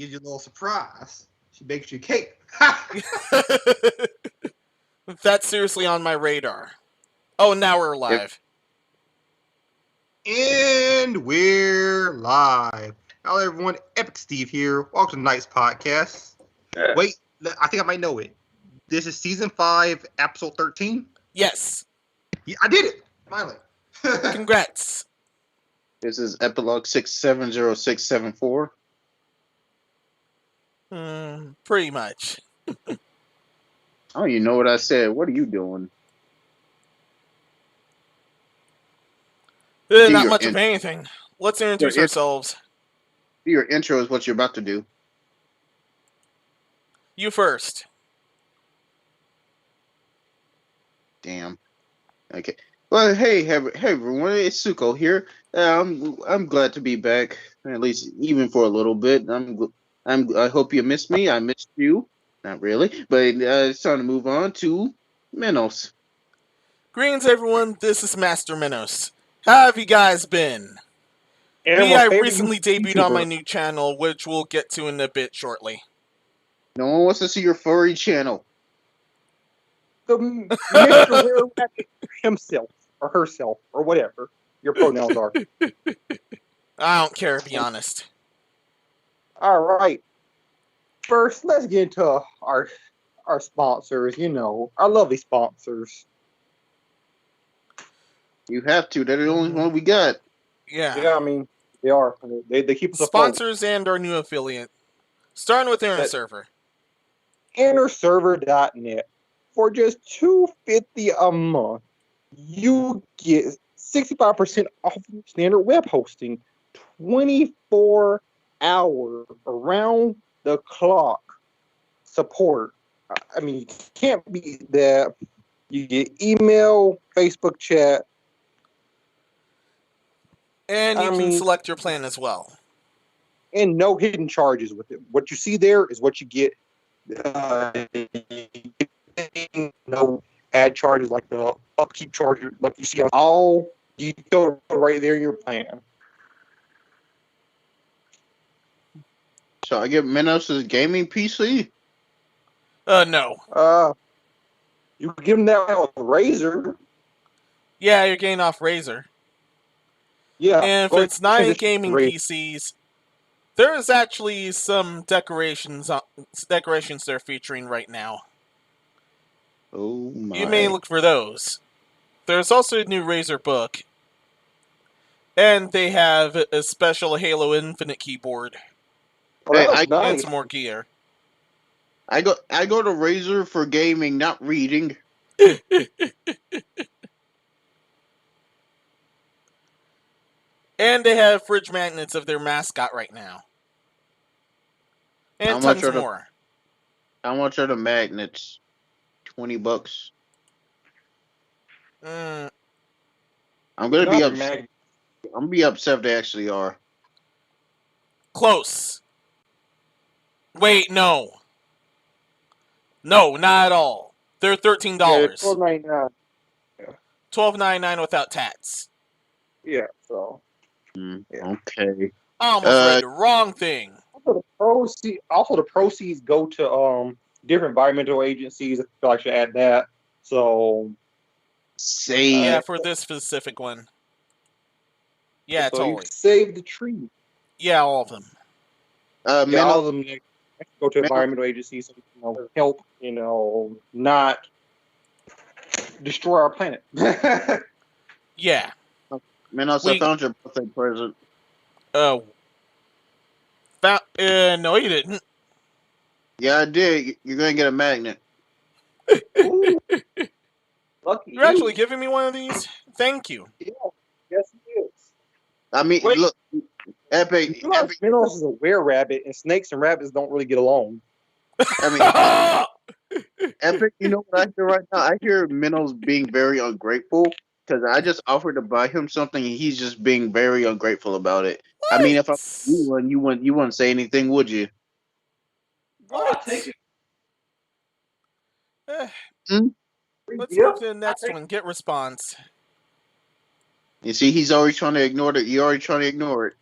gives you a little surprise. She bakes you a cake. That's seriously on my radar. Oh, now we're live. And we're live. Hello, everyone. Epic Steve here. Welcome to tonight's podcast. Wait, I think I might know it. This is season 5, episode 13. Yes. Yeah, I did it. Finally. Congrats. This is epilogue 670674. Pretty much. Oh, you know what I said. What are you doing? Not much of anything. Let's introduce ourselves. Your intro is what you're about to do. You first. Damn. Okay. Well, hey everyone. It's Suko here. I'm glad to be back. At least even for a little bit. I hope you missed me. I missed you. Not really, but it's time to move on to Minos. Greetings, everyone. This is Master Minos. How have you guys been? I recently debuted on my new channel, which we'll get to in a bit shortly. No one wants to see your furry channel. The Mr. Rare Rabbit himself, or herself, or whatever your pronouns are. I don't care, to be honest. All right. First, let's get into our sponsors, our lovely sponsors. You have to. They're the only one we got. Yeah. I mean, they are. They keep us sponsors and our new affiliate. Starting with Inner Server. InnerServer.net. For just $2.50 a month, you get 65% off standard web hosting, 24-hour around the clock support. I mean, you can't beat that. You get email, Facebook chat. And you can select your plan as well. And no hidden charges with it. What you see there is what you get. No ad charges like the upkeep charges, like you see on all detailed right there in your plan. So I get Minos' gaming PC? No. You can give him that with Razer. Yeah, you're getting off Razer. Yeah. And if it's not in gaming PCs, there's actually some decorations they're featuring right now. Oh my. You may look for those. There's also a new Razer book. And they have a special Halo Infinite keyboard. Hey, and some more gear. I go to Razer for gaming, not reading. And they have fridge magnets of their mascot right now. And tons more. How much are the magnets? $20. I'm gonna be upset. I'm gonna be upset if they actually are. Close. Wait, no. No, not at all. They're $13. $12.99. $12.99 without tats. Yeah, so. Okay. I almost read the wrong thing. Also, the proceeds go to different environmental agencies. I feel like I should add that. So. Yeah, for this specific one. Yeah, so totally. Save the tree. Yeah, all of them. All of them go to environmental agencies to help, not destroy our planet. Yeah. Minos, I found your birthday present. No, you didn't. Yeah, I did. You're gonna get a magnet. Lucky You're actually giving me one of these? Thank you. Yeah, yes, it is. I mean, look, Epic. Minos is a were-rabbit, and snakes and rabbits don't really get along. I mean, Epic, you know what I hear right now? I hear Minos being very ungrateful because I just offered to buy him something, and he's just being very ungrateful about it. What? I mean, if I you wouldn't say anything, would you? What? Let's move to the next one. Get response. You see, he's already trying to ignore it. You're already trying to ignore it.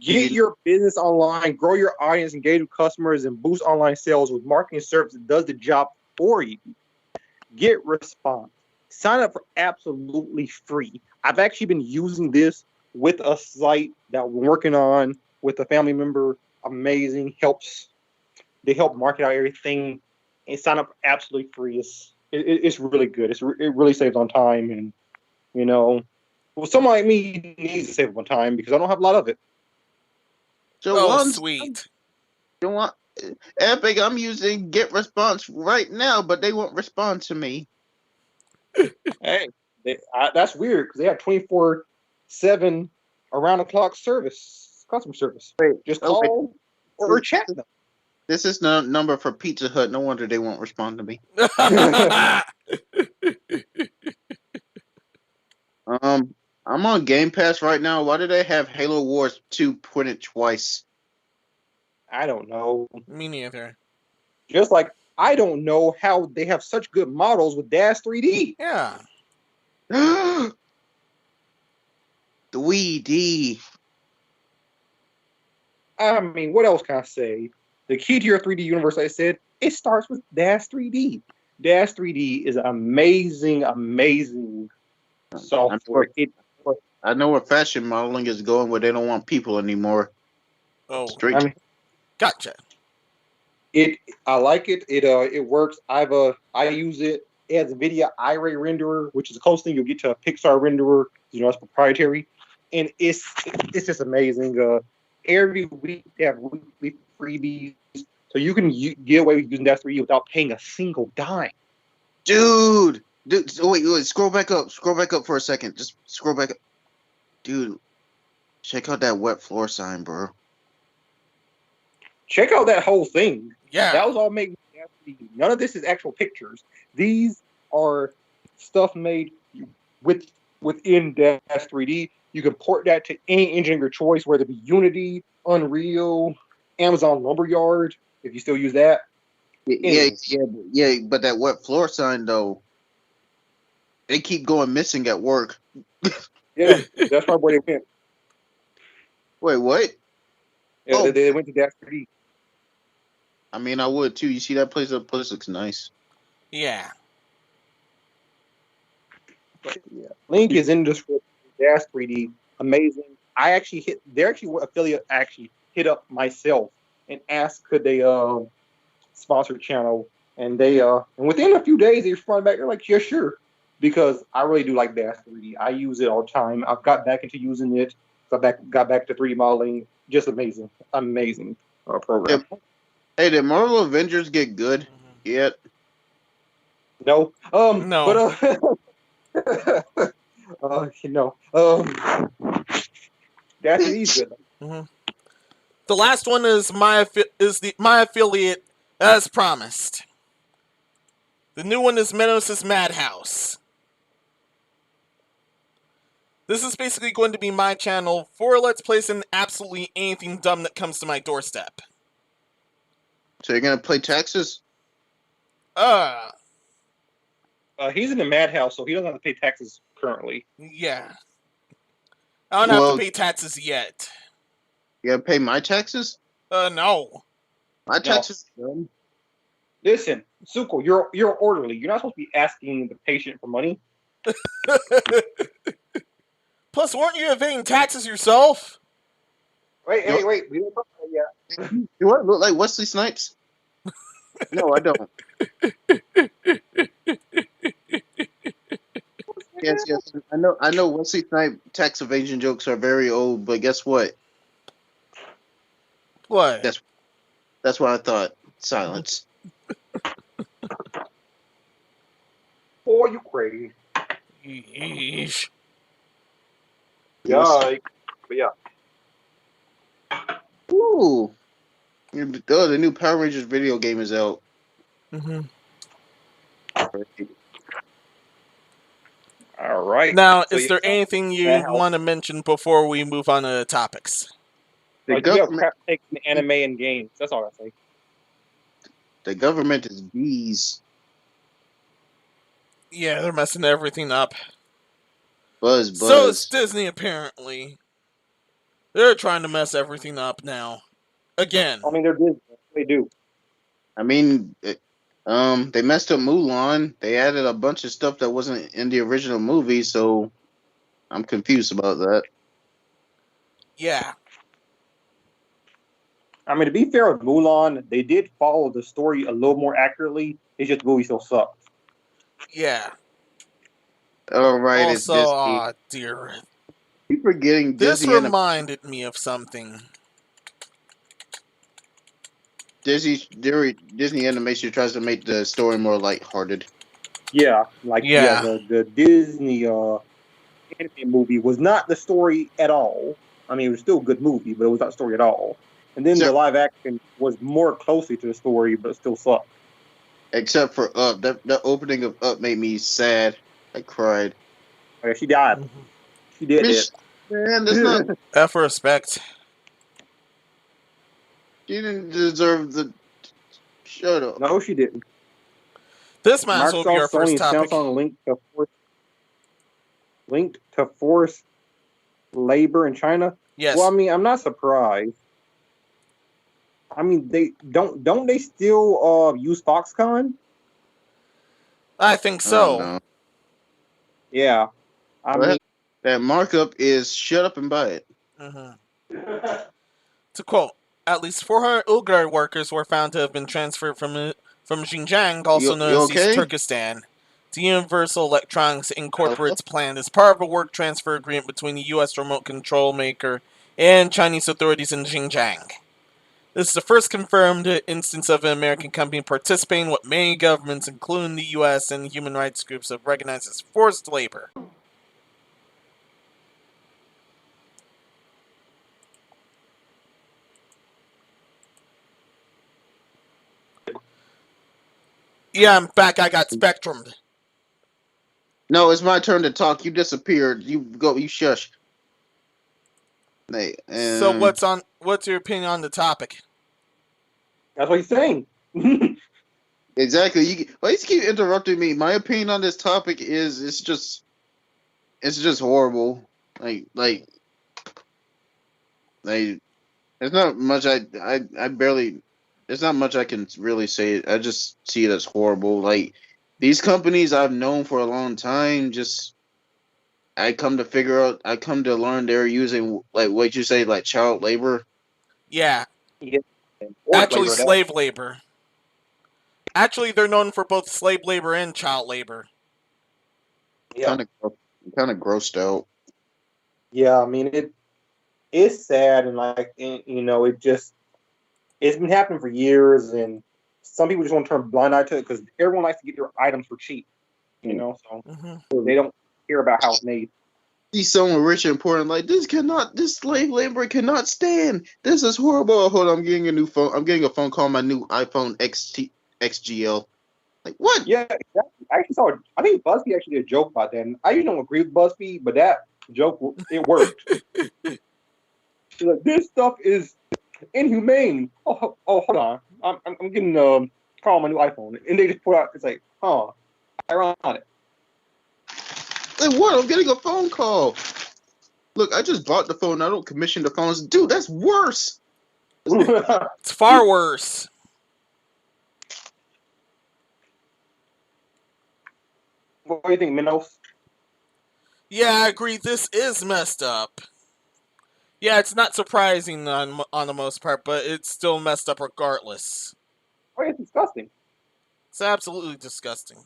Get your business online, grow your audience, engage with customers, and boost online sales with marketing service that does the job for you. Get response. Sign up for absolutely free. I've actually been using this with a site that we're working on with a family member. Amazing. They help market out everything and sign up for absolutely free. It's really good. It really saves on time. And, someone like me needs to save on time because I don't have a lot of it. So sweet. You want Epic? I'm using Get Response right now, but they won't respond to me. Hey, that's weird because they have 24/7 around the clock customer service. Wait, just call or chat them. This is the number for Pizza Hut. No wonder they won't respond to me. I'm on Game Pass right now. Why do they have Halo Wars 2 printed twice? I don't know. Me neither. Just like I don't know how they have such good models with Dash 3D. Yeah. The 3D. I mean, what else can I say? The key to your 3D universe, I said, it starts with Dash 3D. Dash 3D is amazing, amazing software. I know where fashion modeling is going, where they don't want people anymore. Oh, gotcha. I like it. It works. I use it. It has a video iRay renderer, which is the closest thing you'll get to a Pixar renderer. It's proprietary, and it's just amazing. Every week they have weekly freebies, so you can get away with using Dash 3D without paying a single dime. Dude, wait, scroll back up for a second. Just scroll back up. Dude, check out that wet floor sign, bro. Check out that whole thing. Yeah. That was all made with Dash 3D. None of this is actual pictures. These are stuff made within Dash 3D. You can port that to any engine of your choice, whether it be Unity, Unreal, Amazon Lumberyard, if you still use that. Yeah, but that wet floor sign, though, they keep going missing at work. Yeah, that's probably where they went. Wait, what? Yeah, they went to Dash 3D. I mean, I would, too. You see that place? That place looks nice. Yeah. But, yeah. Link is in the description. Dash 3D, amazing. Their affiliate actually hit up myself and asked could they sponsor the channel, and they and within a few days they responded back. They're like, yeah, sure, because I really do like Dash 3D. I use it all the time. I've got back into using it. Got back to 3D modeling. Just amazing program. Hey, did Marvel Avengers get good yet? No. No. But Dash 3D is good. Mm-hmm. The last one is my affiliate, as promised. The new one is Menos' Madhouse. This is basically going to be my channel for Let's Plays and absolutely anything dumb that comes to my doorstep. So you're gonna play taxes? He's in the madhouse, so he doesn't have to pay taxes currently. Yeah. I don't have to pay taxes yet. You gotta pay my taxes? No. My taxes. No. Listen, Suko, you're orderly. You're not supposed to be asking the patient for money. Plus, weren't you evading taxes yourself? Wait. We don't talk about that yet. Do I look like Wesley Snipes? No, I don't. Yes. I know Wesley Snipes tax evasion jokes are very old, but guess what? What? That's what I thought. Silence. Boy, you crazy. Yeesh. Yeah. But yeah. Ooh. The new Power Rangers video game is out. Mm-hmm. All right. Now, is there anything you want to mention before we move on to the topics? The government taking anime and games. That's all I say. The government is bees. Yeah, they're messing everything up. Buzz. So is Disney, apparently. They're trying to mess everything up now. Again. I mean, they're Disney. They do. I mean, they messed up Mulan. They added a bunch of stuff that wasn't in the original movie, so I'm confused about that. Yeah. I mean, to be fair with Mulan, they did follow the story a little more accurately. It's just the movie still sucked. Yeah. All right, Also, it's Disney. aw, dear. You're forgetting This Disney. reminded me of something. Disney Animation tries to make the story more lighthearted. Yeah, the Disney animated movie was not the story at all. I mean, it was still a good movie, but it was not the story at all. And then the live action was more closely to the story, but it still sucked. Except for Up. The opening of Up made me sad. I cried. Oh, yeah, she died. She did it. Man, that's not... F for respect. She didn't deserve the... Shut up. No, she didn't. This might as well be our first topic. Samsung linked to forced labor in China. Yes. Well, I mean, I'm not surprised. I mean, they don't they still use Foxconn? I think so. Yeah. I mean, that markup is shut up and buy it. To quote, at least 400 Uyghur workers were found to have been transferred from Xinjiang, also known as East Turkestan, to Universal Electronics Incorporate's plan as part of a work transfer agreement between the U.S. remote control maker and Chinese authorities in Xinjiang. This is the first confirmed instance of an American company participating in what many governments, including the U.S. and human rights groups, have recognized as forced labor. Yeah, I'm back. I got spectrumed. No, it's my turn to talk. You disappeared. You shush. So what's your opinion on the topic? That's what he's saying. Exactly. Why you keep interrupting me? My opinion on this topic is it's just horrible. Like there's not much I barely. There's not much I can really say. I just see it as horrible. Like these companies I've known for a long time, I come to learn they're using, like what you say, like child labor. Yeah. Actually, slave labor. Actually, they're known for both slave labor and child labor. Yeah. Kind of grossed out. Yeah, I mean it's sad and it's been happening for years, and some people just want to turn a blind eye to it because everyone likes to get their items for cheap, so they don't care about how it's made. See someone rich and important, like this slave labor cannot stand. This is horrible. Hold on, I'm getting a new phone. I'm getting a phone call on my new iPhone XGL. Like what? Yeah, exactly. I think BuzzFeed actually did a joke about that. And I usually don't agree with BuzzFeed, but that joke, it worked. Like, this stuff is inhumane. Oh, hold on. I'm getting a call on my new iPhone, and they just put out. It's like, ironic. Like what? I'm getting a phone call. Look, I just bought the phone. I don't commission the phones. Dude, that's worse. It's far worse. What do you think, Minos? Yeah, I agree. This is messed up. Yeah, it's not surprising on the most part, but it's still messed up regardless. Oh, it's disgusting. It's absolutely disgusting.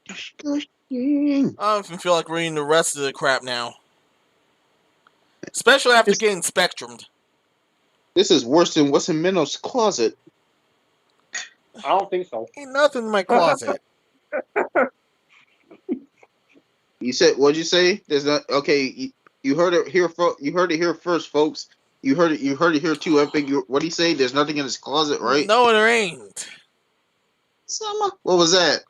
Disgusting. I don't even feel like reading the rest of the crap now. Especially after getting spectrumed. This is worse than what's in Minos' closet. I don't think so. Ain't nothing in my closet. You said, what'd you say? There's not, okay, you heard it here. You heard it here first, folks. You heard it here too, Epic. What'd he say? There's nothing in his closet, right? No, there ain't. Summer. What was that?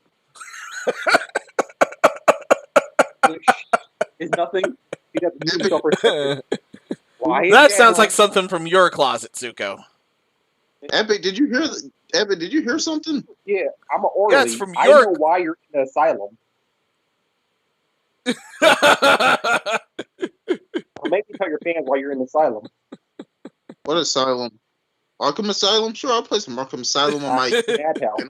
It's nothing. That sounds like something from your closet, Zuko. Epic, did you hear? Epic, did you hear something? Yeah, I'm an orderly. Yeah, it's from I know why you're in the asylum. maybe tell your fans why you're in the asylum. What asylum? Arkham Asylum? Sure, I'll play some Arkham Asylum on my Madhouse.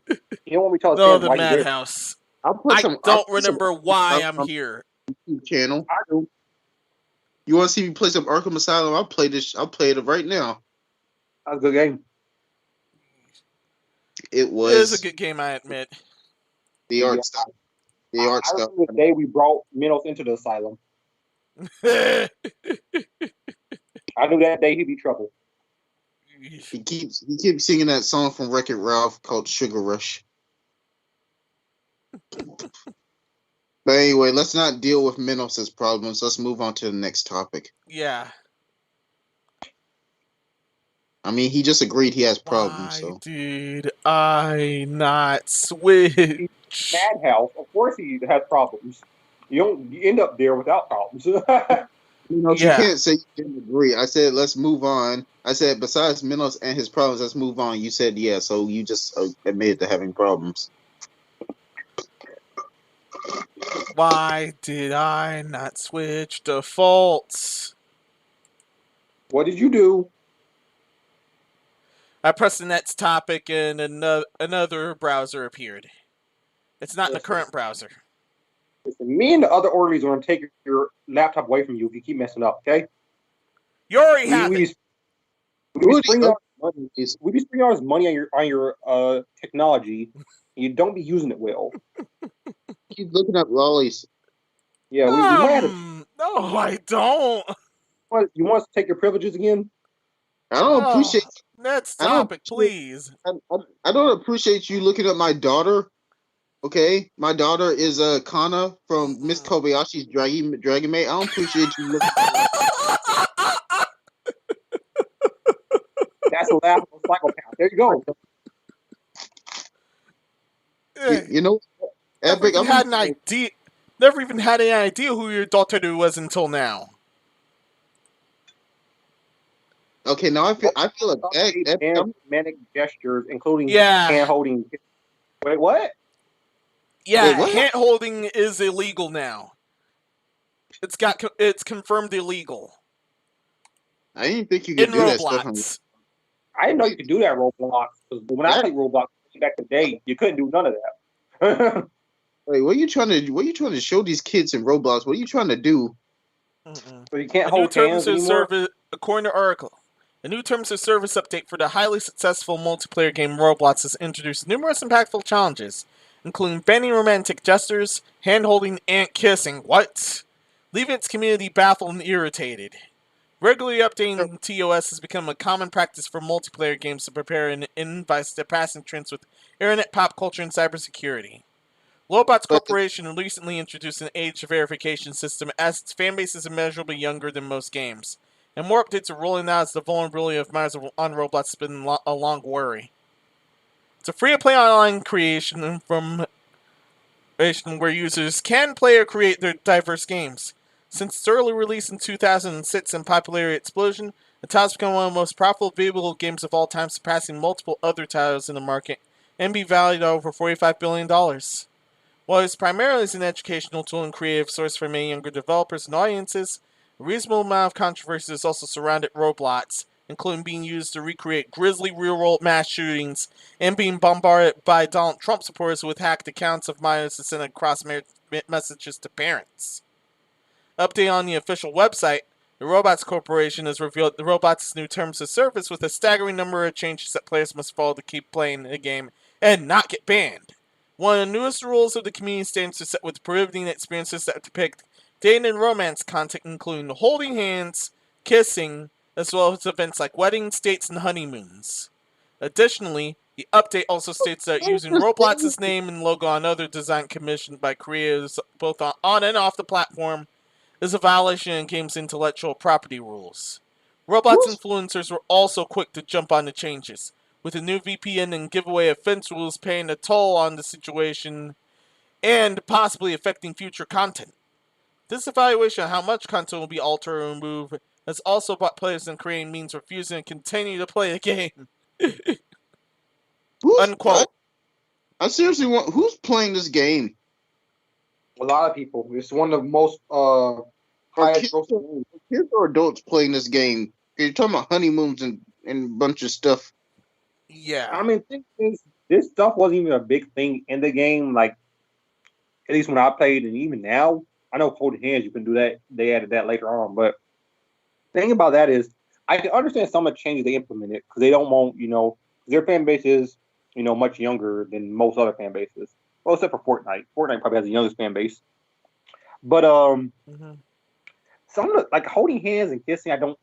You don't want me to tell No, fans the why you're there. Madhouse. I'll play I some. don't remember why I'm here. YouTube channel. I do. You want to see me play some Arkham Asylum? I'll play this. I'll play it right now. That was a good game. It was. It is a good game, I admit. The art stuff. The art I stuff. remember the day we brought Minos into the asylum. I knew that day he'd be trouble. He keeps singing that song from Wreck-It Ralph called Sugar Rush. But anyway, let's not deal with Minos' problems. Let's move on to the next topic. Yeah. I mean, he just agreed he has problems. Why so did I not switch? Madhouse, of course he has problems. You end up there without problems. You can't say you didn't agree. I said, let's move on. I said, besides Minos and his problems, let's move on. You said, yeah, so you just admitted to having problems. Why did I not switch defaults? What did you do? I pressed the next topic and another browser appeared. It's not in the current browser. Listen, me and the other orderlies are going to take your laptop away from you if you keep messing up, okay? You already have it. We be spending all this money on your technology, and you don't be using it well. Keep looking up lollies. Yeah, we might have to. No, I don't. You want us to take your privileges again? I don't appreciate. Next topic, please. I don't appreciate you looking up my daughter. Okay, my daughter is Kana from Miss Kobayashi's Dragon Maid. I don't appreciate you looking at her. That's a laughable psychopath. There you go. You know, Epic. Never even had any idea who your daughter was until now. Okay, now I feel manic gestures, including hand holding. Wait, what? Yeah, hand holding is illegal now. It's confirmed illegal. I didn't think you could in do Roblox. that stuff. I didn't know you could do that Roblox. Because when I played Roblox back in the day, you couldn't do none of that. Wait, what are you trying to show these kids in Roblox? What are you trying to do? So you can't hold hands anymore? According to article, a new terms of service update for the highly successful multiplayer game Roblox has introduced numerous impactful challenges, including banning romantic gestures, hand-holding, and kissing. What? Leaving its community baffled and irritated. Regularly updating TOS has become a common practice for multiplayer games to prepare an invite to passing trends with internet pop culture and cybersecurity. Roblox Corporation recently introduced an age verification system as its fanbase is immeasurably younger than most games, and more updates are rolling out as the vulnerability of minors on Roblox has been a long worry. It's a free-to-play online creation where users can play or create their diverse games. Since its early release in 2006 and popularity explosion, the title has become one of the most profitable video games of all time, surpassing multiple other titles in the market and be valued at over $45 billion. While it's primarily an educational tool and creative source for many younger developers and audiences, a reasonable amount of controversy has also surrounded Roblox, including being used to recreate grisly real-world mass shootings and being bombarded by Donald Trump supporters with hacked accounts of minors to send across messages to parents. Update on the official website, the Roblox Corporation has revealed the Roblox's new terms of service with a staggering number of changes that players must follow to keep playing the game and not get banned. One of the newest rules of the community standards is set with prohibiting experiences that depict dating and romance content, including holding hands, kissing, as well as events like weddings, dates, and honeymoons. Additionally, the update also states that using Roblox's name and logo on other design commissioned by creators both on and off the platform is a violation of game's intellectual property rules. Roblox influencers were also quick to jump on the changes, with the new VPN and giveaway offense rules paying a toll on the situation and possibly affecting future content. This evaluation of how much content will be altered or removed has also brought players and creating means refusing to continue to play the game. Unquote. I seriously who's playing this game? A lot of people. It's one of the most Are kids or adults playing this game? You're talking about honeymoons and a bunch of stuff. Yeah. I mean, this stuff wasn't even a big thing in the game. Like, at least when I played, and even now, I know holding hands, you can do that. They added that later on. But the thing about that is, I can understand some of the changes they implemented because they don't want, their fan base is, much younger than most other fan bases. Well, except for Fortnite. Fortnite probably has the youngest fan base. But some of the, like holding hands and kissing, I don't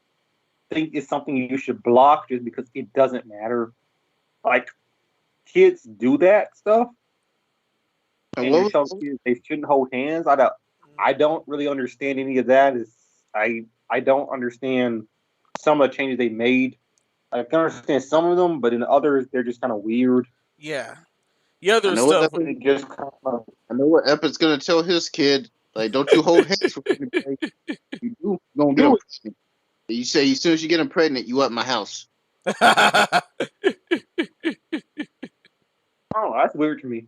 think is something you should block just because it doesn't matter. Like kids do that stuff, and you're telling kids they shouldn't hold hands. I don't really understand any of that. I don't understand some of the changes they made. I can understand some of them, but in others they're just kind of weird. Yeah. The other stuff. I know what Epic's gonna tell his kid. Like, don't you hold hands with anybody. You do, you're gonna get them pregnant. You say as soon as you get them pregnant, you at my house. Oh, that's weird to me.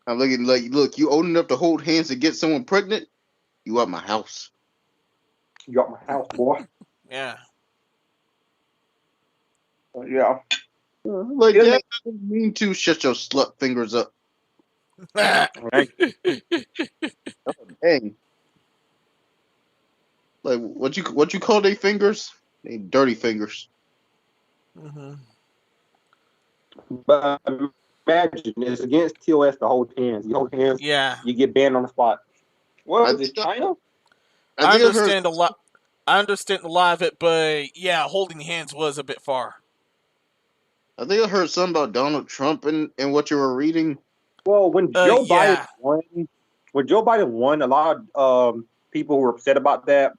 I'm looking like, look, you old enough to hold hands and get someone pregnant, you at my house. You at my house, boy. Yeah. Yeah. Like, Dad, I didn't mean to. Shut your slut fingers up. Right. Dang. Like, what you call they fingers? They dirty fingers. Mm-hmm. But imagine it's against TOS to hold hands. You hold hands, you get banned on the spot. What is it, China? I understand a lot. I understand a lot of it, but yeah, holding hands was a bit far. I think I heard something about Donald Trump and what you were reading. Well, when Joe Biden won, a lot of people who were upset about that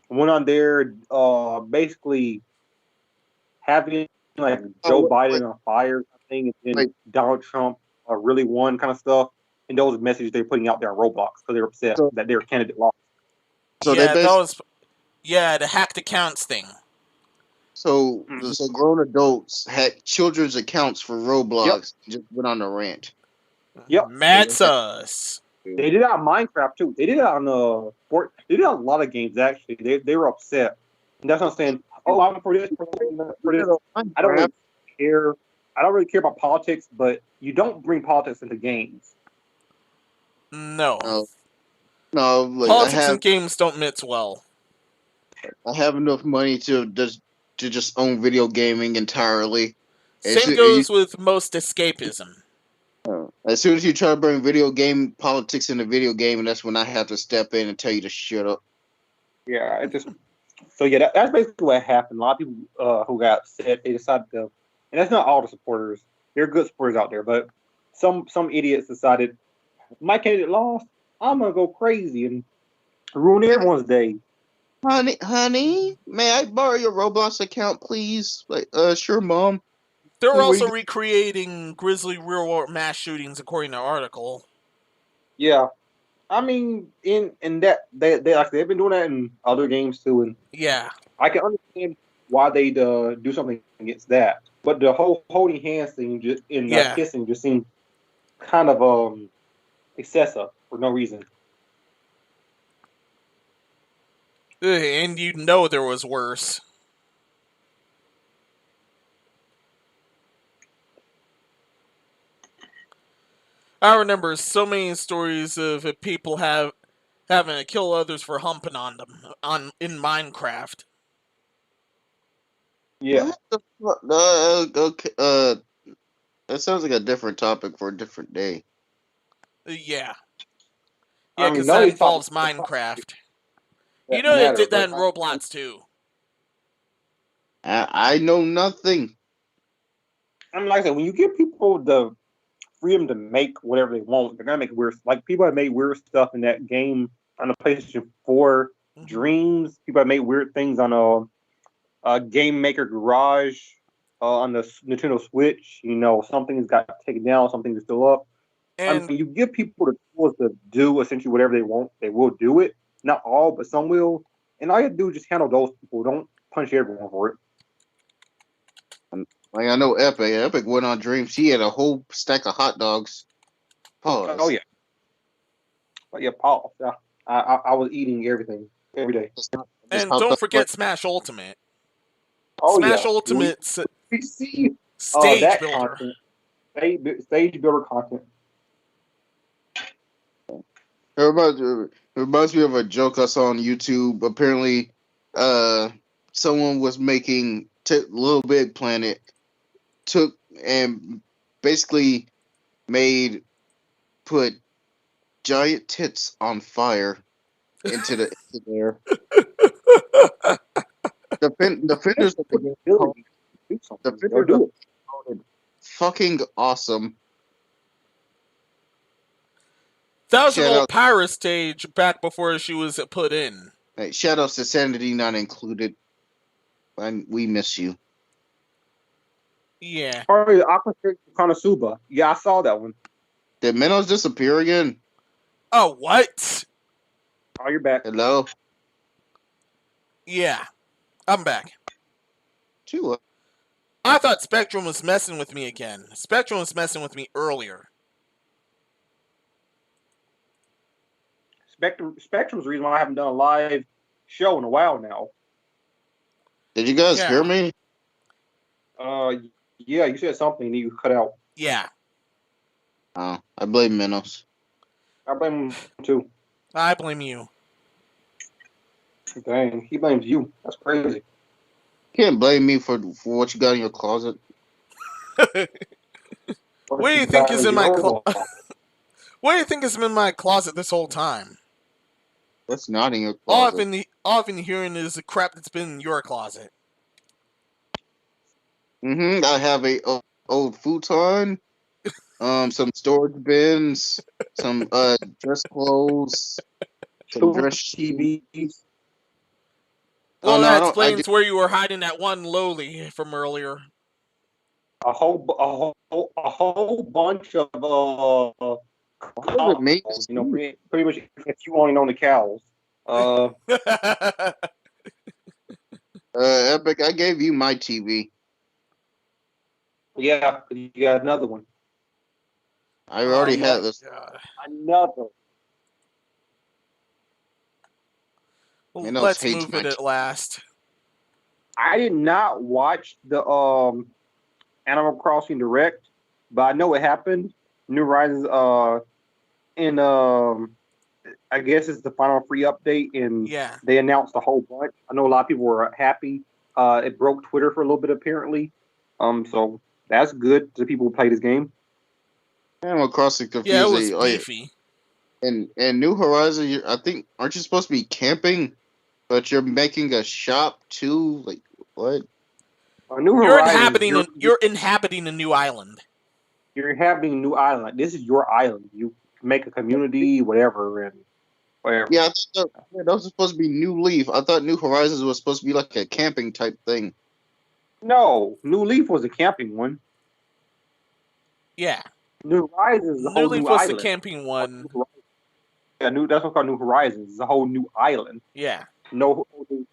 went on there, basically having like Joe Biden on fire, I think, and then Donald Trump really won kind of stuff. And those messages they're putting out there on Roblox because they're upset that their candidate lost. So the hacked accounts thing. So grown adults had children's accounts for Roblox. Just went on a rant. Yep, mad sus. They did it on Minecraft too. They did it on They did it on a lot of games actually. They were upset, and that's what I'm saying. Oh, I'm for this. I don't really care. I don't really care about politics, but you don't bring politics into games. No. Like, politics and games don't mix well. I have enough money to just own video gaming entirely. Same goes with most escapism. As soon as you try to bring video game politics into video game, and that's when I have to step in and tell you to shut up. Yeah, that's basically what happened. A lot of people who got upset, they decided to, and that's not all the supporters. There are good supporters out there, but some idiots decided, my candidate lost, I'm gonna go crazy and ruin everyone's day. Honey, may I borrow your Roblox account, please? Like, sure, Mom. They're also recreating grisly real-world mass shootings, according to the article. Yeah, I mean, in that they've been doing that in other games too, and I can understand why they do something against that. But the whole holding hands thing, kissing, just seemed kind of excessive for no reason. And there was worse. I remember so many stories of people having to kill others for humping on them in Minecraft. Yeah. Okay. That sounds like a different topic for a different day. Yeah. Yeah, because that involves Minecraft. They did that in Roblox too. I know nothing. I mean, like I said, when you give people the freedom to make whatever they want, they're gonna make weird. Like people have made weird stuff in that game on the PlayStation 4 Dreams. People have made weird things on a Game Maker Garage on the Nintendo Switch. Something's got taken down, something's still up. And I mean, you give people the tools to do essentially whatever they want, they will do it. Not all, but some will. And all you have to do is just handle those people. Don't punch everyone for it. Like, I know Epic went on Dreams. He had a whole stack of hot dogs. Pause. Oh yeah. But yeah, pause. Yeah. I was eating everything. every day. And don't forget Smash Ultimate. Oh, Smash Ultimate's PC stage builder. Stage builder content. It reminds me of a joke I saw on YouTube. Apparently, someone was making Little Big Planet, took and basically put giant tits on fire into there. The fenders of the game, fucking awesome. That was an old pirate stage back before she was put in. Hey, shout outs to Sanity Not Included. We miss you. Yeah. Sorry, Aqua Konosuba. Yeah, I saw that one. Did Minnows disappear again? Oh, what? Oh, you're back. Hello? Yeah. I'm back. I thought Spectrum was messing with me again. Spectrum was messing with me earlier. Spectrum's the reason why I haven't done a live show in a while now. Did you guys hear me? Yeah, you said something and you cut out. Yeah. Oh, I blame Minnows. I blame him too. I blame you. Dang, he blames you. That's crazy. You can't blame me for what you got in your closet. What do you think is in my closet? What do you think is in my closet this whole time? That's not in your closet. All I've been hearing is the crap that's been in your closet. I have a old futon, some storage bins, some dress clothes, some dress TVs. Well, that explains where you were hiding that one lowly from earlier. A whole bunch of cows, pretty much if you only know the cows. Epic, I gave you my TV. Yeah, you got another one. I already had this. God. Another. Well, let's move it at last. I did not watch the Animal Crossing Direct, but I know what happened. New Horizons I guess it's the final free update, and they announced a whole bunch. I know a lot of people were happy. It broke Twitter for a little bit apparently. So that's good to people who play this game. Animal Crossing confusing. Yeah, it was beefy. And New Horizons, I think, aren't you supposed to be camping? But you're making a shop too? Like, what? You're inhabiting a new island. You're inhabiting a new island. Like, this is your island. You make a community, whatever, and whatever. Yeah, I thought that was supposed to be New Leaf. I thought New Horizons was supposed to be like a camping type thing. No, New Leaf was a camping one. Yeah. New Horizons is a whole new island. New Leaf was the camping one. Yeah, that's what's called New Horizons. It's a whole new island. Yeah. No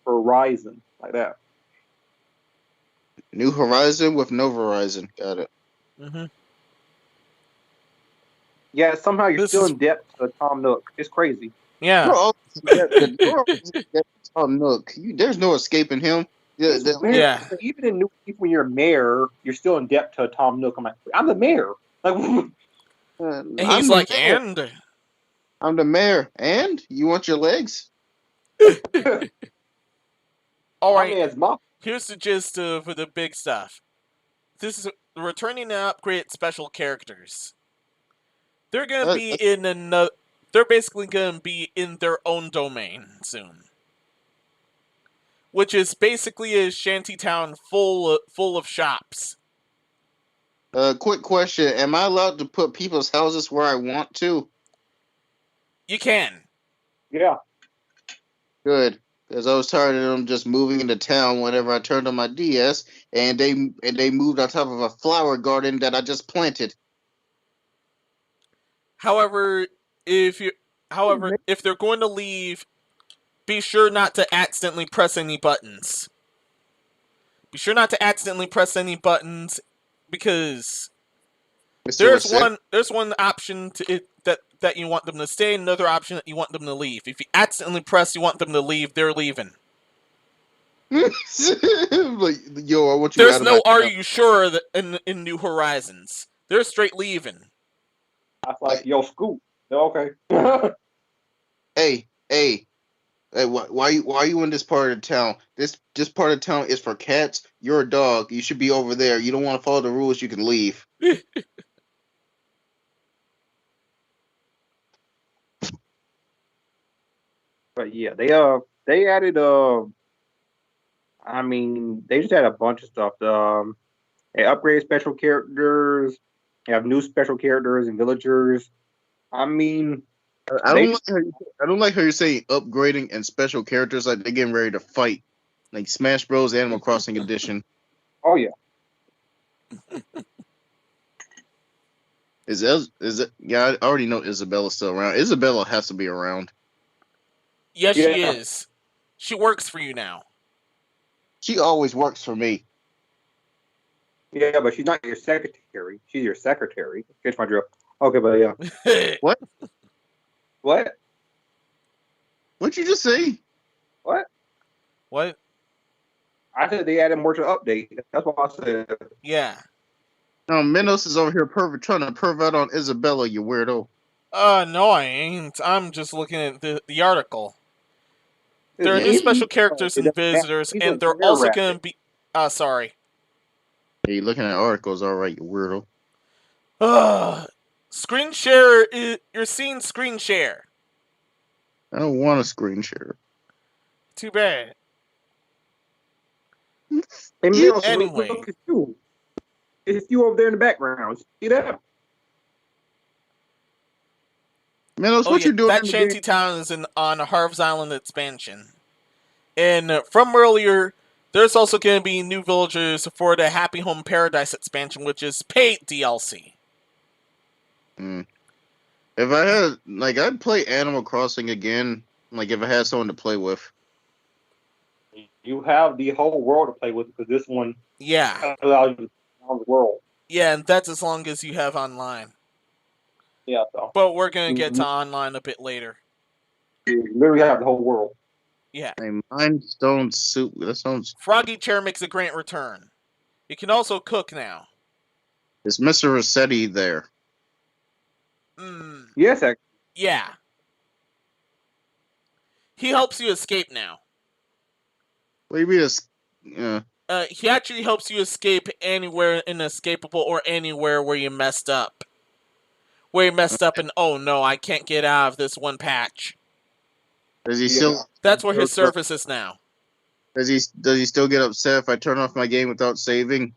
horizon like that. New Horizon with no Verizon. Got it. Mm-hmm. Yeah, somehow you're still in debt to Tom Nook. It's crazy. Yeah. Tom Nook. There's no escaping him. Yeah. Even in New Leaf, when you're mayor, you're still in debt to Tom Nook. I'm like, I'm the mayor. Like, and he's like, and I'm the mayor. And you want your legs? All right. Here's the gist for the big stuff. This is returning to upgrade special characters. They're gonna be in another. They're basically gonna be in their own domain soon, which is basically a shantytown full of shops. Quick question: am I allowed to put people's houses where I want to? You can. Yeah. Good, because I was tired of them just moving into town whenever I turned on my DS, and they moved on top of a flower garden that I just planted. However, if they're going to leave, be sure not to accidentally press any buttons. Be sure not to accidentally press any buttons, because there's one option that that you want them to stay, another option that you want them to leave. If you accidentally press you want them to leave, they're leaving. Like, yo, I want you There's out of no my "Are town. you sure" that in New Horizons. They're straight leaving. I was like, yo, Scoop. Okay. Hey, why you in this part of town? This part of town is for cats. You're a dog. You should be over there. You don't want to follow the rules, you can leave. But yeah, they added I mean, they just had a bunch of stuff. They upgraded special characters. They have new special characters and villagers. I mean, I don't like how you're saying upgrading and special characters like they're getting ready to fight, like Smash Bros. Animal Crossing Edition. Oh yeah. Is it? Yeah, I already know Isabella's still around. Isabella has to be around. Yes, she is. She works for you now. She always works for me. Yeah, but she's not your secretary. She's your secretary. Catch my drill. Okay, but yeah. What? What? What'd you just say? What? What? I said they added more to the update. That's what I said. Yeah. No, Minos is over here trying to pervert on Isabella, you weirdo. No, I ain't. I'm just looking at the article. There are new special characters and visitors, and they're also going to be... sorry. Hey, you're looking at articles, alright, you weirdo. Screen share, you're seeing screen share. I don't want a screen share. Too bad. Anyway. Look at you. It's you over there in the background. See that? Minos, what you doing? That shanty town is on Harv's Island expansion. And from earlier, there's also going to be new villagers for the Happy Home Paradise expansion, which is paid DLC. If I had, I'd play Animal Crossing again, if I had someone to play with. You have the whole world to play with because this one allows you to on the world. Yeah, and that's as long as you have online. Yeah, so. But we're going to get to online a bit later. You literally have the whole world. Yeah. A Mindstone soup. That sounds... Froggy Chair makes a great return. You can also cook now. Is Mr. Rossetti there? Yes, actually. Yeah. He helps you escape now. What do you mean? He actually helps you escape anywhere inescapable or anywhere where you messed up. Where you messed up and, oh no, I can't get out of this one patch. Does he still... That's where his service is now. Does he still get upset if I turn off my game without saving?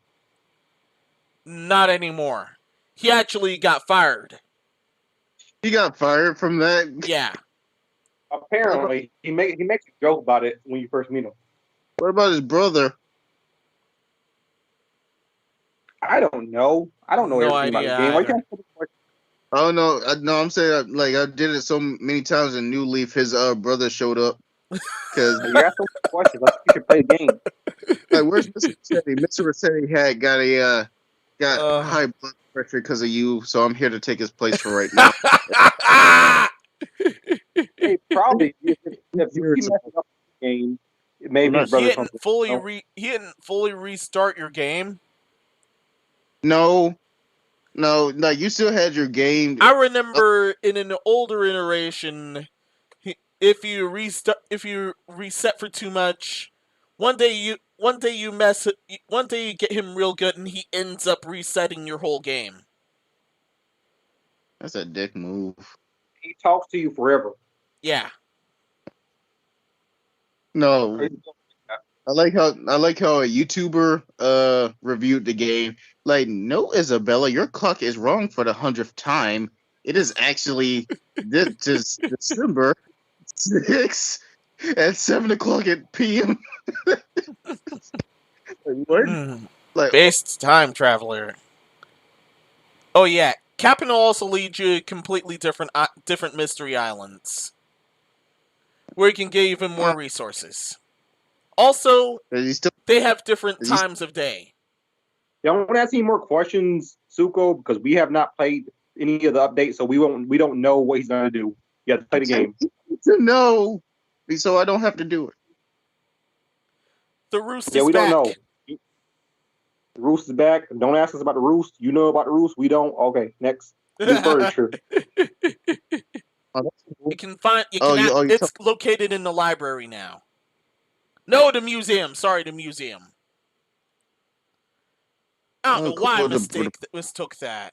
Not anymore. He actually got fired. He got fired from that? Yeah. Apparently, he makes a joke about it when you first meet him. What about his brother? I don't know. I don't know everything about the game. Why can't you put Oh no, I'm saying I did it so many times in New Leaf. His brother showed up because you asked so many questions. I think you should play the game. Where's Mr. Rossetti? Mr. Rossetti got high blood pressure because of you, so I'm here to take his place for right now. Hey, probably if you mess up the game, maybe his brother he didn't fully restart your game. No, you still had your game. I remember in an older iteration, if you reset for too much, one day you get him real good, and he ends up resetting your whole game. That's a dick move. He talks to you forever. Yeah. No. I like how a YouTuber reviewed the game. No, Isabella, your clock is wrong for the 100th time. It is actually this December 6 at 7:00 p.m. What? Based time traveler. Oh yeah, Captain will also lead you to completely different mystery islands, where you can get even more resources. Also, they have different times of day. Y'all want to ask any more questions, Suko? Because we have not played any of the updates, so we don't know what he's gonna do. You have to play the game to know, so I don't have to do it. The Roost yeah, is we back. don't know. The Roost is back. Don't ask us about the Roost. You know about the Roost. We don't. Okay, next. New furniture. You can find. It's located in the library now. No, the museum. Sorry, the museum. I don't know why I mistook that.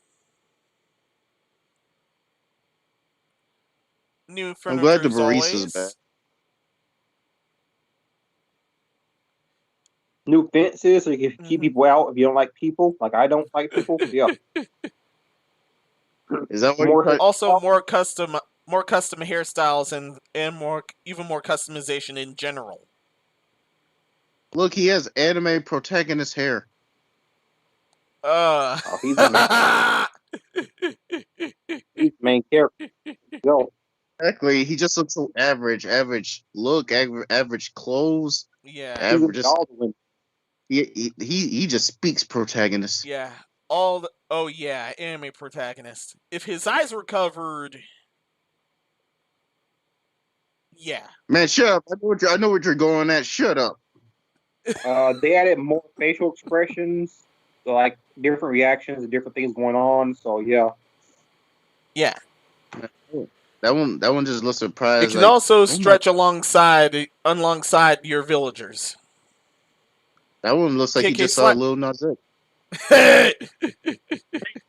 New furniture. I'm glad the barista's back. New fences so you can keep people out if you don't like people. Like I don't like people. Yeah. Is that what more custom hairstyles and even more customization in general. Look, he has anime protagonist hair. He's the main character. Yo. Exactly. He just looks so average. Average look, average clothes. Yeah. Average. He just speaks protagonist. Yeah. Anime protagonist. If his eyes were covered, yeah. Man, shut up! I know what you're going at. Shut up. They added more facial expressions, so like different reactions and different things going on. So yeah. Yeah. That one just looks surprised. It can also stretch alongside your villagers. That one looks like he just saw Lil Nas X.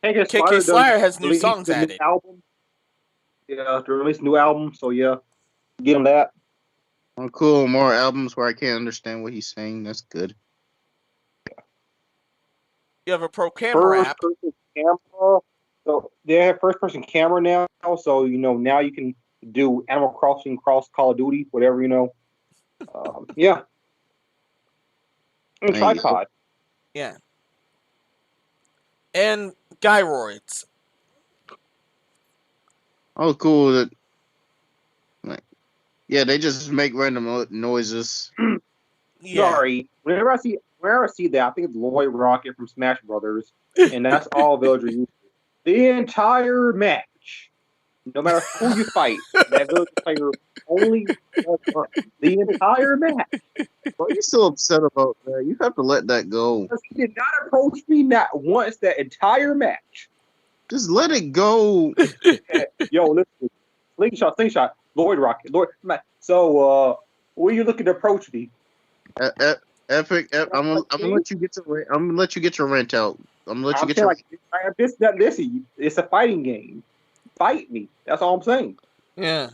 KK Slayer has new songs added. Album. Yeah, to release a new album, so yeah. Get him that. Oh, cool. More albums where I can't understand what he's saying. That's good. You have a pro camera app. Camera. So they have first-person camera now, so now you can do Animal Crossing, cross Call of Duty, whatever yeah. And tripod. Yeah. And gyroids. Oh, cool. Yeah, they just make random noises. Yeah. Sorry. Whenever I see that, I think it's Lloyd Rocket from Smash Brothers, and that's all villager uses. The entire match, no matter who you fight, that villager player only the entire match. Why are you so upset about that? You have to let that go. He did not approach me not once that entire match. Just let it go. Yo, listen, slingshot, Lloyd Rocket, So, when you looking to approach me? Epic, I'm gonna let you get your rant out. I'm gonna let you get your. Listen, it's a fighting game. Fight me. That's all I'm saying. Yeah.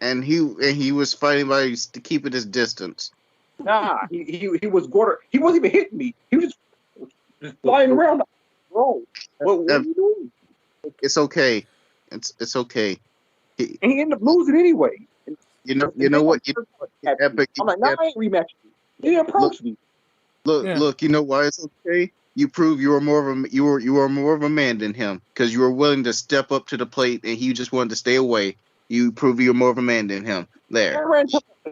And he was fighting by keeping his distance. Nah, he was he wasn't even hitting me. He was just flying around. Bro, what are you doing? It's okay. It's okay. And he ended up losing anyway. You know what? Epic. I'm like, I ain't rematching you. He didn't approach me. Look. You know why it's okay? You prove you are more of a man than him because you were willing to step up to the plate and he just wanted to stay away. You prove you're more of a man than him. There. I ran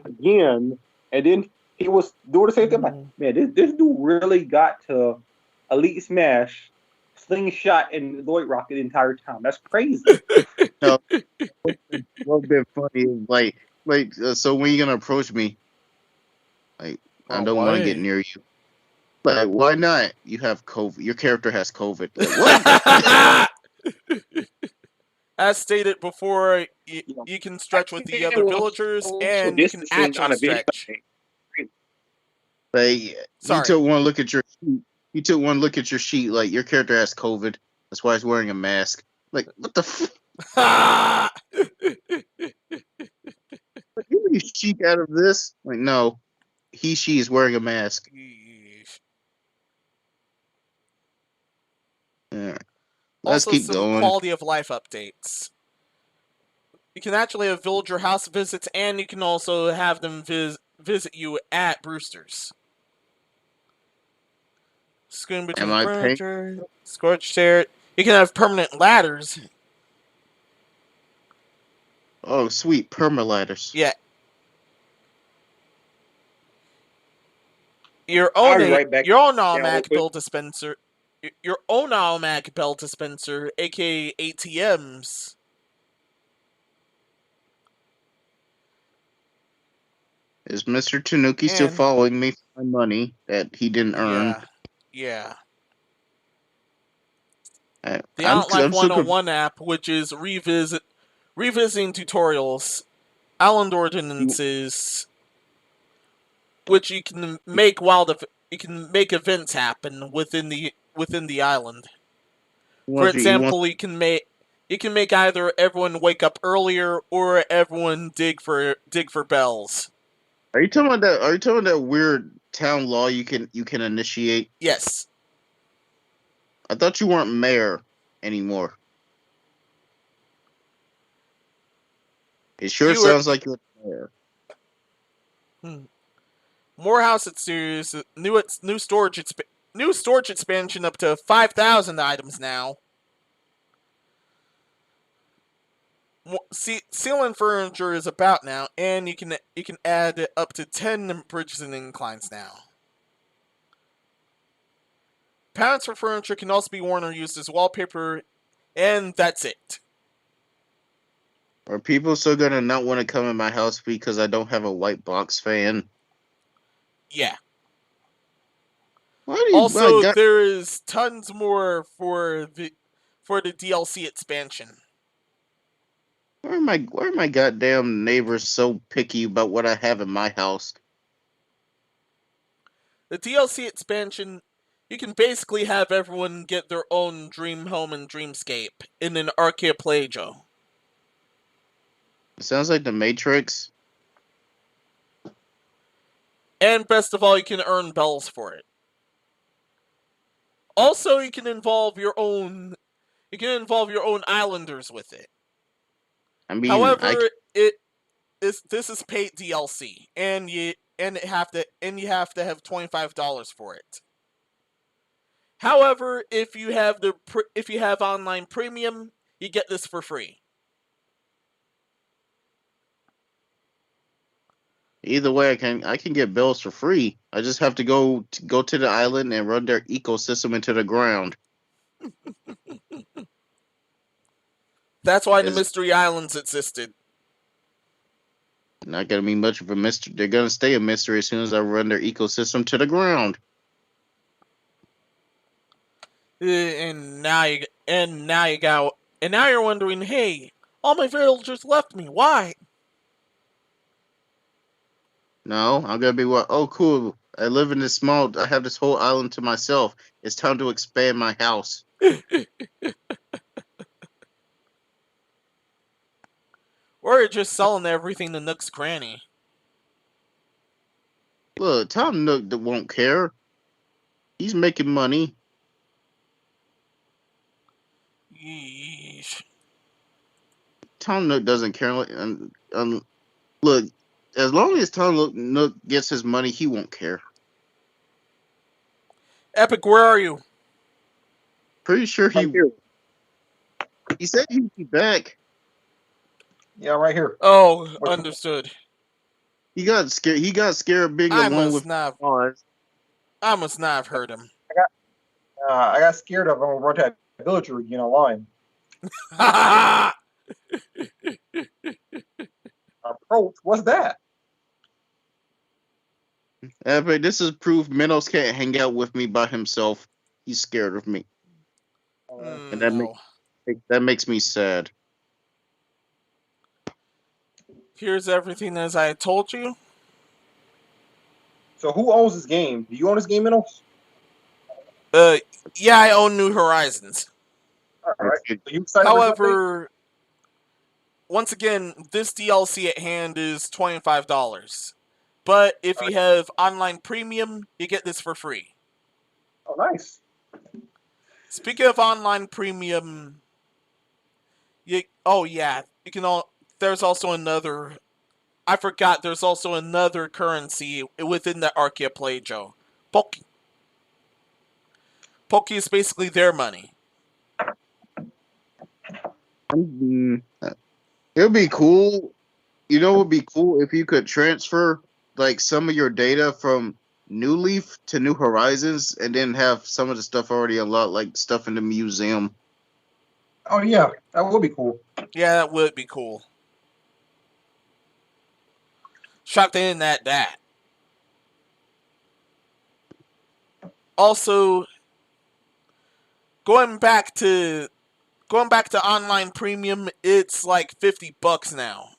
again, and then he was doing the same thing. I'm like, man, this dude really got to Elite Smash, Slingshot, and Lloyd Rocket the entire time. That's crazy. No, what's been funny is so when you gonna approach me? Like, I don't want to get near you. Like, why not? You have COVID. Your character has COVID. Like, what? As stated before, you can stretch with the other villagers, and you can actually stretch. Like, you took one look at your sheet. You took one look at your sheet. Like, your character has COVID. That's why he's wearing a mask. Like, what the f? You really cheek out of this? Like, no. She is wearing a mask. Yeah. Let's keep going. Quality of life updates. You can actually have villager house visits, and you can also have them visit you at Brewster's. Screen between furniture, scorched chair. You can have permanent ladders. Oh, sweet perma-ladders. Yeah. Your own automatic build dispenser your own automatic bell dispenser, aka ATMs. Is Mr. Tanuki still following me for my money that he didn't earn? Yeah. The Outlife 101 app, which is revisiting tutorials, island ordinances, which you can make you can make events happen within the island. For example, you can make either everyone wake up earlier or everyone dig for bells. Are you talking about that weird town law you can initiate? Yes. I thought you weren't mayor anymore. It sure sounds like you're mayor. Morehouse series new storage expansion up to 5,000 items now. Ceiling furniture is about now, and you can add up to 10 bridges and inclines now. Patterns for furniture can also be worn or used as wallpaper, and that's it. Are people still gonna not want to come in my house because I don't have a white box fan? Yeah. Also, there is tons more for the DLC expansion. Why are my goddamn neighbors so picky about what I have in my house? The DLC expansion, you can basically have everyone get their own dream home and dreamscape in an archipelago. It sounds like the Matrix. And best of all, you can earn bells for it. Also, you can involve your own islanders with it. I mean, however, this is paid DLC, and you have to have $25 for it. However, if you have online premium, you get this for free. Either way, I can get bells for free. I just have to go to the island and run their ecosystem into the ground. That's why the mystery islands existed. Not gonna be much of a mystery. They're gonna stay a mystery as soon as I run their ecosystem to the ground. And now you're wondering, hey, all my villagers left me. Why? No, I'm gonna be what? Oh, cool. I live in this I have this whole island to myself. It's time to expand my house. Or you're just selling everything to Nook's Cranny. Look, Tom Nook won't care. He's making money. Yeesh. Tom Nook doesn't care. Look, as long as Tom Nook gets his money, he won't care. Epic, where are you? Pretty sure he said he'd be back. Yeah, right here. Oh, understood. He got scared. He got scared being alone with Oz. I must not have heard him. I got scared of him and run that villager again online. Approach, what's that? But this is proof Minos can't hang out with me by himself. He's scared of me. And that makes me sad. Here's everything as I told you. So who owns this game? Do you own this game, Minos? Yeah, I own New Horizons. All right. However, once again, this DLC at hand is $25. But if you have online premium, you get this for free. Oh, nice. Speaking of online premium, you can there's also another. I forgot. There's also another currency within the archipelago. Poke. Poke is basically their money. It would be cool. You know, it would be cool if you could transfer like some of your data from New Leaf to New Horizons and then have some of the stuff already unlocked, like stuff in the museum. Oh yeah, that would be cool. Yeah, that would be cool. Shocked they didn't add that. Also, going back to online premium, it's like $50 now.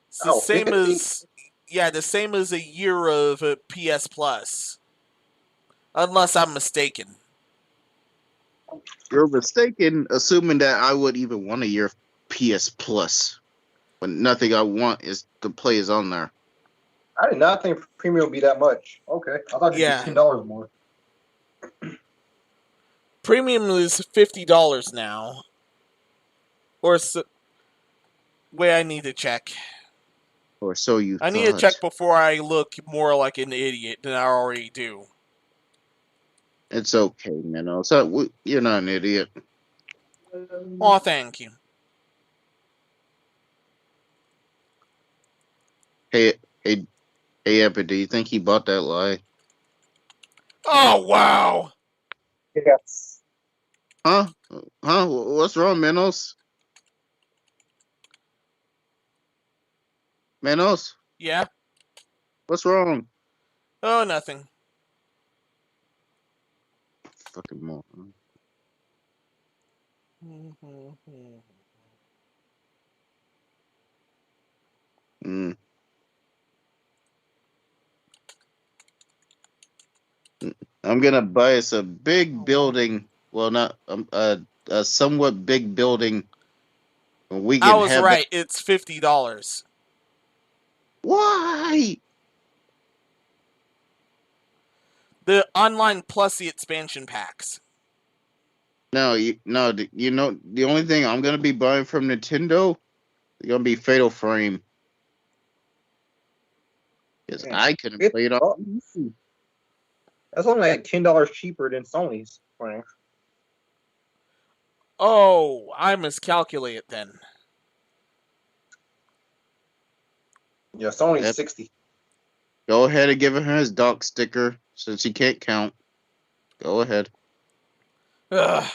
It's the same as the same as a year of PS Plus, unless I'm mistaken. You're mistaken, assuming that I would even want a year of PS Plus, when nothing I want is to play is on there. I did not think premium would be that much. Okay, I thought it'd be $10 more. Premium is $50 now. Or wait, I need to check. Or so you I need to check before I look more like an idiot than I already do. It's okay, Minnow. So you're not an idiot. Oh, thank you. Hey, Epic, do you think he bought that lie? Oh, wow! Yes. Huh? What's wrong, Minnows? Minnows? Yeah? What's wrong? Oh, nothing. Fucking moron. I'm gonna buy us a big building. Well, not a somewhat big building. We can I was have right. It's $50. Why? The online plus the expansion packs. No, you know the only thing I'm gonna be buying from Nintendo is gonna be Fatal Frame. Because I couldn't play it on PC. That's only like $10 cheaper than Sony's playing. Oh, I miscalculated then. Yeah, Sony's $60. Go ahead and give her his dock sticker since he can't count. Go ahead. Ugh.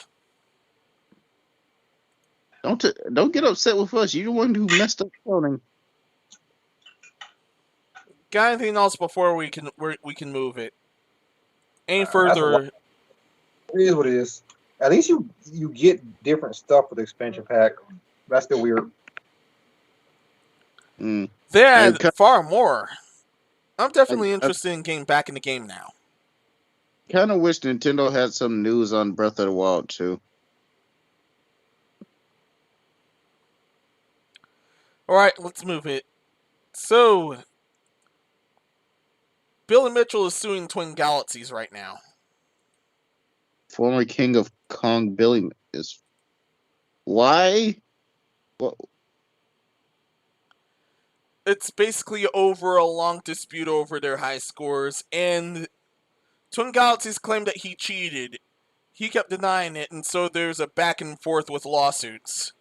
Don't get upset with us. You're the one who messed up counting. Got anything else before we can move it? Any further? It is what it is. At least you get different stuff with the expansion pack. That's still weird. They had far more. I'm definitely interested in getting back in the game now. Kind of wish Nintendo had some news on Breath of the Wild too. All right, let's move it. So, Billy Mitchell is suing Twin Galaxies right now. Former King of Kong Billy is... Why? What? It's basically over a long dispute over their high scores, and Twin Galaxies claim that he cheated. He kept denying it, and so there's a back and forth with lawsuits.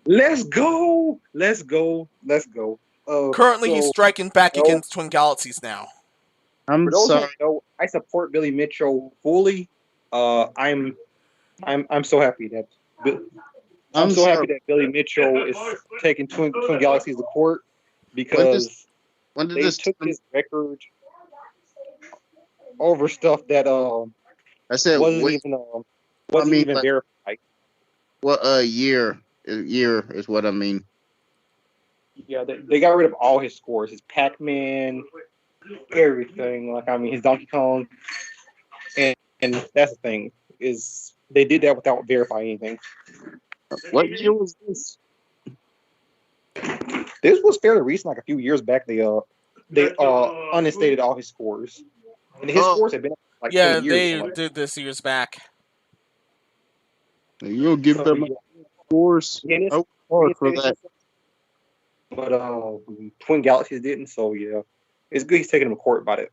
Let's go! Let's go! Let's go! Currently, he's striking back against Twin Galaxies now. I'm sorry. I support Billy Mitchell fully. I'm so happy that happy that Billy Mitchell is taking Twin Galaxies to court because they took his record over stuff that wasn't even verified. What year is what I mean. Yeah, they got rid of all his scores, his Pac-Man, everything. Like, I mean, his Donkey Kong, and that's the thing, is they did that without verifying anything. What year was this? This was fairly recent, like a few years back. They uninstated all his scores, and his scores have been like 20 years. They did this years back. You'll give them scores. Yeah, for that. But Twin Galaxies didn't, so yeah, it's good he's taking them to court about it.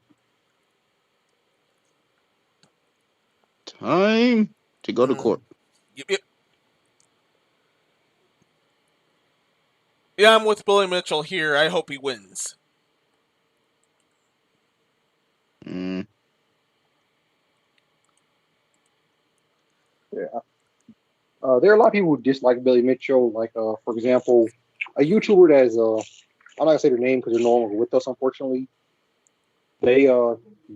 Time to go to court. Yep. Yeah, I'm with Billy Mitchell here. I hope he wins. there are a lot of people who dislike Billy Mitchell. Like, for example, a YouTuber that's I'm not gonna say their name because they're no longer with us, unfortunately. They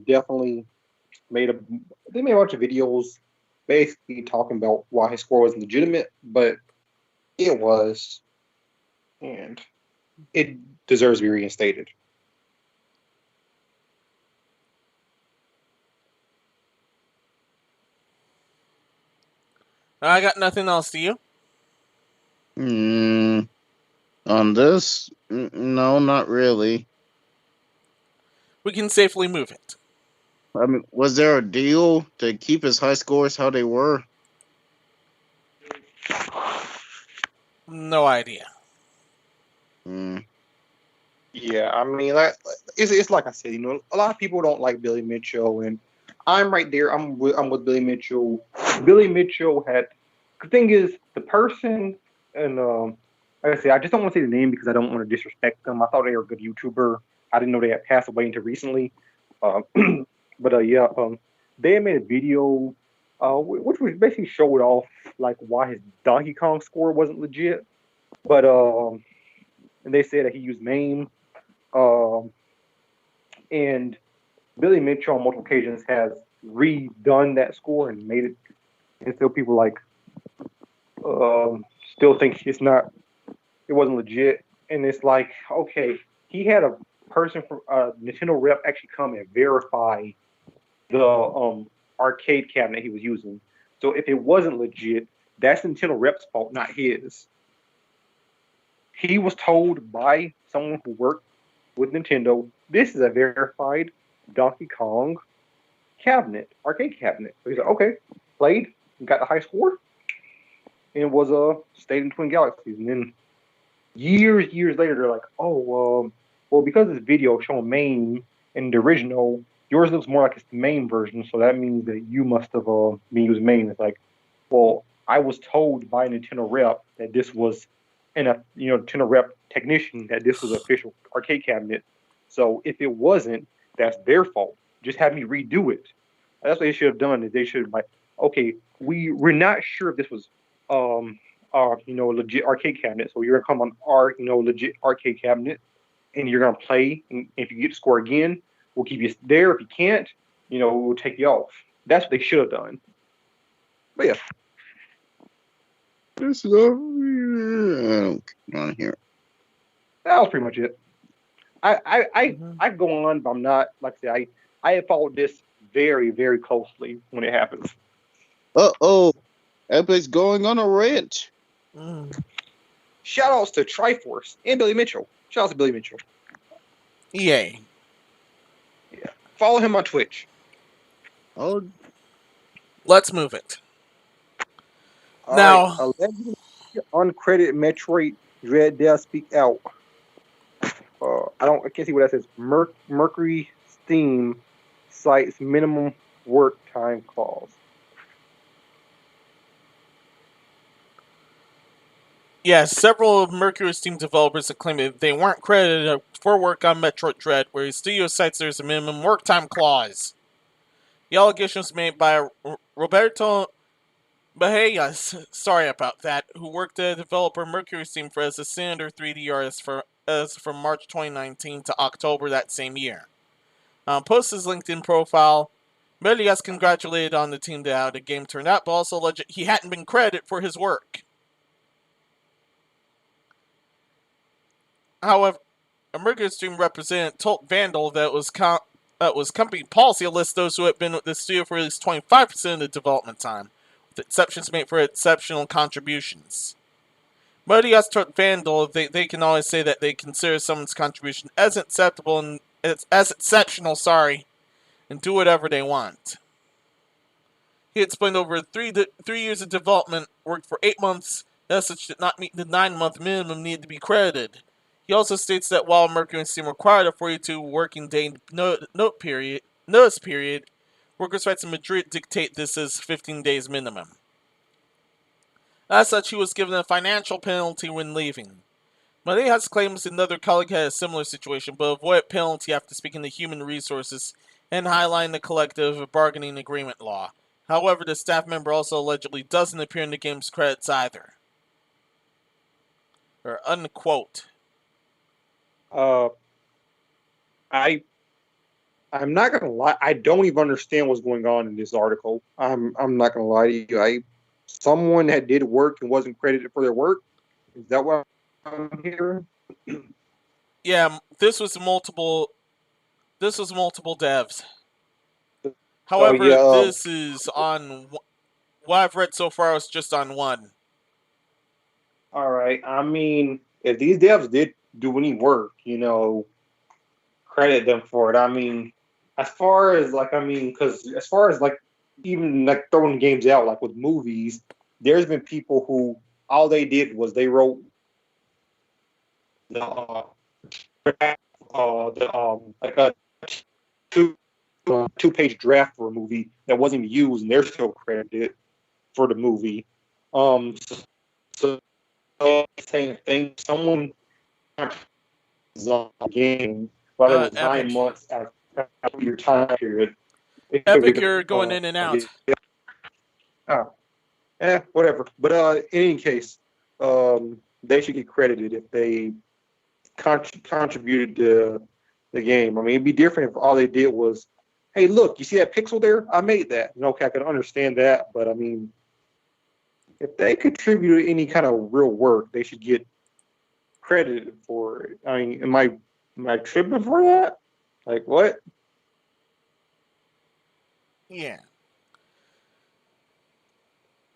definitely made a bunch of videos basically talking about why his score wasn't legitimate, but it was, and it deserves to be reinstated. I got nothing else. Do you? On this, no, not really. We can safely move it. I mean, was there a deal to keep his high scores how they were? No idea. Yeah, I mean, it's like I said, you know, a lot of people don't like Billy Mitchell, and I'm right there. I'm with Billy Mitchell. Billy Mitchell had. The thing is, the person, and like I said, I just don't want to say the name because I don't want to disrespect them. I thought they were a good YouTuber. I didn't know they had passed away until recently. They had made a video, which was basically showed off like why his Donkey Kong score wasn't legit. But and they said that he used MAME. And Billy Mitchell on multiple occasions has redone that score and made it, and still people like still think it wasn't legit. And it's like, okay, he had a person from Nintendo rep actually come and verify the arcade cabinet he was using. So if it wasn't legit, that's Nintendo rep's fault, not his. He was told by someone who worked with Nintendo, this is a verified Donkey Kong cabinet, arcade cabinet. So he's like, okay, played, got the high score, and was stayed in Twin Galaxies. And then years later, they're like, oh, well, because this video showing MAME in the original, yours looks more like it's the MAME version, so that means that you must have been using MAME. It's like, well, I was told by a Nintendo rep that this was, and a Nintendo rep technician, that this was an official arcade cabinet. So if it wasn't, that's their fault. Just have me redo it. That's what they should have done. Is they should have like, okay, we're not sure if this was legit arcade cabinet. So you're gonna come on our legit arcade cabinet, and you're gonna play. And if you get to score again, we'll keep you there. If you can't, we'll take you off. That's what they should have done. But yeah. This on here. That was pretty much it. I go on, but I'm not, like I say, I have followed this very, very closely when it happens. Epic's going on a rant. Shout outs to Triforce and Billy Mitchell. Shout outs to Billy Mitchell. Yay. Yeah. Follow him on Twitch. Oh. Let's move it. All now, right. Allegedly uncredited Metroid Dread Death Speak Out. I can't see what that says. Mercury Steam cites minimum work time clause. Yeah, several of Mercury Steam developers have claimed that they weren't credited for work on Metroid Dread, where his studio cites there's a minimum work time clause. The allegation was made by Roberto Bahajas, sorry about that, who worked at developer Mercury Steam for as a standard 3D artist from March 2019 to October that same year. Post his LinkedIn profile. Bahajas congratulated on the team to how the game turned out, but also alleged he hadn't been credited for his work. However, a Mercury Steam representative told Vandal that was company policy to list those who had been with the studio for at least 25% of the development time, with exceptions made for exceptional contributions. Bahajas told Vandal they can always say that they consider someone's contribution as acceptable and as exceptional, and do whatever they want. He explained over 3 years of development, worked for 8 months, as such did not meet the 9-month minimum needed to be credited. He also states that while Mercury Steam required a 42 working day notice period, workers' rights in Madrid dictate this as 15 days minimum. As such, he was given a financial penalty when leaving. Bahajas claims another colleague had a similar situation, but avoided penalty after speaking to Human Resources and highlighting the collective bargaining agreement law. However, the staff member also allegedly doesn't appear in the game's credits either. Or unquote. I'm not gonna lie. I don't even understand what's going on in this article. I'm not gonna lie to you. Someone that did work and wasn't credited for their work. Is that what I'm hearing? Yeah, this was multiple devs. However, this is on what I've read so far. Is just on one. All right. I mean, if these devs did do any work, credit them for it. I mean, as far as even like throwing games out, like with movies, there's been people who all they did was they wrote like a two-page draft for a movie that wasn't even used, and they're still credited for the movie. So same thing. Someone is on the game, but it was 9 months after your time period. Epic, you're going in and out. Whatever. But in any case, they should get credited if they contributed to the game. I mean, it'd be different if all they did was, hey, look, you see that pixel there? I made that. Okay, I can understand that, but I mean, if they contributed any kind of real work, they should get credited for it. I mean, am I tripping for that? Like, what? Yeah.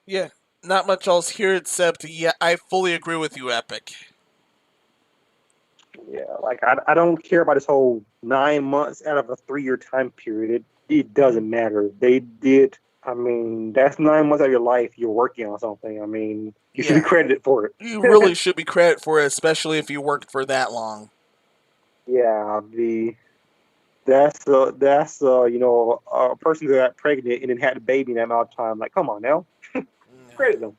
Yeah, not much else here except, yeah, I fully agree with you, Epic. Yeah, like, I don't care about this whole 9 months out of a 3-year time period. It doesn't matter. They did, I mean, that's 9 months of your life you're working on something. I mean, you should be credited for it. You really should be credited for it, especially if you worked for that long. Yeah, that's a person who got pregnant and then had a baby in that amount of time. Like, come on now, credit them.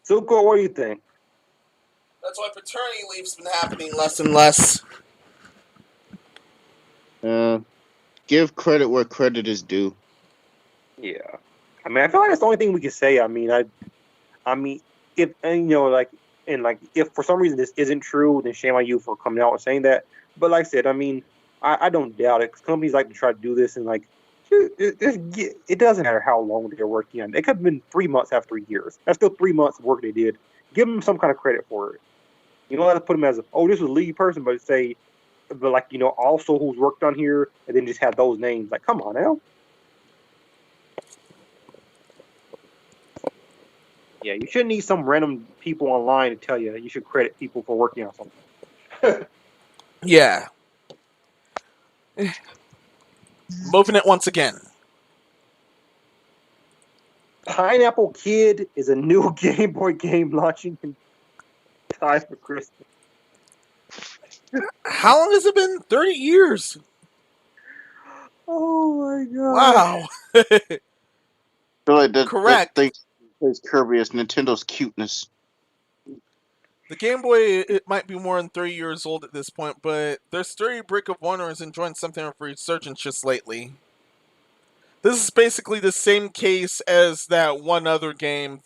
So, what do you think? That's why paternity leave's been happening less and less. Give credit where credit is due. Yeah, I mean, I feel like that's the only thing we can say. I mean, if if for some reason this isn't true, then shame on you for coming out and saying that. But like I said, I mean, I don't doubt it, because companies like to try to do this, and like, it doesn't matter how long they're working on. It could have been 3 months after 3 years. That's still 3 months of work they did. Give them some kind of credit for it. You don't have to put them as this was a lead person, but say, also who's worked on here, and then just have those names. Like, come on now. Yeah, you shouldn't need some random people online to tell you should credit people for working on something. Yeah. Moving it once again. Pineapple Kid is a new Game Boy game launching in time for Christmas. How long has it been? 30 years. Oh my god. Wow. Correct. That plays Kirby as Nintendo's cuteness. The Game Boy, it might be more than 3 years old at this point, but their sturdy brick of wonder is enjoying something of a resurgence just lately. This is basically the same case as that one other game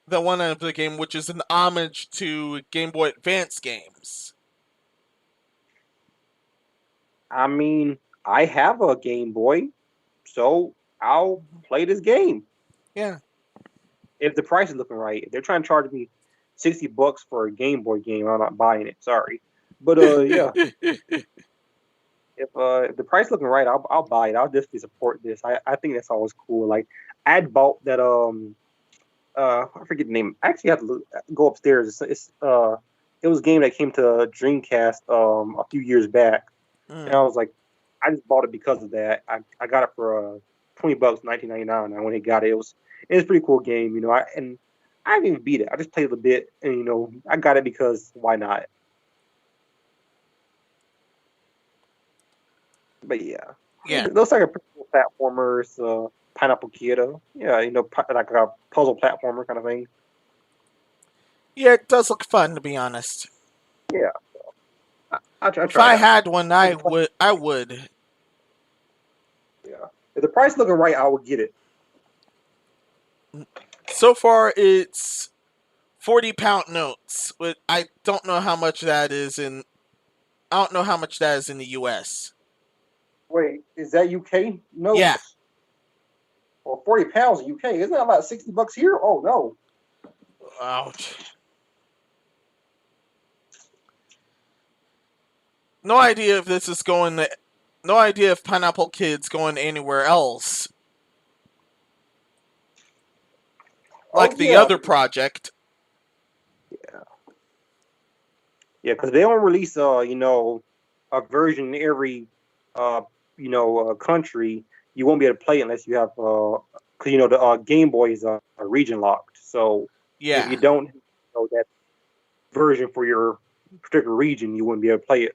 which is an homage to Game Boy Advance games. I mean, I have a Game Boy, so I'll play this game. Yeah. If the price is looking right. If they're trying to charge me $60 for a Game Boy game, I'm not buying it. Sorry. But yeah. If the price looking right, I'll buy it. I'll definitely support this. I think that's always cool. Like, I'd bought that I forget the name. I actually have to go upstairs. It was a game that came to Dreamcast a few years back. And I was like, I just bought it because of that. I got it for $20, $19.99. And when I got it, it was a pretty cool game, I didn't even beat it. I just played a bit, and I got it because why not? But yeah, it looks like a pretty cool platformer. Pineapple Kid, yeah, like a puzzle platformer kind of thing. Yeah, it does look fun, to be honest. Yeah. If I had one, I would. Yeah. If the price looking right, I would get it. So far, it's 40-pound notes. But I don't know how much that is in. I don't know how much that is in the U.S. Wait, is that UK notes? Yeah. Well, 40 pounds in UK. Isn't that about $60 here? Oh no. Ouch. No idea if this is going. No idea if Pineapple Kid's going anywhere else. Like the other project. Yeah. Yeah, because they don't release a version in every country. You won't be able to play it unless you have because the Game Boy is region locked. So if you don't know that version for your particular region, you wouldn't be able to play it.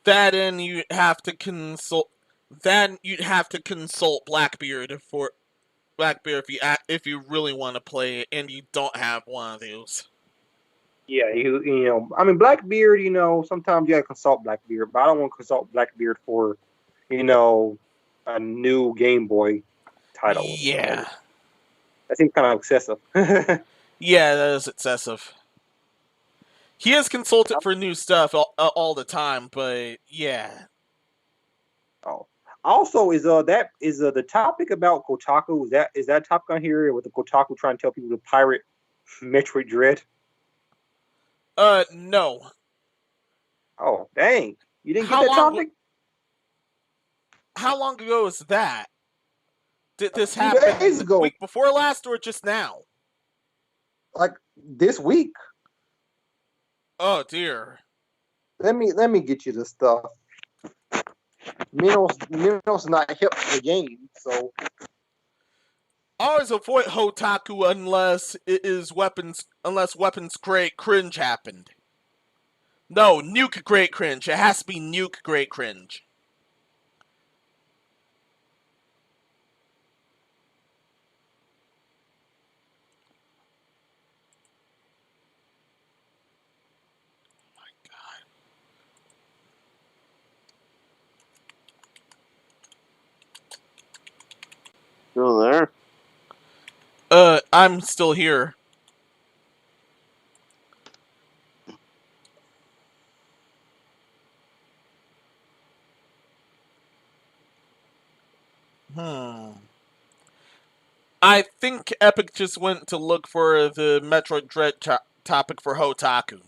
That and you'd have to consult. Then you'd have to consult Blackbeard if you really want to play it, and you don't have one of those. Yeah, I mean Blackbeard. Sometimes you gotta consult Blackbeard, but I don't want to consult Blackbeard for, a new Game Boy title. Yeah, that seems kind of excessive. Yeah, that is excessive. He has consulted for new stuff all the time, but yeah. Oh, also is the topic about Kotaku? Is that topic on here with the Kotaku trying to tell people to pirate Metroid Dread? No. Oh, dang! You didn't get that topic? How long ago was that? Did this happen the week before last or just now? Like this week. Oh dear. Let me get you the stuff. Minos not hip to the game, so always avoid Hotaku unless weapons great cringe happened. No, nuke great cringe. It has to be nuke great cringe. Still there? I'm still here. I think Epic just went to look for the Metroid Dread topic for Hotaku.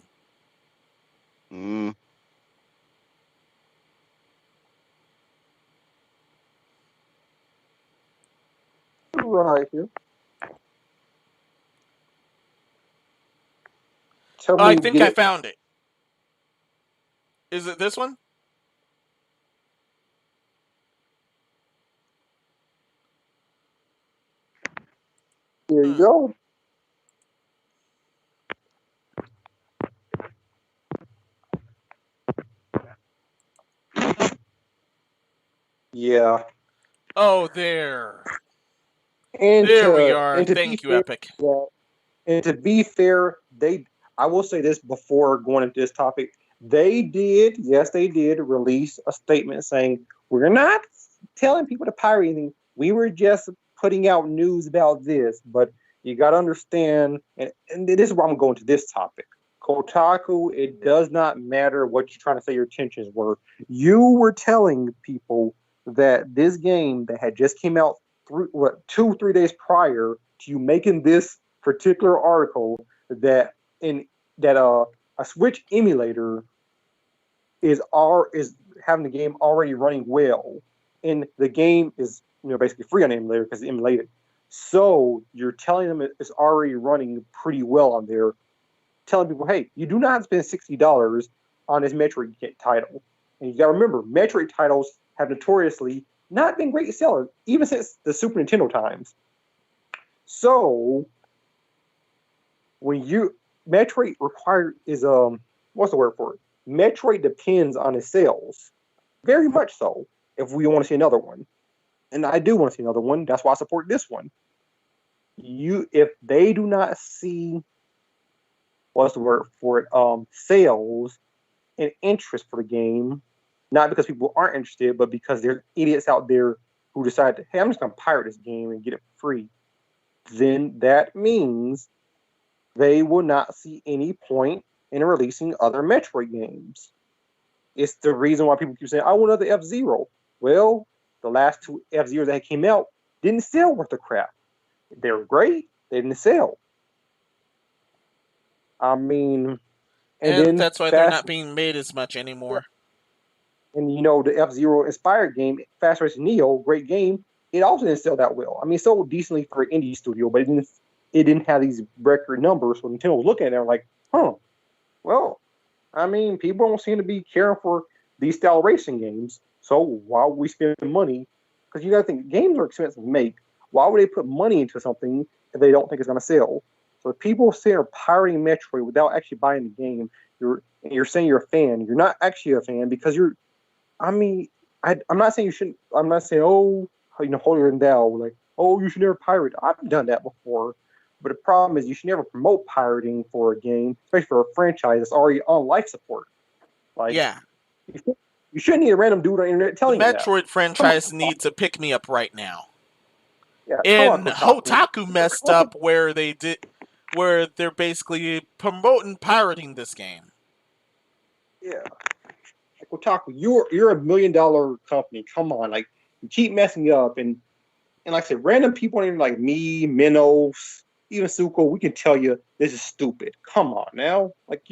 Right here. I think I found it. Is it this one? There you go. Yeah. Oh, there. And there we are. Thank you, Epic. And to be fair, I will say this before going into this topic. They did release a statement saying, we're not telling people to pirate anything. We were just putting out news about this. But you got to understand, and this is where I'm going to this topic. Kotaku, it does not matter what you're trying to say your intentions were. You were telling people that this game that had just came out 2-3 days prior to you making this particular article that a Switch emulator is having the game already running well, and the game is basically free on the emulator because it's emulated. So you're telling them it's already running pretty well on there, telling people, hey, you do not spend $60 on this Metroid title. And you got to remember, Metroid titles have notoriously not been great sellers, even since the Super Nintendo times. So when Metroid what's the word for it? Metroid depends on its sales, very much so. If we want to see another one, and I do want to see another one, that's why I support this one. If they do not see what's the word for it? Sales and interest for the game, not because people aren't interested, but because there's idiots out there who decide, hey, I'm just going to pirate this game and get it free. Then that means they will not see any point in releasing other Metroid games. It's the reason why people keep saying, I want another F-Zero. Well, the last two F-Zeros that came out didn't sell worth of crap. They were great. They didn't sell. I mean, and then that's why they're not being made as much anymore. And the F-Zero inspired game, Fast Race Neo, great game. It also didn't sell that well. I mean, it sold decently for an indie studio, but it didn't have these record numbers. So Nintendo was looking at it and like, well, I mean, people don't seem to be caring for these style racing games. So why would we spend money? Because you got to think, games are expensive to make. Why would they put money into something if they don't think it's going to sell? So if people say are pirating Metroid without actually buying the game, you're saying you're a fan. You're not actually a fan because you're. I mean, I'm not saying you shouldn't. I'm not saying holier than thou, like, you should never pirate. I've done that before. But the problem is you should never promote pirating for a game, especially for a franchise that's already on life support. Like, yeah. You shouldn't need a random dude on the internet telling you that. The Metroid franchise needs a pick-me-up right now. Yeah, and Kotaku messed up where they're basically promoting pirating this game. Yeah. Like, Kotaku, you're $1 million company. Come on, like, you keep messing up, and like I said, random people like me, Minnows, even Suko, we can tell you this is stupid. Come on now, like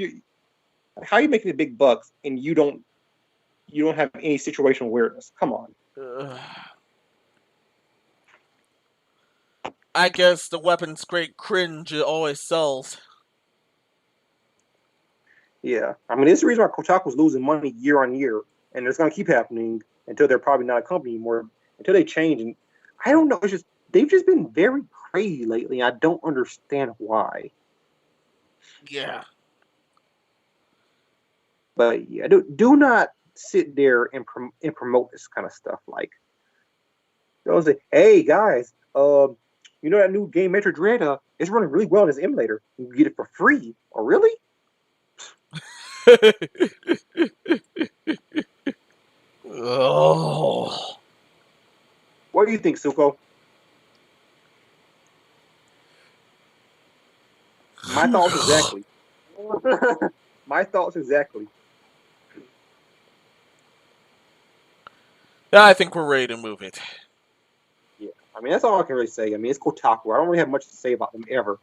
how are you making the big bucks and you don't have any situational awareness? Come on. I guess the weapons grade cringe always sells. Yeah, I mean, it's the reason why Kotaku's losing money year on year, and it's going to keep happening until they're probably not a company anymore, until they change. And I don't know, they've just been very crazy lately. I don't understand why. Yeah. But yeah, do not sit there and promote this kind of stuff. Like, they'll say, hey guys, that new game Metro Dread is running really well in this emulator. You can get it for free. Oh, really? Oh. What do you think, Suko? My thoughts exactly. My thoughts exactly. Yeah, I think we're ready to move it. Yeah, I mean, that's all I can really say. I mean, it's Kotaku. I don't really have much to say about them ever.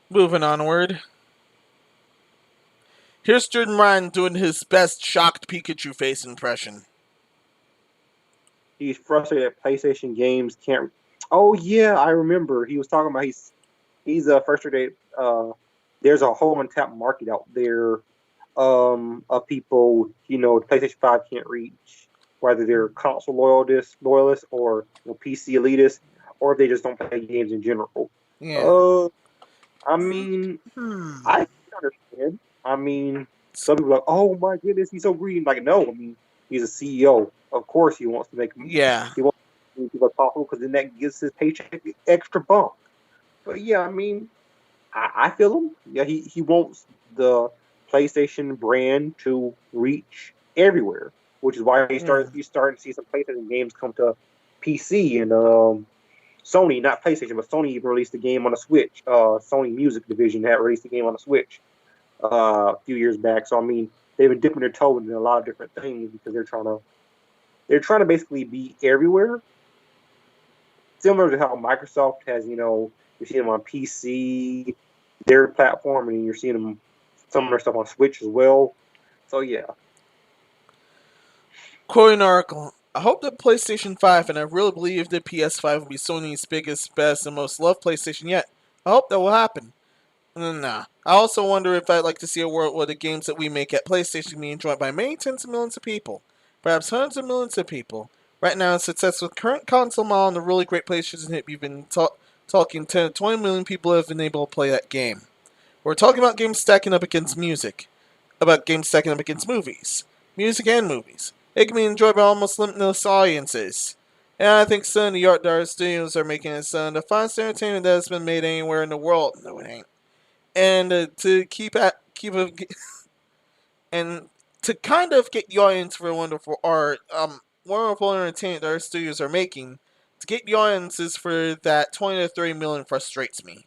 Moving onward. Here's Jordan Ryan doing his best Shocked Pikachu face impression. He's frustrated that PlayStation games can't. Oh yeah, I remember. He was talking about he's frustrated. There's a whole untapped market out there of people the PlayStation 5 can't reach, whether they're console loyalists or PC elitists, or if they just don't play games in general. Yeah. I mean, I can understand. I mean, some people are like, oh my goodness, he's so green. Like, no, I mean, he's a CEO. Of course, he wants to make. Yeah. He wants to make people profitable because then that gives his paycheck extra bump. But yeah, I mean, I feel him. Yeah, he wants the PlayStation brand to reach everywhere, which is why you're starting to see some PlayStation games come to PC and Sony, not PlayStation, but Sony even released a game on the Switch. Sony Music Division had released a game on the Switch a few years back. So I mean, they've been dipping their toe in a lot of different things because they're trying to basically be everywhere. Similar to how Microsoft has, you're seeing them on PC, their platform, and you're seeing them some of their stuff on Switch as well. So yeah. Quoting article. I hope that PlayStation 5, and I really believe that PS5 will be Sony's biggest, best, and most loved PlayStation yet. I hope that will happen. Nah. I also wonder if I'd like to see a world where the games that we make at PlayStation be enjoyed by many tens of millions of people. Perhaps hundreds of millions of people. Right now, success with current console model and the really great PlayStation hit, we've been talking 10 to 20 million people have been able to play that game. We're talking about games stacking up against music. About games stacking up against movies. Music and movies. It can be enjoyed by almost limitless audiences. And I think some of the art that our studios are making it some of the finest entertainment that has been made anywhere in the world. No, it ain't. And to and to kind of get the audience for wonderful art, wonderful entertainment that our studios are making, to get the audiences for that 20 to 30 million frustrates me.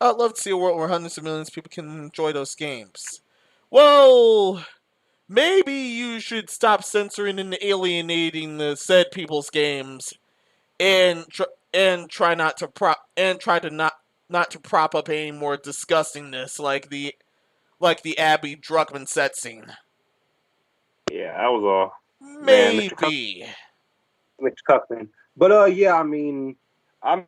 I'd love to see a world where hundreds of millions of people can enjoy those games. Well, maybe you should stop censoring and alienating the said people's games, and try not to not to prop up any more disgustingness like the Abby Druckmann set scene. Yeah, that was maybe Mr. Cuckman. But yeah, I mean, no, I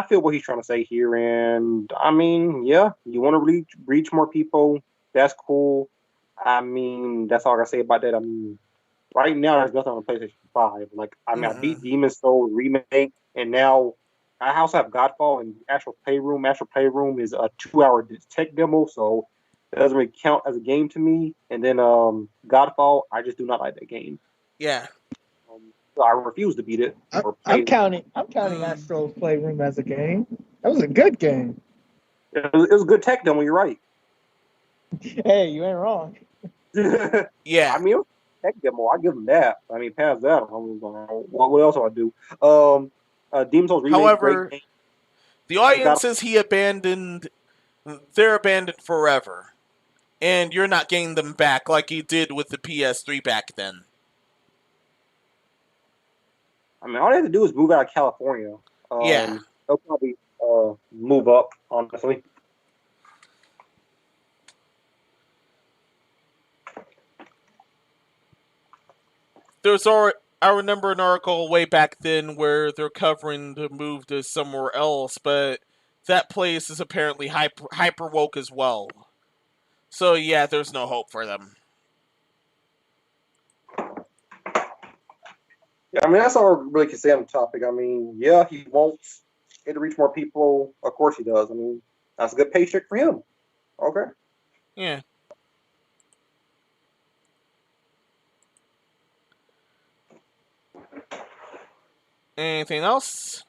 feel what he's trying to say here, and I mean, yeah, you want to reach more people. That's cool. I mean, that's all I gotta say about that. I mean, right now there's nothing on PlayStation 5. Like, I mean, I beat Demon's Souls remake, and now I also have Godfall and Astral Playroom. Astral Playroom is a 2-hour tech demo, so it doesn't really count as a game to me. And then Godfall, I just do not like that game. Yeah. So I refuse to beat it. I'm counting Astral Playroom as a game. That was a good game. It was a good tech demo. You're right. Hey, you ain't wrong. Yeah. I mean, it was a tech demo. I give them that. I mean, past that, what else do I do? Demon's Souls remake. However, the audiences he abandoned, they're abandoned forever. And you're not getting them back like you did with the PS3 back then. I mean, all they have to do is move out of California. Yeah. They'll probably move up, honestly. I remember an article way back then where they're covering the move to somewhere else, but that place is apparently hyper woke as well. So yeah, there's no hope for them. Yeah, I mean, that's all I really can say on the topic. I mean, yeah, he wants it to reach more people. Of course he does. I mean, that's a good paycheck for him. Okay. Yeah. Anything else?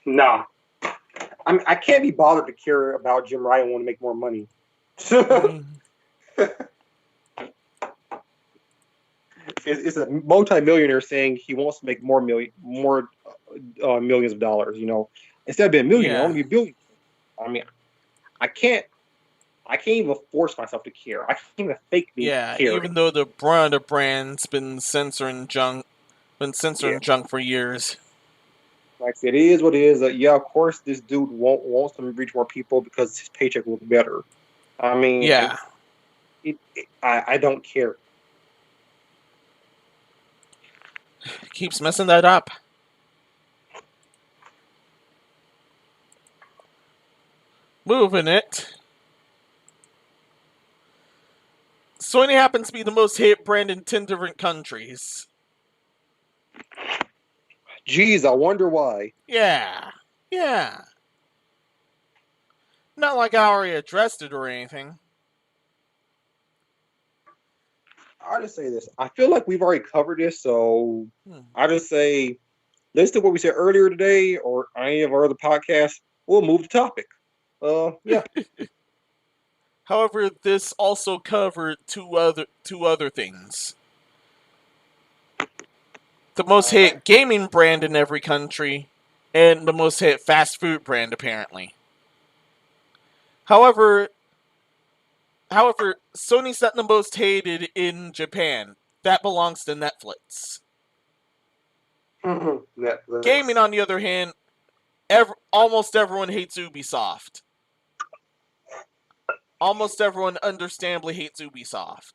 Nah. I can't be bothered to care about Jim Ryan wanting to make more money. It's a multi-millionaire saying he wants to make more millions of dollars. You know, instead of being a millionaire, I want to be a billion. I mean, I can't even force myself to care. I can't even fake being caring. Even though the brand's been censoring junk for years. Like I said, it is what it is. Yeah, of course, this dude wants to reach more people because his paycheck will be better. I mean, yeah, I don't care. Keeps messing that up. Moving it. Sony happens to be the most hit brand in 10 different countries. Geez, I wonder why. Yeah. Not like I already addressed it or anything. I'll just say this. I feel like we've already covered this, so I'll just say, listen to what we said earlier today or any of our other podcasts. We'll move the topic. Yeah. However, this also covered two other things. The most hit gaming brand in every country, and the most hit fast food brand, apparently. However, Sony's not the most hated in Japan. That belongs to Netflix. Netflix. Gaming, on the other hand, almost everyone hates Ubisoft. Almost everyone understandably hates Ubisoft.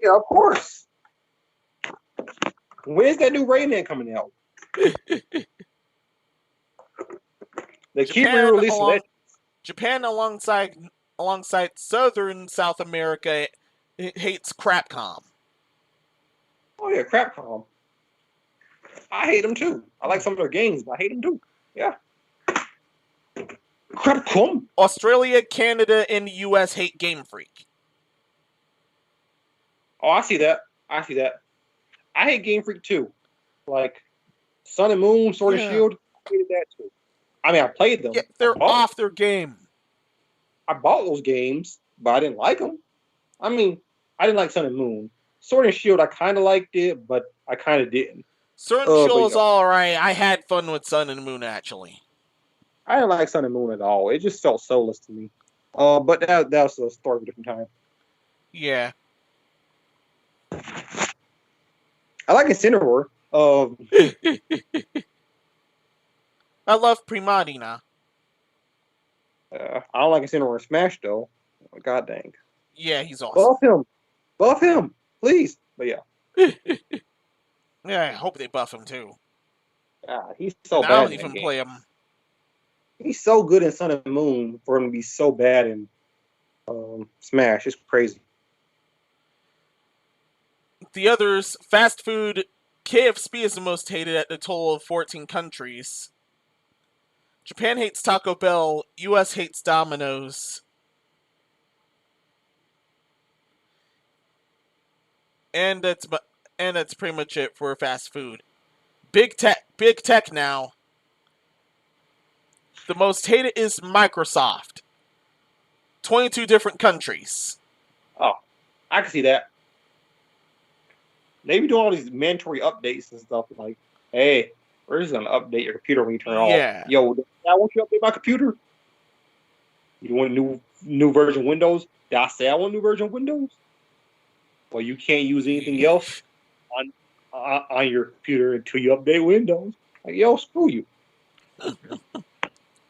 Yeah, of course. When's that new Rayman coming out? They keep re-releasing that. Japan, alongside Southern South America, hates Crapcom. Oh yeah, Crapcom. I hate them too. I like some of their games, but I hate them too. Yeah. Crapcom. Australia, Canada, and the US hate Game Freak. Oh, I see that. I hate Game Freak too. Like Sun and Moon, Sword and Shield. I hated that too. I mean, I played them. Yeah, they're off their game. I bought those games, but I didn't like them. I mean, I didn't like Sun and Moon. Sword and Shield, I kind of liked it, but I kind of didn't. Sword and Shield was all right. I had fun with Sun and Moon, actually. I didn't like Sun and Moon at all. It just felt soulless to me. But that was a story of a different time. Yeah. I like Incineroar. I love Primadina. I don't like Incineroar Smash, though. God dang. Yeah, he's awesome. Buff him, please. But yeah. Yeah, I hope they buff him, too. He's so bad. I don't even play him. He's so good in Sun and Moon for him to be so bad in Smash. It's crazy. The others, fast food, KFC is the most hated at a total of 14 countries. Japan hates Taco Bell. US hates Domino's. And that's pretty much it for fast food. Big tech now. The most hated is Microsoft. 22 different countries. Oh, I can see that. They be doing all these mandatory updates and stuff like, hey, we're just gonna update your computer when you turn it off. Yo, I want you to update my computer. You want a new version of Windows? Did I say I want a new version of Windows? Well, you can't use anything else on your computer until you update Windows. Like, yo, screw you.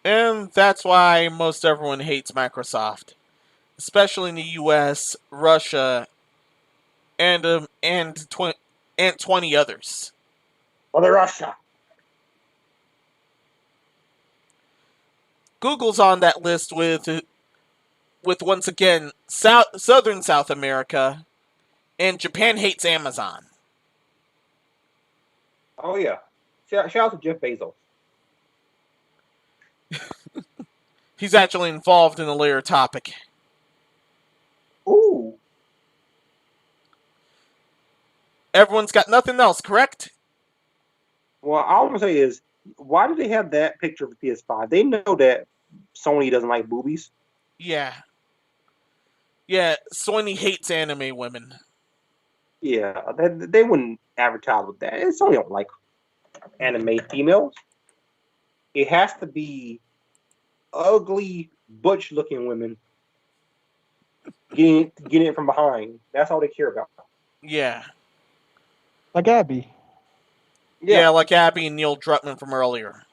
And that's why most everyone hates Microsoft, especially in the U.S., Russia, and 20 others. Mother Russia. Google's on that list with once again Southern South America, and Japan hates Amazon. Oh yeah, shout out to Jeff Bezos. He's actually involved in a later topic. Ooh. Everyone's got nothing else, correct? Well, all I'm gonna say is, why do they have that picture of the PS5? They know that Sony doesn't like boobies. Yeah. Yeah, Sony hates anime women. Yeah, they wouldn't advertise with that. Sony don't like anime females. It has to be ugly, butch-looking women getting it from behind. That's all they care about. Yeah. Like Abby. Yeah, like Abby and Neil Druckmann from earlier.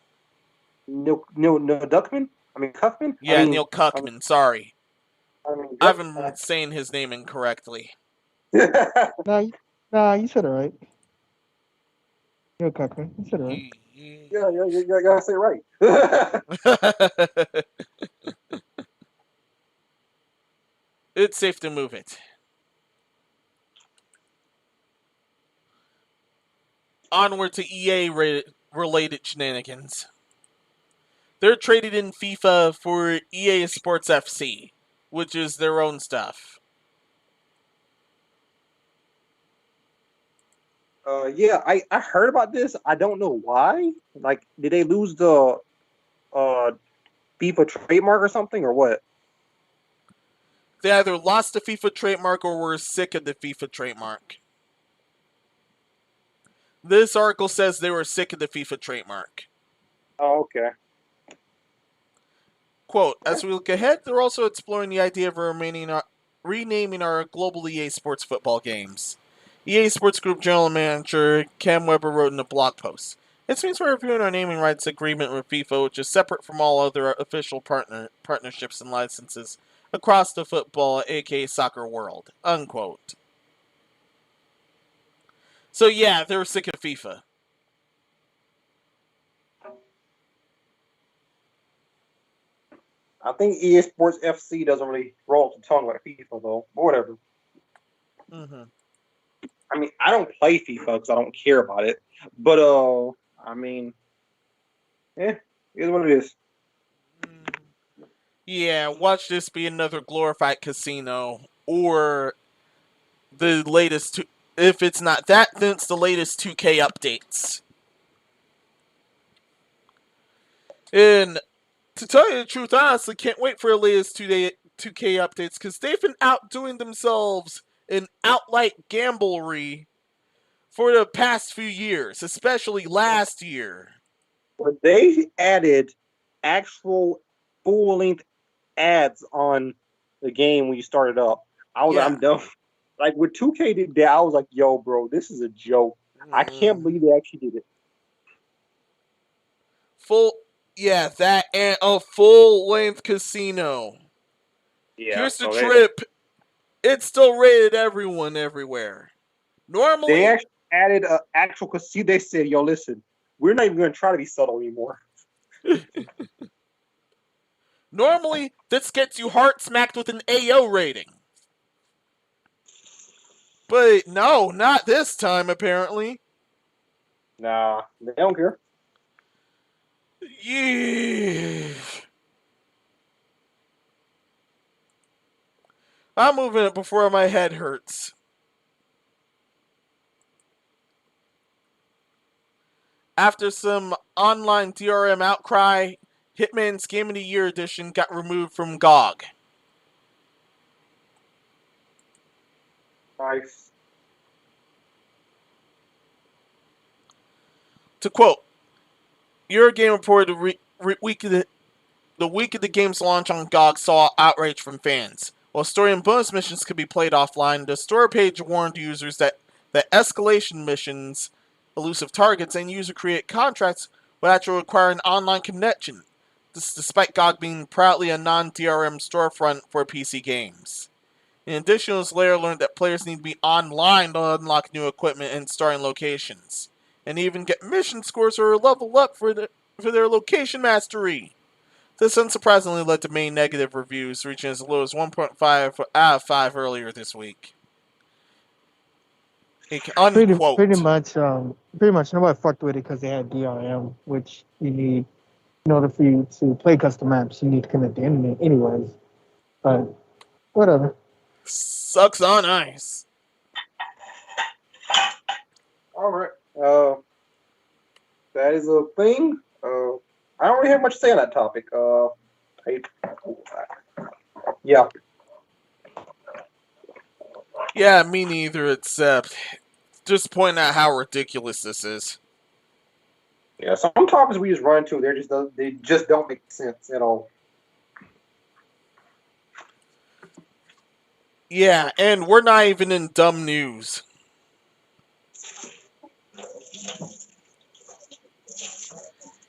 Neil Duckman? I mean, Cuckman? Yeah, Neil Cuckman, sorry. I've been saying his name incorrectly. Nah, you said it right. Neil Cuckman, you said it right. Yeah, you gotta say it right. It's safe to move it. Onward to EA-related shenanigans. They're traded in FIFA for EA Sports FC, which is their own stuff. Yeah, I heard about this. I don't know why. Like, did they lose the FIFA trademark or something, or what? They either lost the FIFA trademark or were sick of the FIFA trademark. This article says they were sick of the FIFA trademark. Oh, okay. Quote, as we look ahead, they're also exploring the idea of renaming our global EA Sports football games. EA Sports Group General Manager Cam Weber wrote in a blog post. It means we're reviewing our naming rights agreement with FIFA, which is separate from all other official partnerships and licenses across the football, aka soccer world. Unquote. So yeah, they're sick of FIFA. I think EA Sports FC doesn't really roll off the tongue like FIFA, though. But whatever. Mm-hmm. I mean, I don't play FIFA because I don't care about it. But, I mean, it is what it is. Yeah, watch this be another glorified casino, or the latest if it's not that, then it's the latest 2K updates. And to tell you the truth, I honestly can't wait for the latest 2K updates because they've been outdoing themselves in outright gamblery for the past few years, especially last year. When they added actual full-length ads on the game when you started up, I'm done. Like, when 2K did that, I was like, yo, bro, this is a joke. I can't believe they actually did it. That and a full-length casino. Yeah, here's the trip. It's still rated everyone everywhere. Normally, they actually added an actual casino. They said, yo, listen, we're not even going to try to be subtle anymore. Normally, this gets you heart smacked with an AO rating. But no, not this time, apparently. Nah, they don't care. Yeah. I'm moving it before my head hurts. After some online DRM outcry, Hitman's Game of the Year edition got removed from GOG. Nice. To quote, Eurogame reported the week of the game's launch on GOG saw outrage from fans. While story and bonus missions could be played offline, the store page warned users that the escalation missions, elusive targets, and user-created contracts would actually require an online connection. This despite GOG being proudly a non-DRM storefront for PC games. In addition, it was later learned that players need to be online to unlock new equipment and starting locations, and even get mission scores or level up for their location mastery. This unsurprisingly led to many negative reviews, reaching as low as 1.5 out of 5 earlier this week. Unquote. Pretty much nobody fucked with it because they had DRM, which you need in order for you to play custom maps. You need to connect the internet, anyways. But whatever. Sucks on ice. All right. That is a thing. I don't really have much to say on that topic. Yeah. Yeah, me neither, except just pointing out how ridiculous this is. Yeah, some topics we just run into, they just don't make sense at all. Yeah, and we're not even in dumb news.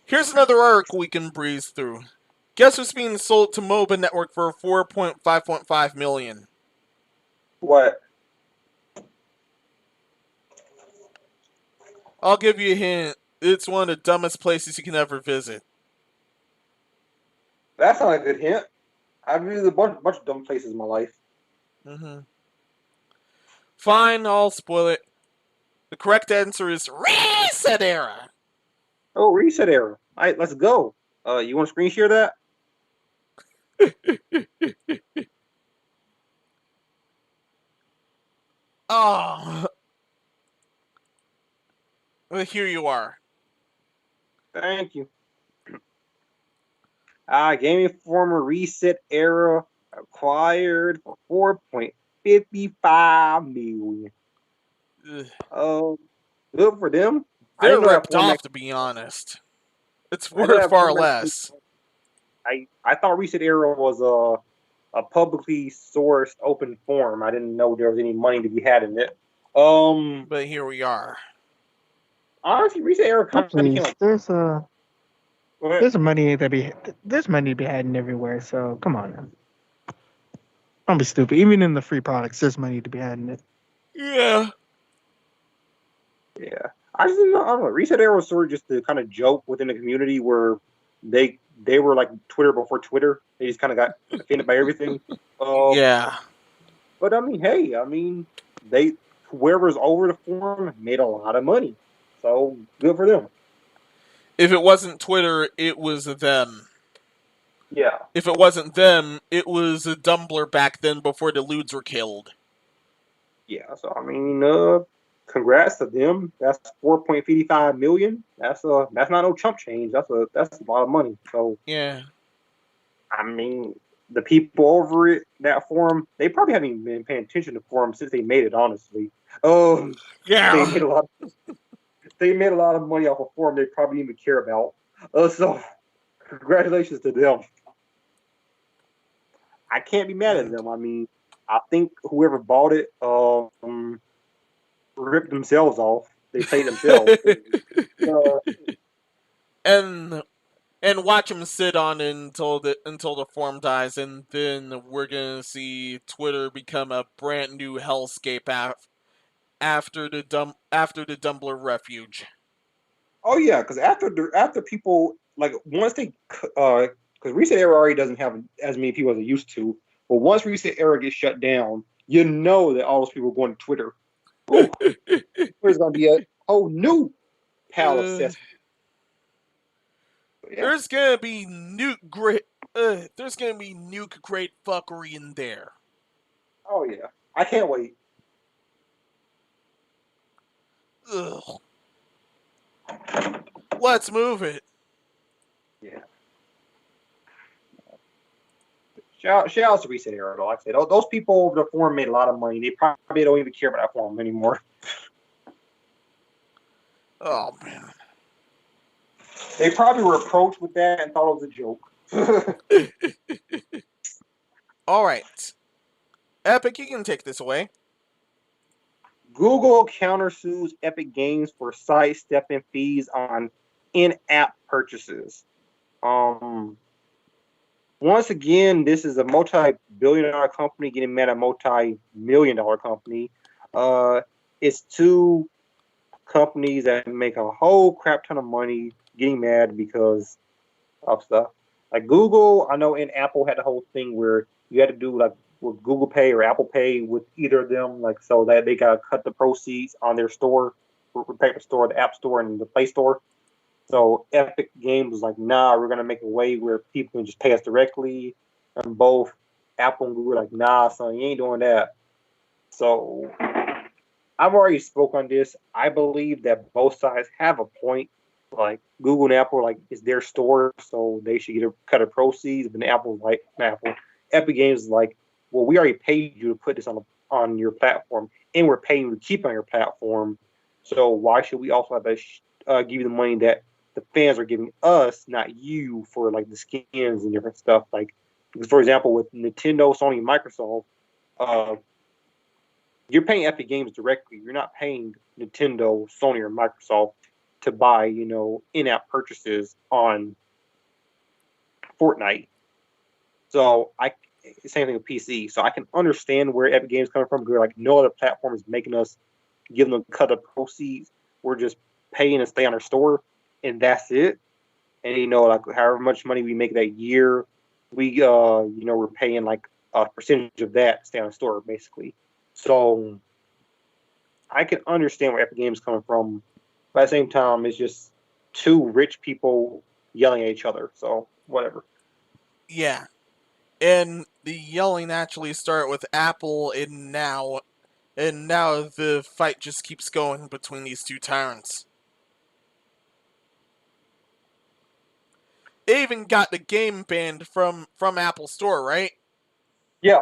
Here's another article we can breeze through. Guess what's being sold to MOBA Network for $4.5 million? What? I'll give you a hint. It's one of the dumbest places you can ever visit. That's not a good hint. I've visited a bunch of dumb places in my life. Mm-hmm. Fine, I'll spoil it. The correct answer is Reset Era. Oh, Reset Era. All right, let's go. You want to screen share that? Oh. Well, here you are. Thank you. Game Informer Reset Era acquired for $4.55 million. Good for them. They're ripped off, to be honest. It's worth far less. I thought Reset Era was a publicly sourced open forum. I didn't know there was any money to be had in it. But here we are. Honestly, Reset Era kind of became like... There's money to be had in everywhere. So come on now. Don't be stupid. Even in the free products, there's money to be had in it. Yeah. Yeah. I don't know. Reset Era was sort of just a kind of joke within the community where they were like Twitter before Twitter. They just kind of got offended by everything. Yeah. But whoever's over the forum made a lot of money. So good for them. If it wasn't Twitter, it was them. Yeah. If it wasn't them, it was a Dumbler back then before the Ludes were killed. Yeah, so I mean, congrats to them. That's 4.55 million. That's not no chump change. That's a lot of money. So yeah, I mean, the people over it that forum, they probably haven't even been paying attention to forum since they made it. Honestly, they made a lot. They made a lot of money off a forum they probably didn't even care about. So congratulations to them. I can't be mad at them. I mean, I think whoever bought it ripped themselves off. They paid themselves. And watch him sit on it until the forum dies, and then we're gonna see Twitter become a brand new hellscape after the Dumbler refuge. Oh yeah, because after people like once they because Reset Era already doesn't have as many people as it used to, but once Reset Era gets shut down, you know that all those people are going to Twitter. Ooh, there's gonna be a whole new pile of cess. Yeah. There's gonna be nuke great. There's gonna be nuke great fuckery in there. Oh yeah, I can't wait. Ugh. Let's move it. Yeah. Shout out to Reset Era, though. Like I said, those people over the forum made a lot of money. They probably don't even care about that forum anymore. Oh man. They probably were approached with that and thought it was a joke. All right. Epic, you can take this away. Google countersues Epic Games for sidestepping fees on in-app purchases. Once again, this is a multi-billion-dollar company getting mad at a multi-million-dollar company. It's two companies that make a whole crap ton of money getting mad because of stuff. Like Google, I know, and Apple had the whole thing where you had to do like with Google Pay or Apple Pay with either of them, like so that they gotta cut the proceeds on their store, protect the store, the App Store, and the Play Store. So Epic Games was like, nah, we're gonna make a way where people can just pay us directly. And both Apple and Google were like, nah, son, you ain't doing that. So I've already spoke on this. I believe that both sides have a point. Like Google and Apple, like it's their store, so they should get a cut of proceeds. But Apple's like Epic Games is like, well, we already paid you to put this on your platform, and we're paying you to keep it on your platform. So why should we also have to give you the money that the fans are giving us, not you, for like the skins and different stuff? Like, for example, with Nintendo, Sony, and Microsoft, you're paying Epic Games directly. You're not paying Nintendo, Sony, or Microsoft to buy, in-app purchases on Fortnite. So same thing with PC. So I can understand where Epic Games coming from. We're like, no other platform is making us give them a cut of proceeds. We're just paying to stay on our store, and that's it. And like however much money we make that year, we we're paying like a percentage of that to stay on the store, basically. So I can understand where Epic Games is coming from. But at the same time, it's just two rich people yelling at each other. So whatever. Yeah. And the yelling actually started with Apple, and now the fight just keeps going between these two tyrants. They even got the game banned from Apple Store, right? Yeah.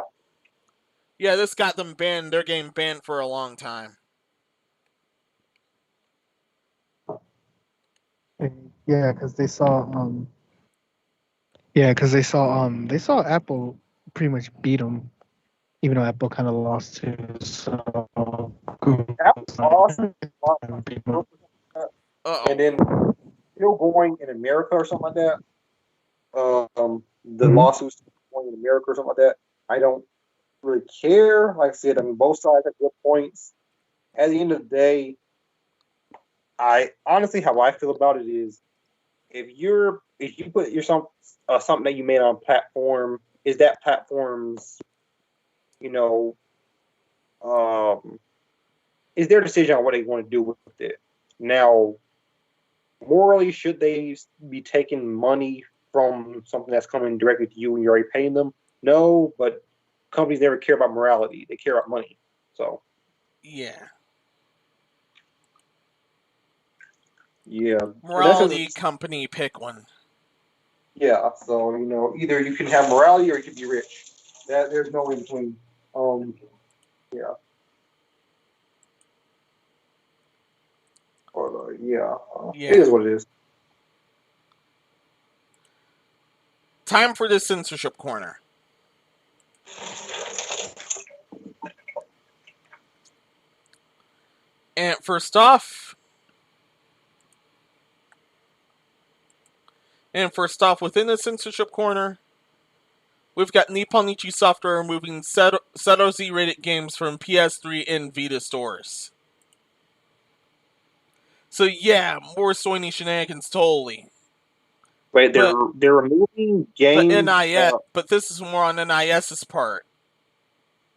Yeah, this got them banned. Their game banned for a long time. Yeah, because they saw Apple pretty much beat them, even though Apple kind of lost too. So Apple lost, and then still going in America or something like that. The lawsuits going in America or something like that. I don't really care. Like I said, I mean, both sides have good points. At the end of the day, I honestly, how I feel about it is, if you put something that you made on a platform, is that platform's, is their decision on what they want to do with it. Now, morally, should they be taking money from something that's coming directly to you and you're already paying them? No, but companies never care about morality. They care about money. So Yeah. Yeah. Morality company, pick one. Yeah, so either you can have morality or you can be rich. There's no in between. Yeah. Yeah. It is what it is. Time for the censorship corner. And first off, within the censorship corner, we've got Nippon Ichi Software removing Seto Z-rated games from PS3 and Vita stores. So yeah, more Sony shenanigans, totally. Wait, they're removing games. But this is more on NIS's part.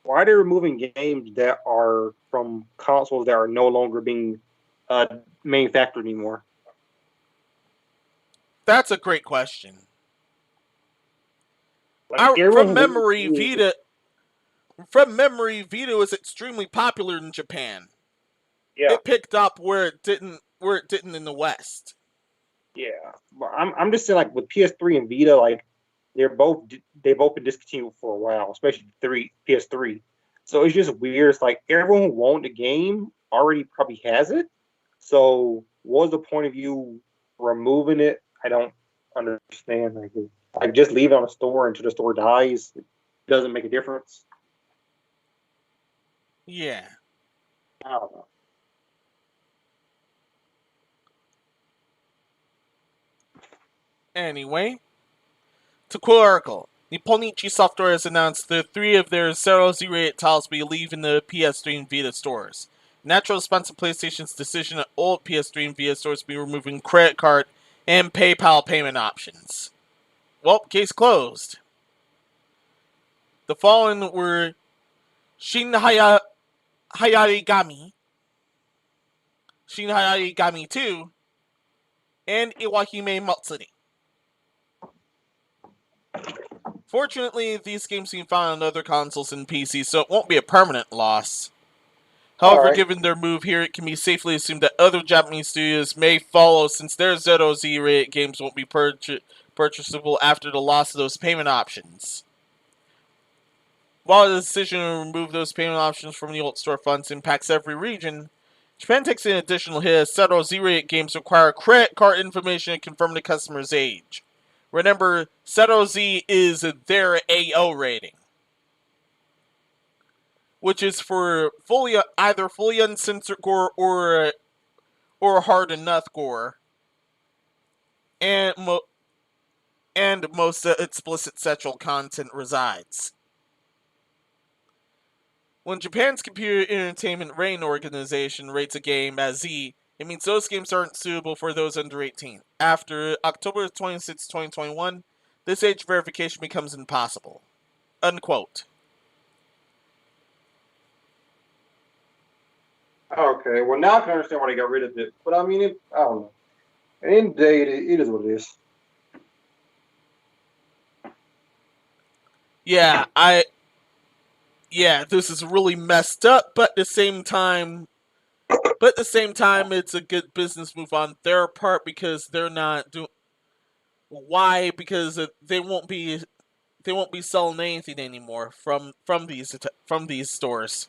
Why are they removing games that are from consoles that are no longer being manufactured anymore? That's a great question. From memory, Vita was extremely popular in Japan. Yeah. It picked up where it didn't in the West. Yeah, I'm just saying, like with PS3 and Vita, like they've both been discontinued for a while, especially PS3. So it's just weird. It's like everyone who owned the game already probably has it. So what's the point of you removing it? I don't understand. Like just leave it on the store until the store dies. It doesn't make a difference. Yeah. I don't know. Anyway, to quote Oracle, Nippon Ichi Software has announced that 3 of their Seto Z-rated titles will be leaving the PS3 and Vita stores. Natural response to PlayStation's decision at old PS3 and Vita stores to be removing credit card and PayPal payment options. Well, case closed. The following were Shin Hayarigami 2, and Iwahime Matsuri. Fortunately, these games can be found on other consoles and PCs, so it won't be a permanent loss. However, given their move here, it can be safely assumed that other Japanese studios may follow, since their Seto Z-rated games won't be purchasable after the loss of those payment options. While the decision to remove those payment options from the old storefronts impacts every region, Japan takes an additional hit as Seto Z-rated games require credit card information to confirm the customer's age. Remember, Seto Z is their AO rating, which is for either fully uncensored gore or hard enough gore, and most explicit sexual content resides. When Japan's Computer Entertainment Rating Organization rates a game as Z, it means those games aren't suitable for those under 18. After October 26, 2021, this age verification becomes impossible. Unquote. Okay, well now I can understand why they got rid of it. But I mean, I don't know. At the end of the day, it is what it is. Yeah, this is really messed up, but at the same time, it's a good business move on their part because they're not doing. Why? Because they won't be selling anything anymore from these stores.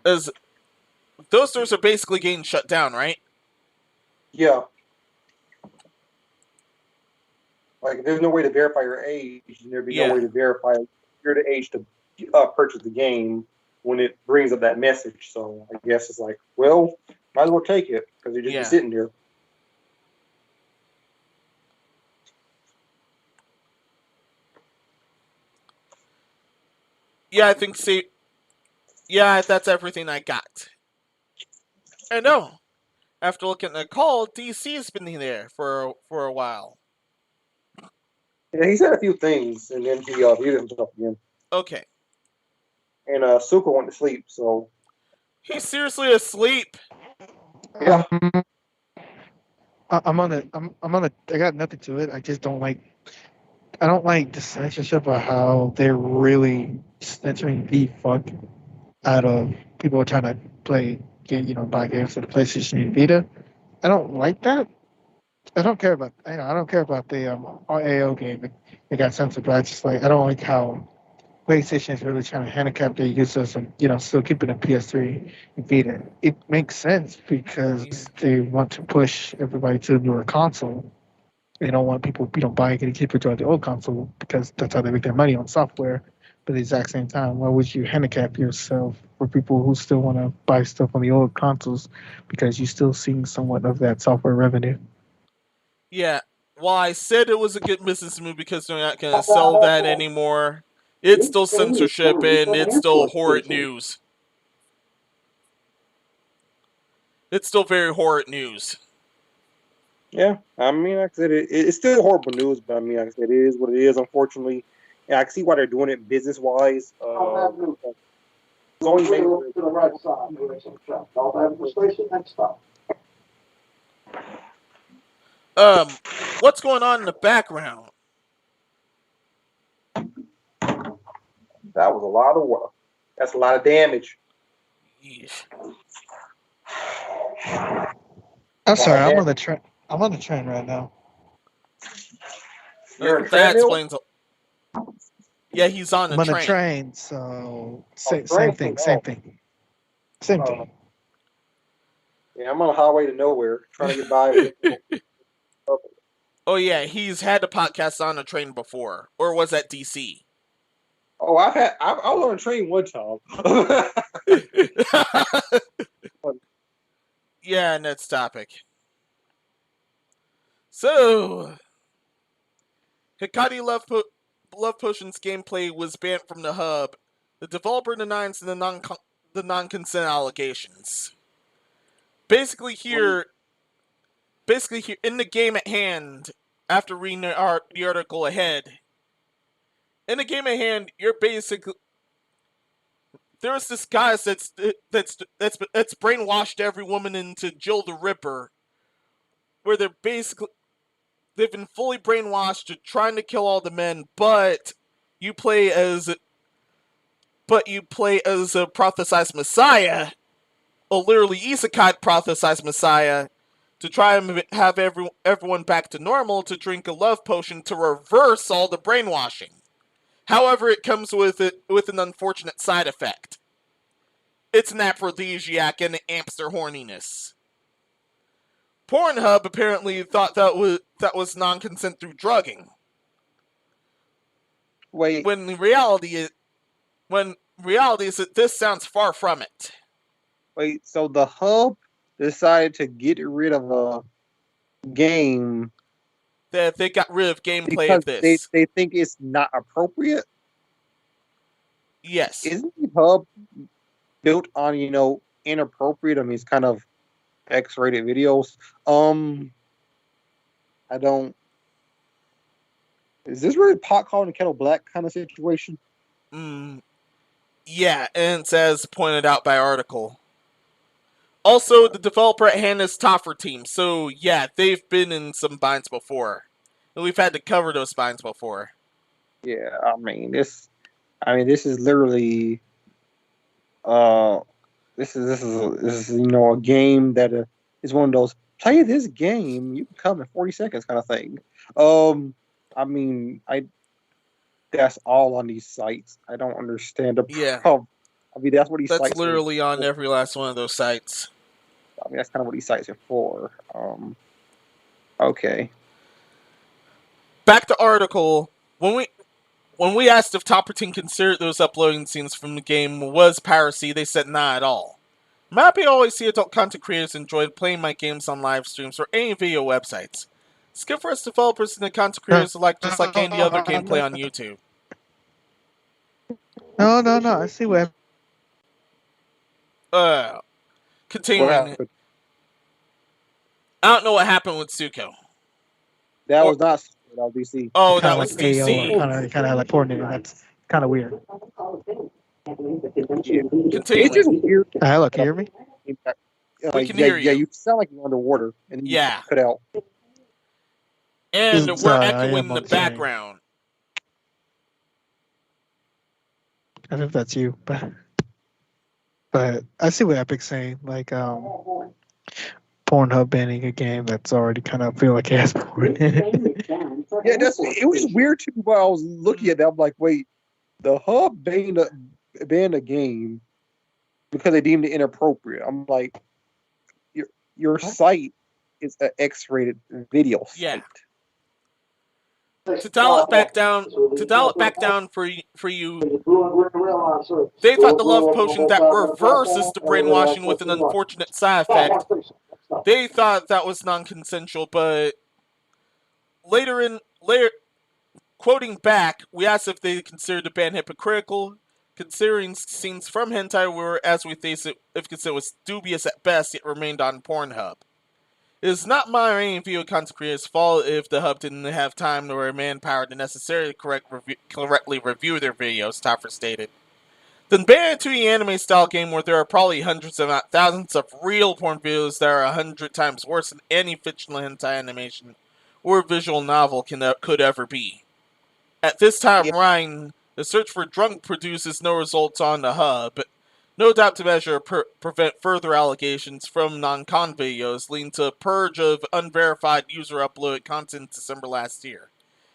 As those stores are basically getting shut down, right? Yeah. Like, there's no way to verify your age, and there'd be no way to verify you're the age to purchase the game when it brings up that message. So I guess it's like, well, might as well take it because you're just sitting there. Yeah, I think that's everything I got. I know. After looking at the call, DC's been there for a while. Yeah, he said a few things, and then he muted himself again. Okay. And Suko went to sleep, so he's seriously asleep. Yeah. I got nothing to it. I just don't like. I don't like the censorship of how they're really censoring the fuck out of people trying to buy games for the PlayStation and Vita. I don't like that. I don't care about I don't care about the AO game. It got censored, but I just I don't like how PlayStation is really trying to handicap their users and still keeping a PS3 and Vita. It makes sense because they want to push everybody to the newer console. They don't want people buying it and keep enjoying the old console because that's how they make their money on software. But at the exact same time, why would you handicap yourself for people who still want to buy stuff on the old consoles because you're still seeing somewhat of that software revenue? Yeah. Well, I said it was a good business move because they're not going to sell that anymore. It's still censorship and it's still horrid news. It's still very horrid news. Yeah, I mean, like I said, it's still horrible news, but I mean, like I said, it is what it is, unfortunately. And I can see why they're doing it business-wise. Going to the right side. Don't have persuasion next stop. What's going on in the background? That was a lot of work. That's a lot of damage. Yeesh. I'm sorry, I'm on the train. I'm on the train right now. That explains. Yeah, he's on the train. I'm on the train, so same thing. Yeah, I'm on a highway to nowhere, trying to get by. Oh yeah, he's had a podcast on a train before, or was that DC? Oh, I was on a train one time. Yeah, next topic. So, Hikari Love Potion's gameplay was banned from the hub. The developer denies the non-consent allegations. Basically here in the game at hand, after reading the article ahead, in the game at hand, you're basically there's this guy that's brainwashed every woman into Jill the Ripper, where they've been fully brainwashed to trying to kill all the men, but you play as a prophesized messiah, a literally isekai prophesized messiah, to try and have everyone back to normal, to drink a love potion to reverse all the brainwashing. However, it comes with an unfortunate side effect. It's an aphrodisiac and it amps their horniness. Pornhub apparently thought that was non-consent through drugging. Wait. When reality is that this sounds far from it. Wait, so the hub decided to get rid of a game that they got rid of gameplay of this. They think it's not appropriate? Yes. Isn't the hub built on, inappropriate? I mean, it's kind of X-rated videos. I don't... Is this really pot calling the kettle black kind of situation? Yeah, and it's as pointed out by article. Also, the developer at hand is Toffer Team, so yeah, they've been in some binds before. And we've had to cover those binds before. Yeah, this is literally this is a game that is one of those play this game, you can come in 40 seconds kind of thing. That's all on these sites. I don't understand the problem. That's what these sites. That's literally on every last one of those sites. That's kind of what these sites are for. Okay. Back to article. When we asked if Topper Team considered those uploading scenes from the game was piracy, they said not at all. I'm happy to always see adult content creators enjoyed playing my games on live streams or any video websites. It's good for us developers and the content creators alike, just like any other gameplay on YouTube. No. I see where. Continuing. I don't know what happened with Tsuko. That was not DC. Oh, that was DC. Kind of like coordinated. That's kind of weird. Continue. It's just weird. Hello, can you hear me? We can hear you. Yeah, you sound like you're underwater, and you cut out. And we're echoing in the background. I don't know if that's you, but But I see what Epic's saying. Like Pornhub banning a game that's already kind of feel like it has porn in it. Yeah, it was just weird too. While I was looking at that, I'm like, wait, the hub banned a game because they deemed it inappropriate. I'm like, your site is an X-rated video site. Yeah. To dial it back down for you, they thought the love potion that reverses the brainwashing with an unfortunate side effect. They thought that was non-consensual, but later, quoting back, we asked if they considered the ban hypocritical, considering scenes from hentai were, as we face it, if it was dubious at best, yet remained on Pornhub. It is not my or any video content creator's fault if the hub didn't have time or manpower to necessarily correctly review their videos, Topher stated. Then ban a 2D anime style game where there are probably hundreds if not thousands of real porn videos that are 100 times worse than any fictional hentai animation or visual novel could ever be. At this time, Ryan, the search for drunk produces no results on the hub. No doubt to measure prevent further allegations from non-con videos, leading to a purge of unverified user-uploaded content December last year.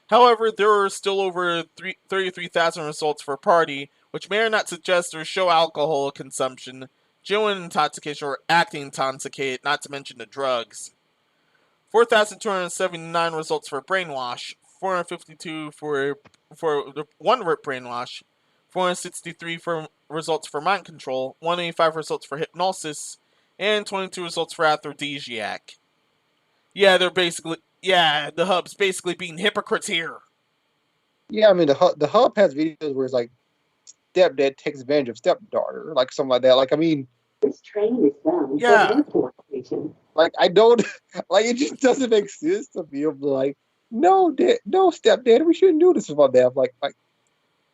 However, there are still over 33,000 results for Party, which may or not suggest or show alcohol consumption, genuine intoxication, or acting intoxicated, not to mention the drugs. 4,279 results for Brainwash, 452 for the one rip Brainwash, 463 for results for Mind Control, 185 results for Hypnosis, and 22 results for Aphrodisiac. Yeah, the hub's basically being hypocrites here. Yeah, I mean the hub has videos where it's like stepdad takes advantage of stepdaughter, like something like that. Like, I mean, this train is done. Yeah. Like, I don't like, it just doesn't make sense to be able to like, no, dad, no, stepdad, we shouldn't do this with my dad. Like,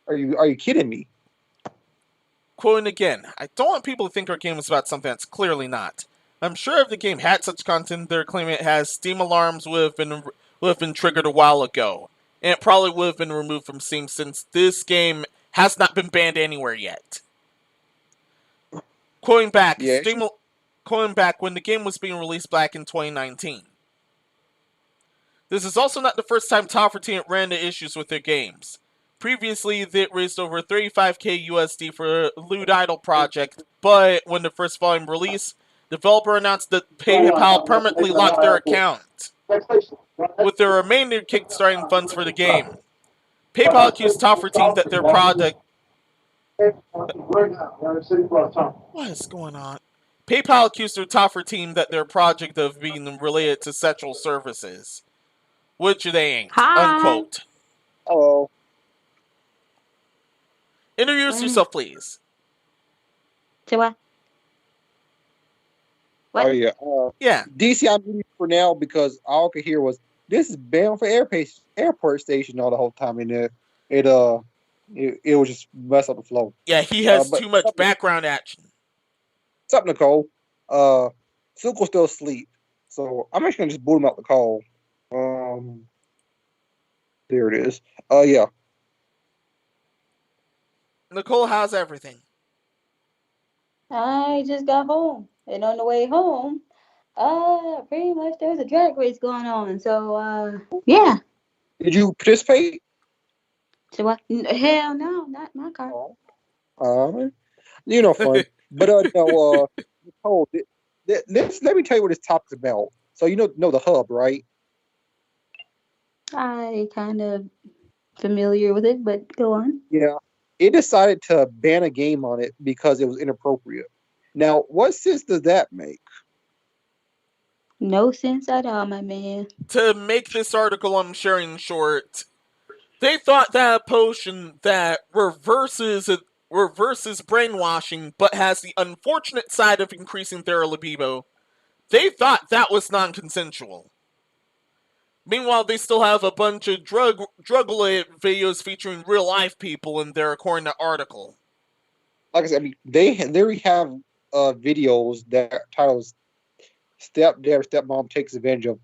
are you kidding me? Quoting again, I don't want people to think our game is about something that's clearly not. I'm sure if the game had such content they're claiming it has, Steam alarms would have been triggered a while ago. And it probably would have been removed from Steam since this game has not been banned anywhere yet. Quoting back, when the game was being released back in 2019. This is also not the first time Topher Team ran into issues with their games. Previously, they raised over $35k USD for a Lewd Idol project, but when the first volume released, the developer announced that PayPal permanently locked their account, with the remainder kickstarting funds for the game. PayPal accused Topher Team that their project... What is going on? PayPal accused their Topher Team that their project of being related to sexual services, which they ain't. Hi. Unquote. Hello. Introduce yourself, please. To what? What? Oh yeah. Yeah. DC, I'm muted for now because all I could hear was this is bound for airport station all the whole time, and it was just mess up the flow. Yeah, he has too much background action. What's up, Nicole? Suko's still asleep, so I'm actually gonna just boot him out the call. There it is. Yeah. Nicole, how's everything? I just got home, and on the way home, pretty much there's a drag race going on. So, yeah. Did you participate? So what? Hell no, not my car. Fun. But no, Nicole, let me tell you what this topic's about. So you know the hub, right? I kind of familiar with it, but go on. Yeah. It decided to ban a game on it because it was inappropriate. Now, what sense does that make? No sense at all, my man. To make this article I'm sharing short, they thought that a potion that reverses brainwashing but has the unfortunate side of increasing their libido, they thought that was non-consensual. Meanwhile, they still have a bunch of drug-related videos featuring real-life people in there, according to the article. Like I said, I mean, they have videos that titles "Stepdad or Stepmom takes advantage of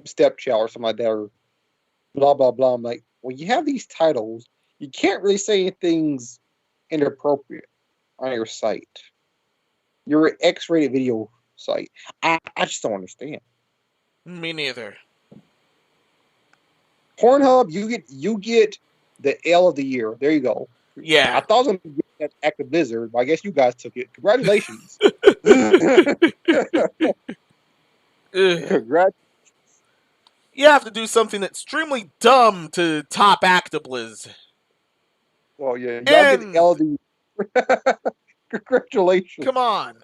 stepchild" or something like that, or blah blah blah. I'm like, when you have these titles, you can't really say anything's inappropriate on your site. You're an X-rated video site. I just don't understand. Me neither. Pornhub, you get the L of the year. There you go. Yeah. I thought I was going to get that Active Blizzard, but I guess you guys took it. Congratulations. Congrats. You have to do something extremely dumb to top Actibliz. Well, yeah, y'all get the L of the year. Congratulations. Come on.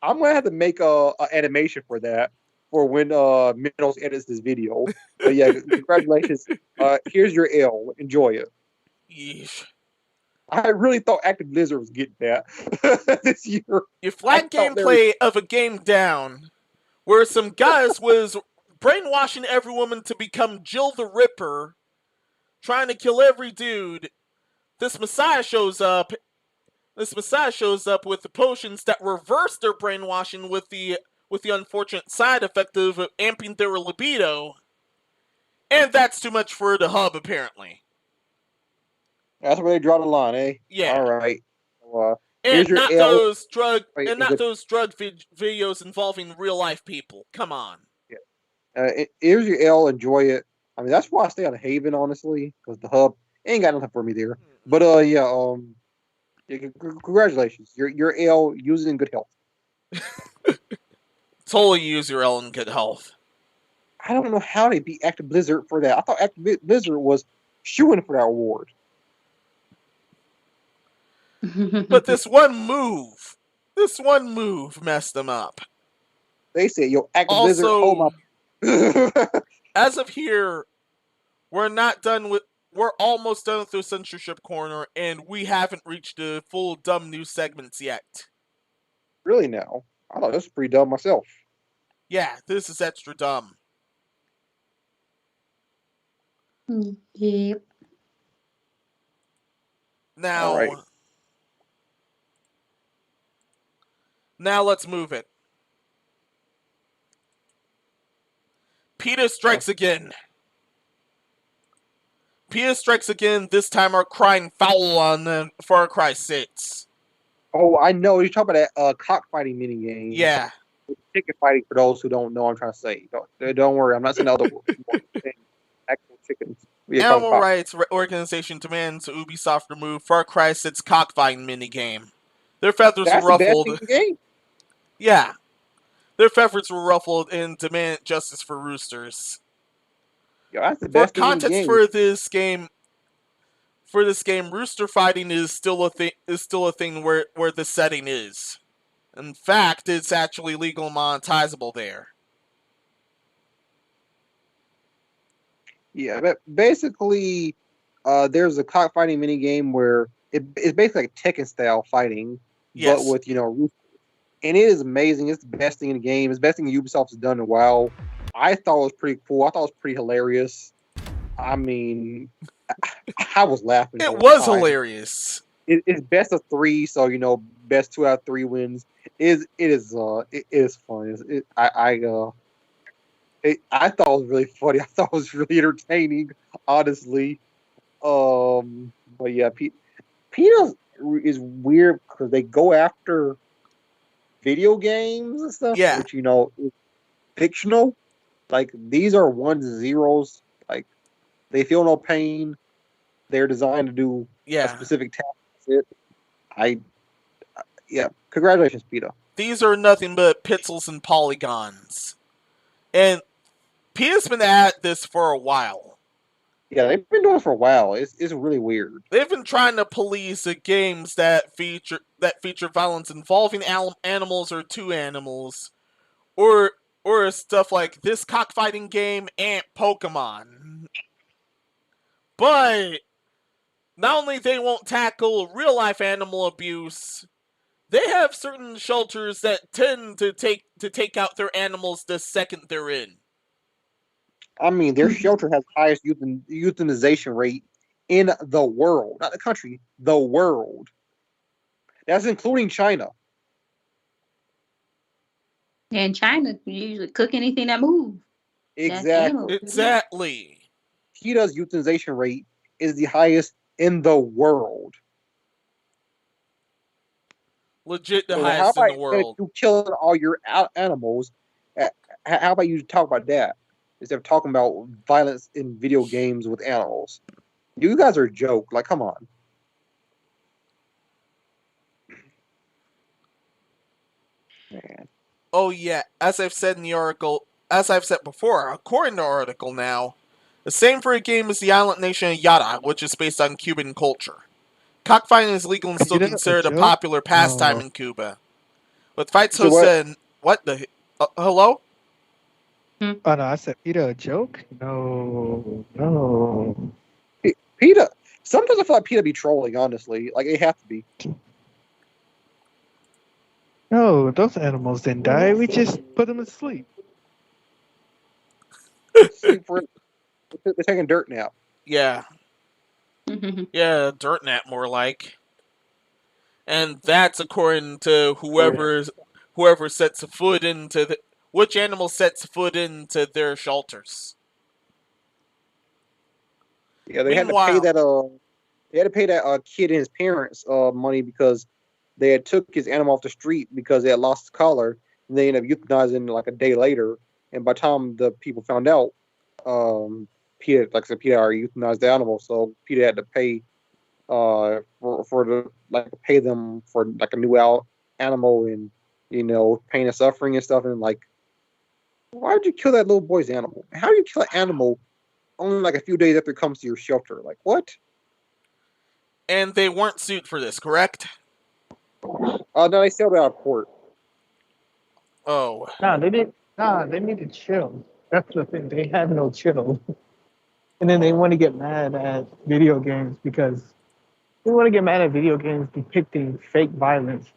I'm going to have to make a animation for that for when Minos edits this video. But yeah, congratulations. Here's your L. Enjoy it. Yeesh. I really thought Active Blizzard was getting that this year. Your flat gameplay of a game down, where some guys was brainwashing every woman to become Jill the Ripper, trying to kill every dude. This Messiah shows up. With the potions that reverse their brainwashing with the unfortunate side effect of amping their libido. And that's too much for the hub, apparently. That's where they draw the line, eh? Yeah. All right. And not those drug videos involving real life people. Come on. Yeah. Here's your L. Enjoy it. I mean, that's why I stay on Haven, honestly, because the hub ain't got nothing for me there. But yeah, congratulations. Your L, use it in good health. Totally use your L in good health. I don't know how they beat Active Blizzard for that. I thought Active Blizzard was shooing for that award. But this one move messed them up. They said, "Yo, Active Blizzard, hold my." As of here, we're almost done with the Censorship Corner, and we haven't reached the full dumb news segments yet. Really now? I thought this was pretty dumb myself. Yeah, this is extra dumb. Yep. Now let's move it. PETA strikes again. PETA strikes again, this time are crying foul on Far Cry 6. Oh, I know. You're talking about that cockfighting minigame. Yeah. Chicken fighting, for those who don't know what I'm trying to say. Don't worry, I'm not saying other words. Actual chickens. Animal rights organization demands Ubisoft remove Far Cry 6 cockfighting minigame. Their feathers were ruffled. That's the best game. Yeah. Their feathers were ruffled and demand justice for roosters. Yo, that's the best for context for this game, rooster fighting is still a thing where the setting is. In fact, it's actually legal and monetizable there. Yeah, but basically, there's a cockfighting minigame where it's basically like Tekken style fighting, yes, but with roosters. And it is amazing. It's the best thing in the game. It's the best thing Ubisoft has done in a while. I thought it was pretty cool. I thought it was pretty hilarious. I mean, I was laughing. It was hilarious. It's best of 3, so best 2 out of 3 wins. It is fun. I thought it was really funny. I thought it was really entertaining, honestly. But yeah, PETA is weird because they go after video games and stuff, which is fictional. Like, these are ones and zeros. Like, they feel no pain. They're designed to do a specific task. Congratulations, PETA. These are nothing but pixels and polygons. And PETA's been at this for a while. Yeah, they've been doing it for a while. It's really weird. They've been trying to police the games that feature violence involving animals or two animals, or stuff like this cockfighting game and Pokemon. But not only they won't tackle real life animal abuse, they have certain shelters that tend to take out their animals the second they're in. I mean, their shelter has the highest euthanization rate in the world. Not the country, the world. That's including China. In China, you usually cook anything that moves. Exactly. PETA's euthanization rate is the highest in the world. Legit the So highest in the world. You killing all your animals. How about you talk about that instead of talking about violence in video games with animals? You guys are a joke. Like, come on. Man. Oh yeah, as I've said in the article, as I've said before, according to the article now, the same for a game as the island nation of Yara, which is based on Cuban culture. Cockfighting is legal and still considered a popular pastime in Cuba. With fights hosted in... What the... hello? Oh no, I said PETA a joke? No. PETA. Sometimes I feel like PETA be trolling, honestly. Like, it have to be. No, those animals didn't die. We just put them to sleep. Sleep for... They're taking dirt nap. Yeah. Yeah, dirt nap more like. And that's according to whoever sets a foot into the... Which animal sets foot into their shelters? Yeah, they had to pay that. They had to pay that kid and his parents money because they had took his animal off the street because they had lost his collar, and they ended up euthanizing like a day later. And by the time the people found out, PETA, like I said, PETA already euthanized the animal, so PETA had to pay pay them for like a new animal and pain and suffering and stuff. And like, why did you kill that little boy's animal? How do you kill an animal only like a few days after it comes to your shelter? Like, what? And they weren't sued for this, correct? No, they sailed out of court. Oh. Nah, they didn't. Nah, they need to chill. That's the thing. They have no chill. And then they want to get mad at video games because they want to get mad at video games depicting fake violence.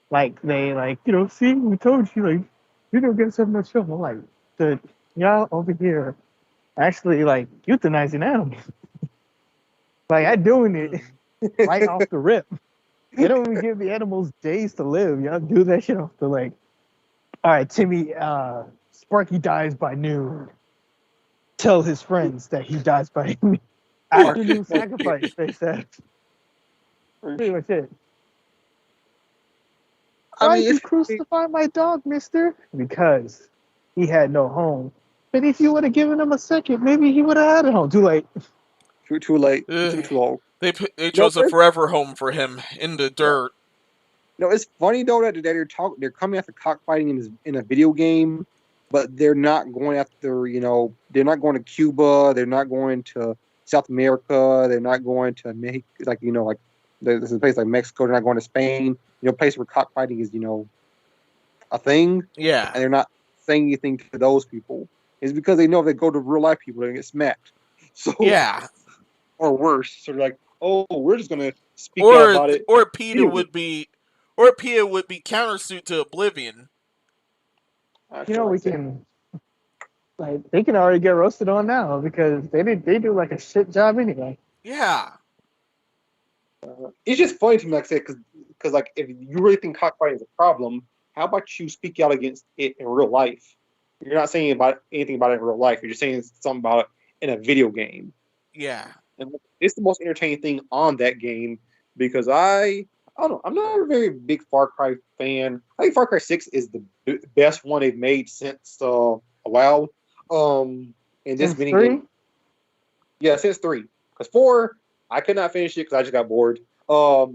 Like, see, we told you, like, video games have no chill. I'm like, y'all over here actually, like, euthanizing animals. Like, I'm doing it right off the rip. They don't even give the animals days to live. Y'all do that shit off the, like, all right, Timmy, Sparky dies by noon. Tell his friends that he dies by afternoon sacrifice, they said. Pretty much it. Why did you crucify my dog, mister? Because he had no home. But if you would have given him a second, maybe he would have had a home. Too late. Too late. Too long. They chose a forever home for him in the dirt. No, it's funny though that they're coming after cockfighting in a video game, but they're not going after, they're not going to Cuba, they're not going to South America, they're not going to there's a place like Mexico, they're not going to Spain, a place where cockfighting is, a thing. Yeah. And they're not saying anything to those people. It's because they know if they go to real life people, they're going to get smacked. So yeah. Or worse. So they're like, oh, we're just going to speak out about it. Or PETA would be countersuit to oblivion. We can, like, they can already get roasted on now because they do like a shit job anyway. Yeah. It's just funny to me, like I said, because like if you really think cockfighting is a problem, how about you speak out against it in real life? You're not saying anything about it in real life. You're just saying something about it in a video game. Yeah. And it's the most entertaining thing on that game because I don't know. I'm not a very big Far Cry fan. I think Far Cry 6 is the best one they've made since a while. And this mini game. Yeah, since 3. Because 4, I could not finish it because I just got bored. 5,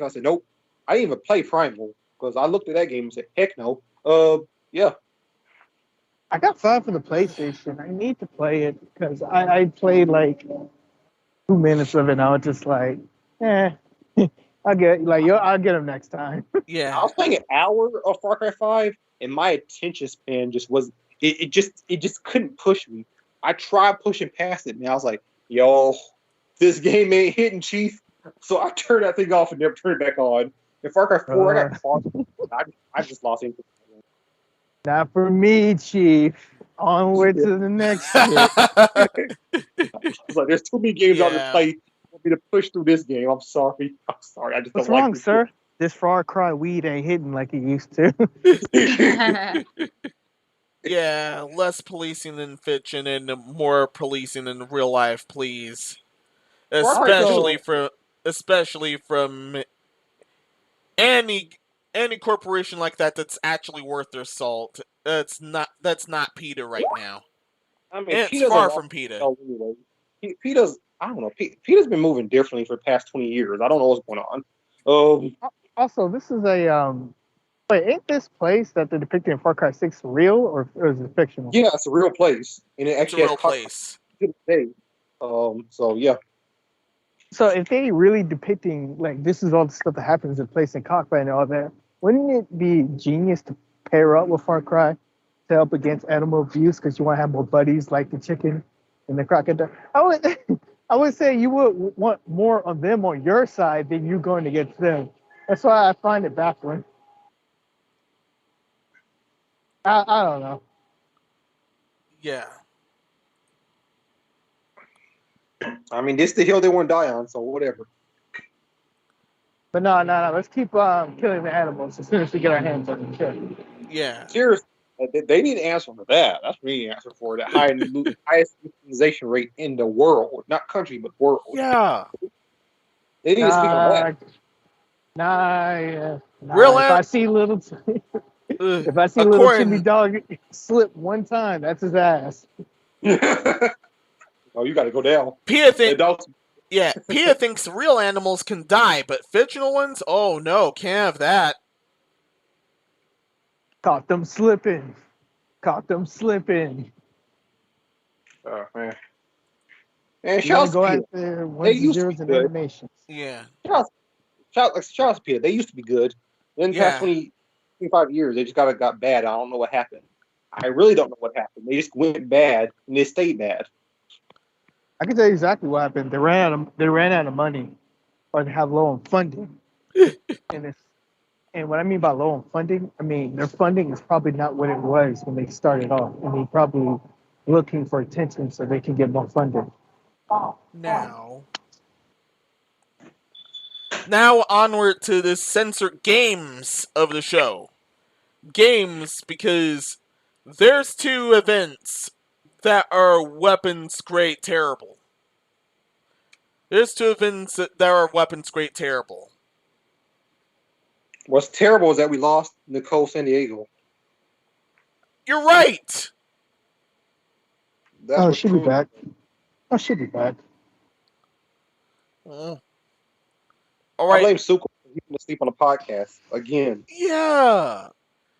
I said nope. I didn't even play Primal because I looked at that game and said heck no. Yeah. I got 5 for the PlayStation. I need to play it because I played like 2 minutes of it and I was just like, I'll get them next time. Yeah. I was playing an hour of Far Cry 5 and my attention span just was it just couldn't push me. I tried pushing past it and I was like, yo, this game ain't hitting, Chief. So I turned that thing off and never turned it back on. In Far Cry 4, I got caught. I just lost interest. Not for me, Chief. Onward to the next shit. It's like there's too many games out to play for me to push through this game. I'm sorry. I just What's don't wrong, like sir? This Far Cry weed ain't hitting like it used to. Yeah, less policing than fiction and more policing in real life, please. Especially from any corporation like that's actually worth their salt. That's not PETA right now. I mean, and it's far from PETA. Anyway. PETA's, I don't know. PETA's been moving differently for the past 20 years. I don't know what's going on. Also, this is a Wait, ain't this place that they're depicting in Far Cry 6 real or is it fictional? Yeah, it's a real place, and it actually has place. To this day. So yeah. So if they really depicting like this is all the stuff that happens in place in Cockfight and all that, wouldn't it be genius to pair up with Far Cry to help against animal abuse because you want to have more buddies like the chicken and the crocodile? I would say you would want more of them on your side than you going against them. That's why I find it baffling. I don't know. Yeah. I mean, this is the hill they want to die on, so whatever. But no. Let's keep killing the animals as soon as we get our hands on them. Sure. Yeah. Seriously, they need an answer for that. That's what we need an answer for. That highest euthanization rate in the world, not country, but world. Yeah. They need to speak on that. Real if I see little Timmy dog slip one time, that's his ass. Oh, you got to go down. PETA thinks real animals can die, but fictional ones? Oh no, can't have that. Caught them slipping. Oh man. And shout out to they used to be good. Animations. Yeah. Shout out to PETA. They used to be good. In the past 25 years, they just got bad. I don't know what happened. I really don't know what happened. They just went bad and they stayed bad. I can tell you exactly what happened. They ran out of money, or they have low on funding. And what I mean by low on funding, I mean their funding is probably not what it was when they started off, and they're probably looking for attention so they can get more funding. Now onward to the censored games of the show. Games, because there's two events that are weapons grade terrible. There's two events that are weapons grade terrible. What's terrible is that we lost Nicole San Diego. You're right! She'll be back. She'll be back. All right. I blame Suko for getting to sleep on the podcast again. Yeah.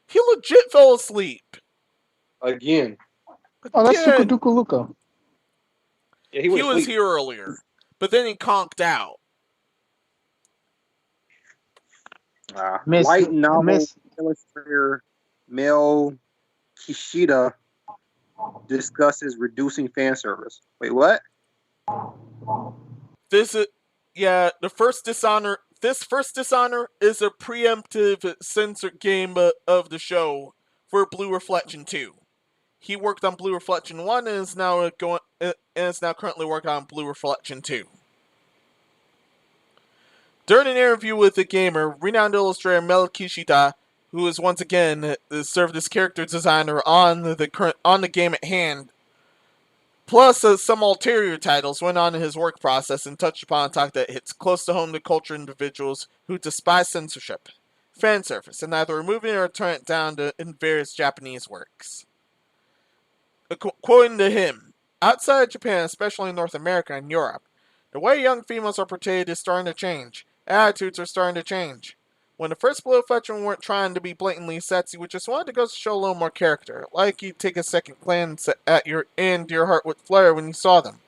He legit fell asleep. Again. Oh, that's Suko Duku Luka. Yeah, he was here earlier, but then he conked out. White novel illustrator Mel Kishida discusses reducing fan service. Wait, what? This first Dishonor is a preemptive censored game of the show for Blue Reflection 2. He worked on Blue Reflection 1 and is now currently working on Blue Reflection 2. During an interview with the gamer, renowned illustrator Mel Kishida, who is once again served as character designer on the game at hand, plus some ulterior titles, went on in his work process and touched upon a topic that hits close to home to culture individuals who despise censorship, fan service, and either remove it or turn it down in various Japanese works. Quoting to him, outside of Japan, especially in North America and Europe, the way young females are portrayed is starting to change. Attitudes are starting to change. When the first Blue Reflection weren't trying to be blatantly sexy, we just wanted to go show a little more character. Like you take a second glance at your heart would flare when you saw them.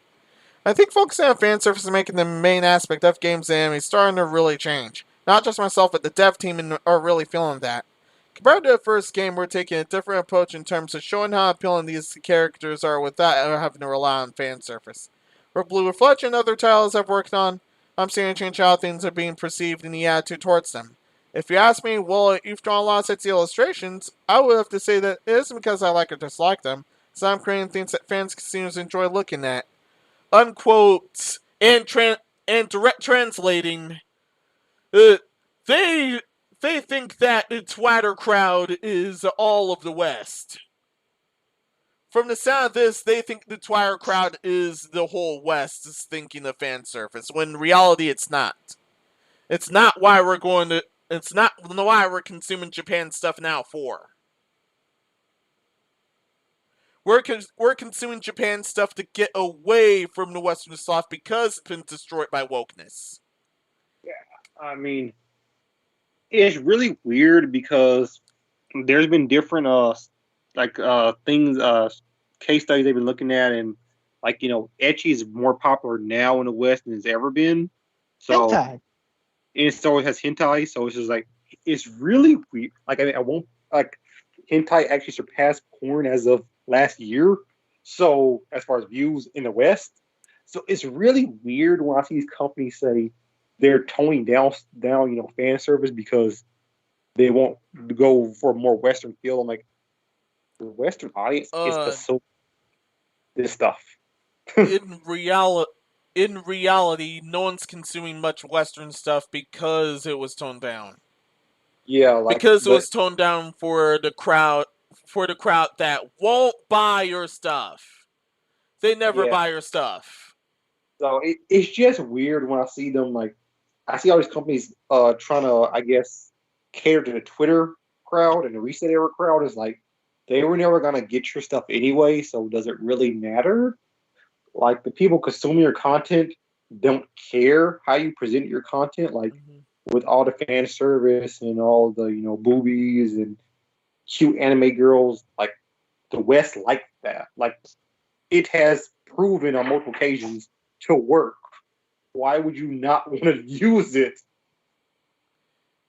I think focusing on fan service and making the main aspect of games and anime is starting to really change. Not just myself, but the dev team are really feeling that. Compared to the first game, we're taking a different approach in terms of showing how appealing these characters are without ever having to rely on fan service. For Blue Reflection and other titles I've worked on, I'm seeing a change how things are being perceived and the attitude towards them. If you ask me, well, you've drawn a lot of sexy illustrations, I would have to say that it isn't because I like or dislike them, so I'm creating things that fans continue to enjoy looking at. Unquote, and direct translating, they think that the Twitter crowd is all of the West. From the sound of this, they think the Twitter crowd is the whole West is thinking of fan service, when in reality it's not. It's not why we're going to It's not why we're consuming Japan stuff now for. We're consuming Japan stuff to get away from the Western stuff because it's been destroyed by wokeness. Yeah, I mean, it's really weird because there's been different things, case studies they've been looking at, and ecchi is more popular now in the West than it's ever been. So hentai. And so it has hentai, so it's just it's really weird. I won't hentai actually surpassed porn as of last year. So as far as views in the West, so it's really weird when I see these companies say they're toning down fan service because they won't go for a more Western feel. I'm like, the Western audience is consuming this stuff. in reality, no one's consuming much Western stuff because it was toned down. Yeah, because it was toned down for the crowd that won't buy your stuff. They never buy your stuff. So it's just weird when I see them I see all these companies trying to, I guess, cater to the Twitter crowd and the Reset Era crowd. Is they were never gonna get your stuff anyway, so does it really matter? The people consuming your content don't care how you present your content, with all the fan service and all the boobies and cute anime girls. The West like that. It has proven on multiple occasions to work. Why would you not want to use it?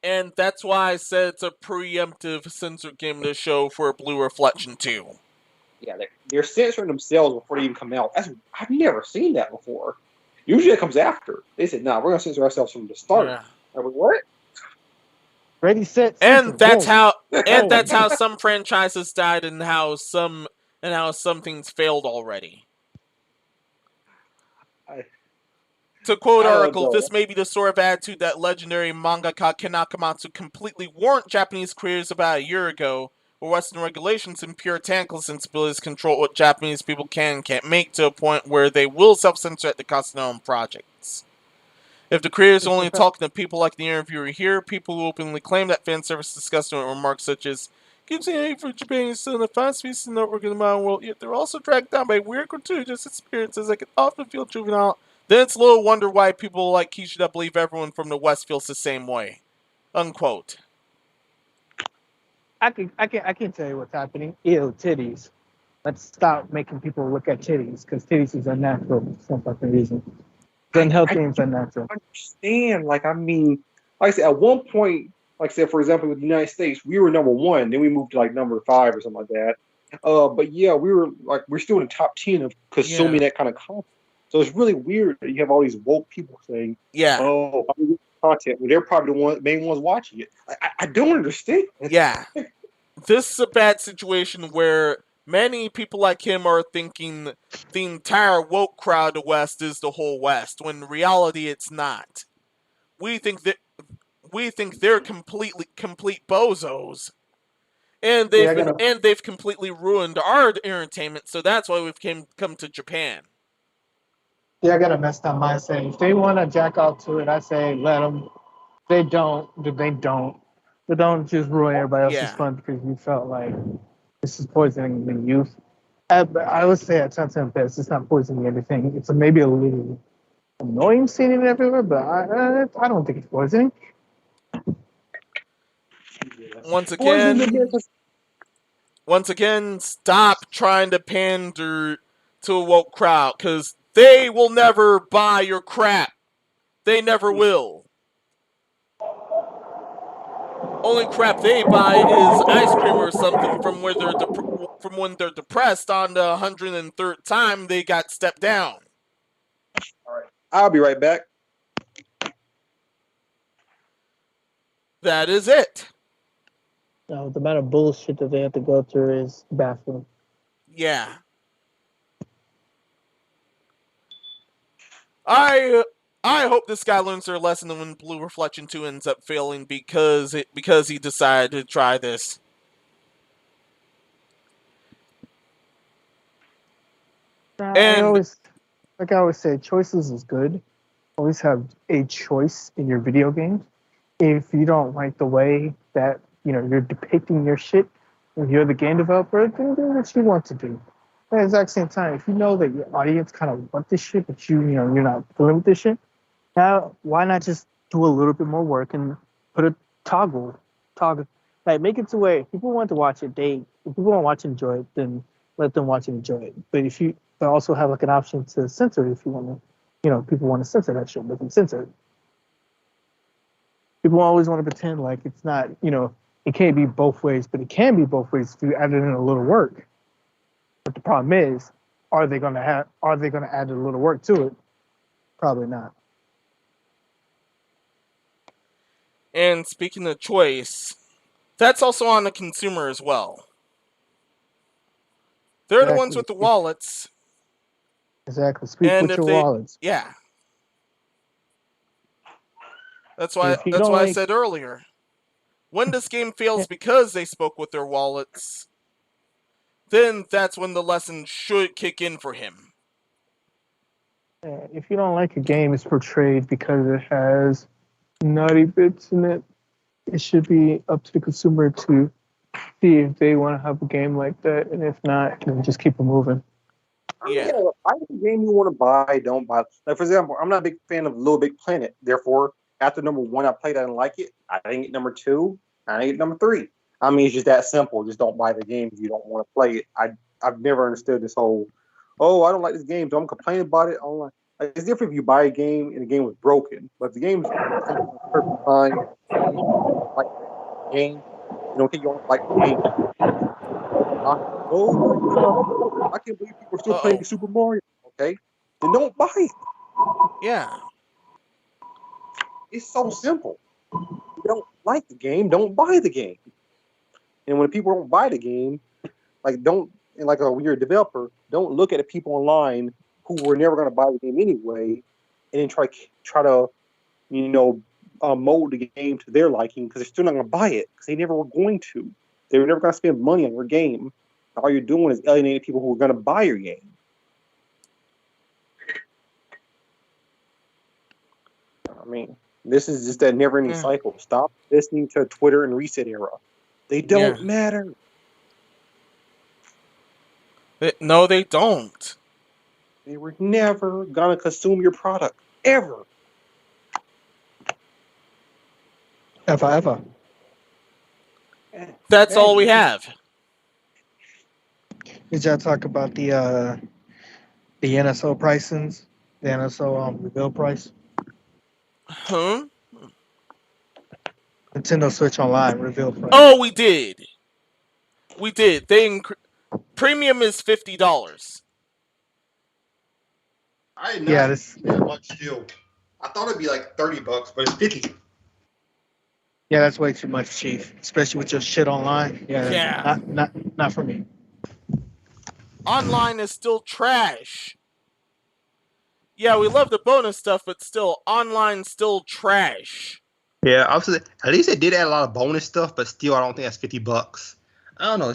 And that's why I said it's a preemptive censored game to show for Blue Reflection 2. Yeah, they're censoring themselves before they even come out. I've never seen that before. Usually it comes after. They said, "No, we're gonna censor ourselves from the start." Yeah. I'm like, what? Ready, set, and that's how some franchises died, and how some things failed already. To quote Oracle, this may be the sort of attitude that legendary mangaka Ken Akamatsu completely warned Japanese creators about a year ago, where Western regulations and puritanical sensibilities control what Japanese people can and can't make, to a point where they will self-censor at the cost of their own projects. If the creators are only talking to people like the interviewer here, people who openly claim that fan service is disgusting with remarks such as "gives me hate for Japan is still in the fast species in the network in the modern world, yet they're also dragged down by weird gratuitous experiences that can often feel juvenile," then it's little wonder why people like Kishida believe everyone from the West feels the same way. Unquote. I can tell you what's happening. Ew, titties. Let's stop making people look at titties, because titties is unnatural for some fucking reason. Unhealthy and unnatural. I understand. I said, at one point, for example, with the United States, we were number 1, then we moved to number 5 or something like that. But yeah, we're still in the top 10 of consuming that kind of content. So it's really weird that you have all these woke people saying, "Oh, content." Well, they're probably the main ones watching it. I don't understand. Yeah, this is a bad situation where many people like him are thinking the entire woke crowd of West is the whole West, when in reality it's not. We think they're complete bozos, and they've completely ruined our entertainment. So that's why we've come to Japan. Yeah, I got a messed up mindset. If they want to jack off to it, I say let them. If they don't. But don't just ruin everybody else's fun because you felt like this is poisoning the youth. I would say at some best, it's not poisoning everything. It's maybe a little annoying seeing it everywhere, but I don't think it's poisoning. Once again, stop trying to pander to a woke crowd, because they will never buy your crap. They never will. Only crap they buy is ice cream or something from when they're depressed on the 103rd time they got stepped down. All right, I'll be right back. That is it. No, the amount of bullshit that they have to go through is baffling. Yeah. I hope this guy learns their lesson when Blue Reflection 2 ends up failing because he decided to try this. I always say, choices is good. Always have a choice in your video games. if you don't like the way that you're depicting your shit, and you're the game developer, then do what you want to do. At the exact same time, if you know that your audience kind of want this shit, but you're not dealing with this shit, now why not just do a little bit more work and put a toggle, like make it to where if people want to watch it, if people want to watch and enjoy it, then let them watch and enjoy it. But also have like an option to censor it if you want to, people want to censor that shit, let them censor it. People always want to pretend like it's not, it can't be both ways, but it can be both ways if you add it in a little work. But the problem is, are they going to add a little work to it? Probably not. And speaking of choice, that's also on the consumer as well. They're the ones with the wallets. Exactly. Speak with your wallets. Yeah. That's why I said earlier. When this game fails because they spoke with their wallets, then that's when the lesson should kick in for him. If you don't like a game is portrayed because it has naughty bits in it, it should be up to the consumer to see if they want to have a game like that, and if not, then just keep it moving. Yeah. I think a game you want to buy, don't buy. Like, for example, I'm not a big fan of Little Big Planet. Therefore, after number 1, I played, I didn't like it. I didn't get number 2. I didn't get number 3. I mean, it's just that simple. Just don't buy the game if you don't want to play it. I've never understood this whole, I don't like this game, so I'm complaining about it online. Like, it's different if you buy a game and the game was broken. But if the game's perfectly fine, like the game, you don't think you don't like the game. Oh my God, I can't believe people are still playing Super Mario. Okay, then don't buy it. Yeah. It's so simple. You don't like the game, don't buy the game. And when people don't buy the game, when you're a developer, don't look at the people online who were never going to buy the game anyway, and then try to, mold the game to their liking, because they're still not going to buy it because they never were going to. They were never going to spend money on your game. All you're doing is alienating people who are going to buy your game. I mean, this is just that never-ending cycle. Stop listening to Twitter and Reset Era. They don't matter. No, they don't. They were never gonna consume your product ever. Ever. That's all we have. Did y'all talk about the NSO pricings? The NSO reveal price? Huh? Nintendo Switch Online reveal price. Oh, we did. Premium is $50. I did not that much still. I thought it'd be like $30, but it's $50. Yeah, that's way too much, Chief. Especially with your shit online. Yeah. Not for me. Online is still trash. Yeah, we love the bonus stuff, but still, online's still trash. Yeah, obviously, at least they did add a lot of bonus stuff, but still, I don't think that's $50. I don't know.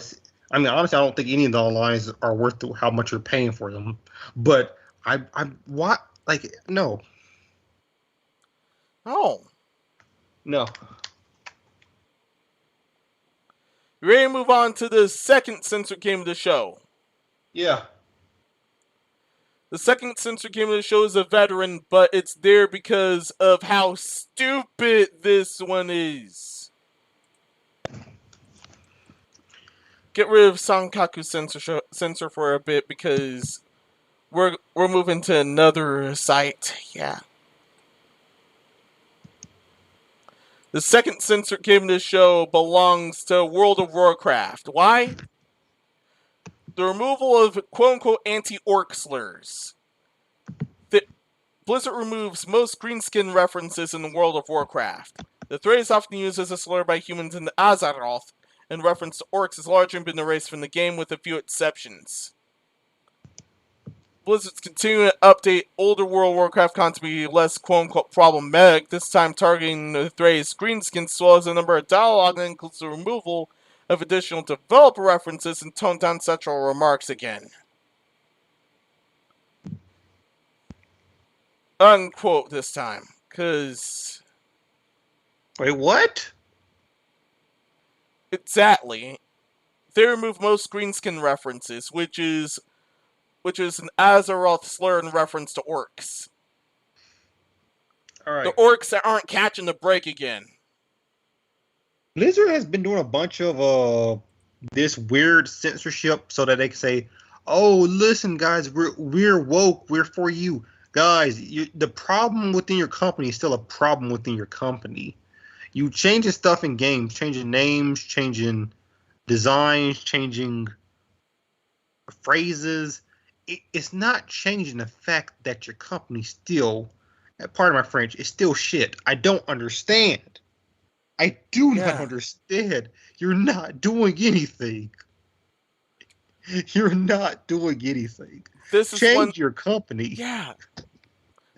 Honestly, I don't think any of the onlines are worth how much you're paying for them. But no. Oh. No. You ready to move on to the second censored game of the show? Yeah. The second censored game of the show is a veteran, but it's there because of how stupid this one is. Get rid of Sankaku censor for a bit because we're moving to another site. Yeah. The second censored game of the show belongs to World of Warcraft. Why? The removal of quote-unquote anti-orc slurs. Blizzard removes most greenskin references in the World of Warcraft. The threat is often used as a slur by humans in the Azeroth, and reference to orcs has largely been erased from the game with a few exceptions. Blizzard's continuing to update older World of Warcraft content to be less quote-unquote problematic, this time targeting the phrase greenskins as well as a number of dialogue that includes the removal of additional developer references and toned down sexual remarks again. Unquote this time, because Wait, what? Exactly. They removed most greenskin references, which is an Azeroth slur in reference to orcs. All right. The orcs that aren't catching the break again. Blizzard has been doing a bunch of this weird censorship so that they can say, "Oh, listen, guys, we're woke, we're for you, guys. The problem within your company is still a problem within your company. You changing stuff in games, changing names, changing designs, changing phrases. It's not changing the fact that your company still, pardon my French, is still shit. I don't understand. I do not understand. You're not doing anything. You're not doing anything. Change your company." Yeah.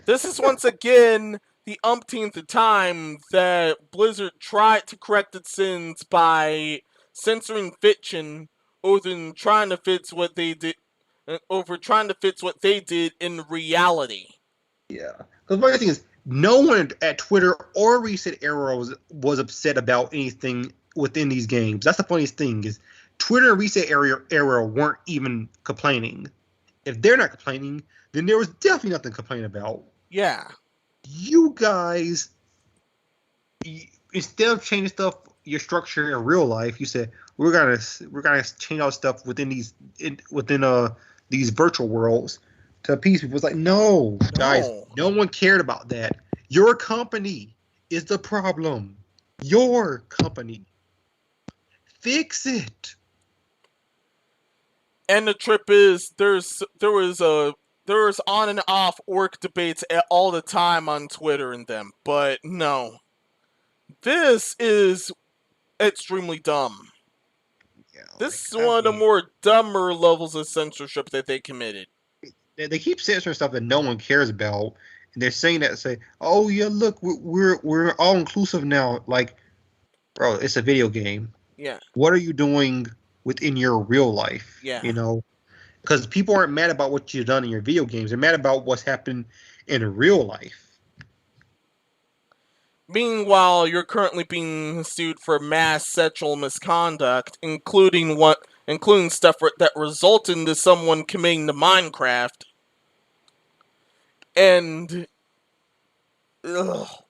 This is once again the umpteenth time that Blizzard tried to correct its sins by censoring fiction over trying to fix what they did in reality. Yeah. Because one of the things is, no one at Twitter or Reset Era was upset about anything within these games. That's the funniest thing is Twitter and Reset Era weren't even complaining. If they're not complaining, then there was definitely nothing to complain about. Yeah. You guys, instead of changing stuff, your structure in real life, you said we're gonna change all stuff within these virtual worlds to appease people. It's like, no, guys, no one cared about that. Your company is the problem. Your company. Fix it. And the trip is there was on and off orc debates all the time on Twitter and them, but no. This is extremely dumb. Yeah, this is one of the more dumber levels of censorship that they committed. They keep censoring stuff that no one cares about, and they're saying that, say, "Oh yeah, look, we're all inclusive now." Like, bro, it's a video game. Yeah. What are you doing within your real life? Yeah. You know, because people aren't mad about what you've done in your video games; they're mad about what's happened in real life. Meanwhile, you're currently being sued for mass sexual misconduct, including stuff that resulted into someone committing to Minecraft. And it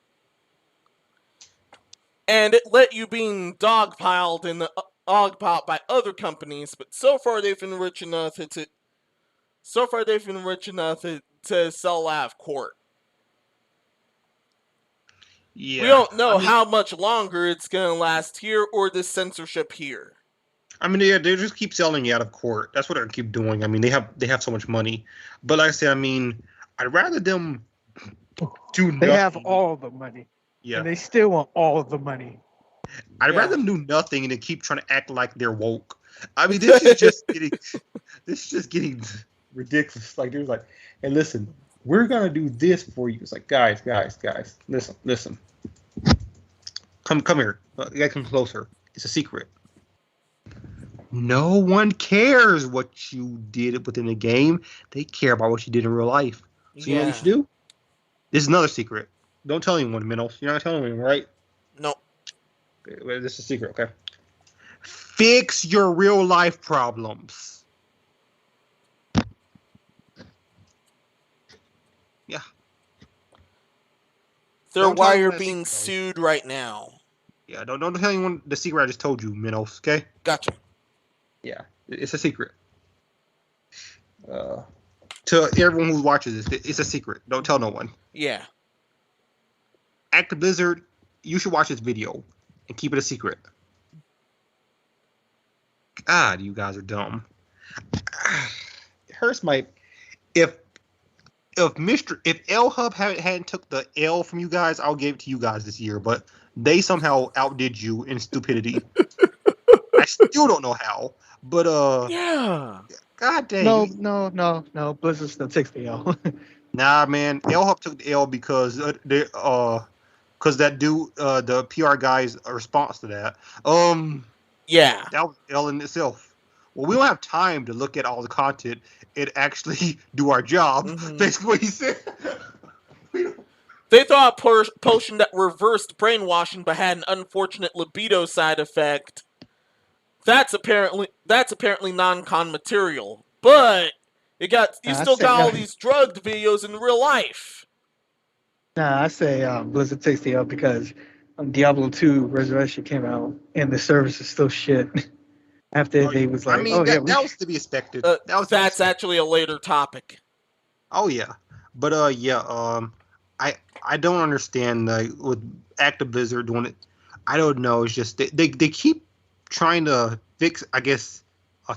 let you being dogpiled by other companies, but so far they've been rich enough to sell out of court. Yeah. We don't know how much longer it's gonna last here or this censorship here. I mean, they just keep selling you out of court. That's what they keep doing. I mean, they have so much money. But like I said, I mean, I'd rather them do nothing. They have all the money. Yeah. And they still want all of the money. I'd rather them do nothing and then keep trying to act like they're woke. I mean, this is just getting ridiculous. Like, they're like, hey, listen, we're gonna do this for you. It's like, guys, listen. Come here. You gotta come closer. It's a secret. No one cares what you did within the game. They care about what you did in real life. So you know what you should do? This is another secret. Don't tell anyone, Minnows. You're not telling anyone, right? No. This is a secret, okay? Fix your real life problems. Yeah. They're why you're being sued right now. Yeah, don't tell anyone the secret I just told you, Minnows, okay? Gotcha. Yeah, it's a secret. To everyone who watches this, it's a secret. Don't tell no one. Yeah. Active Blizzard, you should watch this video and keep it a secret. God, you guys are dumb. It hurts my if L Hub hadn't took the L from you guys, I'll give it to you guys this year. But they somehow outdid you in stupidity. I still don't know how. But yeah. God dang. No. Blizzard still takes the L. Nah, man. L Hub took the L because that dude, the PR guy's response to that. Yeah. That was L in itself. Well, we don't have time to look at all the content and actually do our job. Mm-hmm. Basically what he said. They thought a potion that reversed brainwashing but had an unfortunate libido side effect. That's apparently non-con material, but you still got all these drugged videos in real life. Nah, I say Blizzard takes the L because Diablo 2 Resurrection came out and the service is still shit. After they was like, that was to be expected. That's actually a later topic. Oh yeah, but I don't understand with Active Blizzard doing it. I don't know. It's just they keep trying to fix, I guess,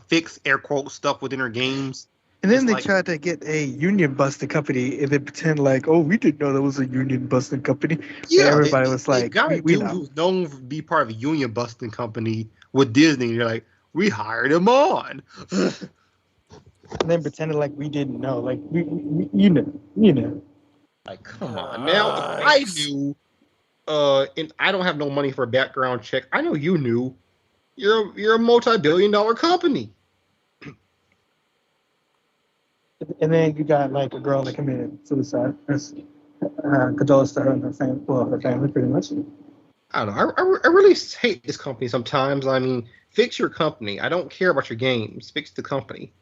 fix air quote stuff within their games. And then they tried to get a union busting company and then pretend like, oh, we didn't know there was a union busting company. Yeah, and everybody was like, we know. Who's known to be part of a union busting company with Disney. And they're like, we hired him on. And then pretended like we didn't know. Like, you know. Like, come on. Now, if I knew, and I don't have no money for a background check, I know you knew. You're a multi-billion-dollar company. And then you got like a girl that committed suicide. Condolence to her and her family. Well, her family, pretty much. I don't know. I really hate this company sometimes. I mean, fix your company. I don't care about your games. Fix the company.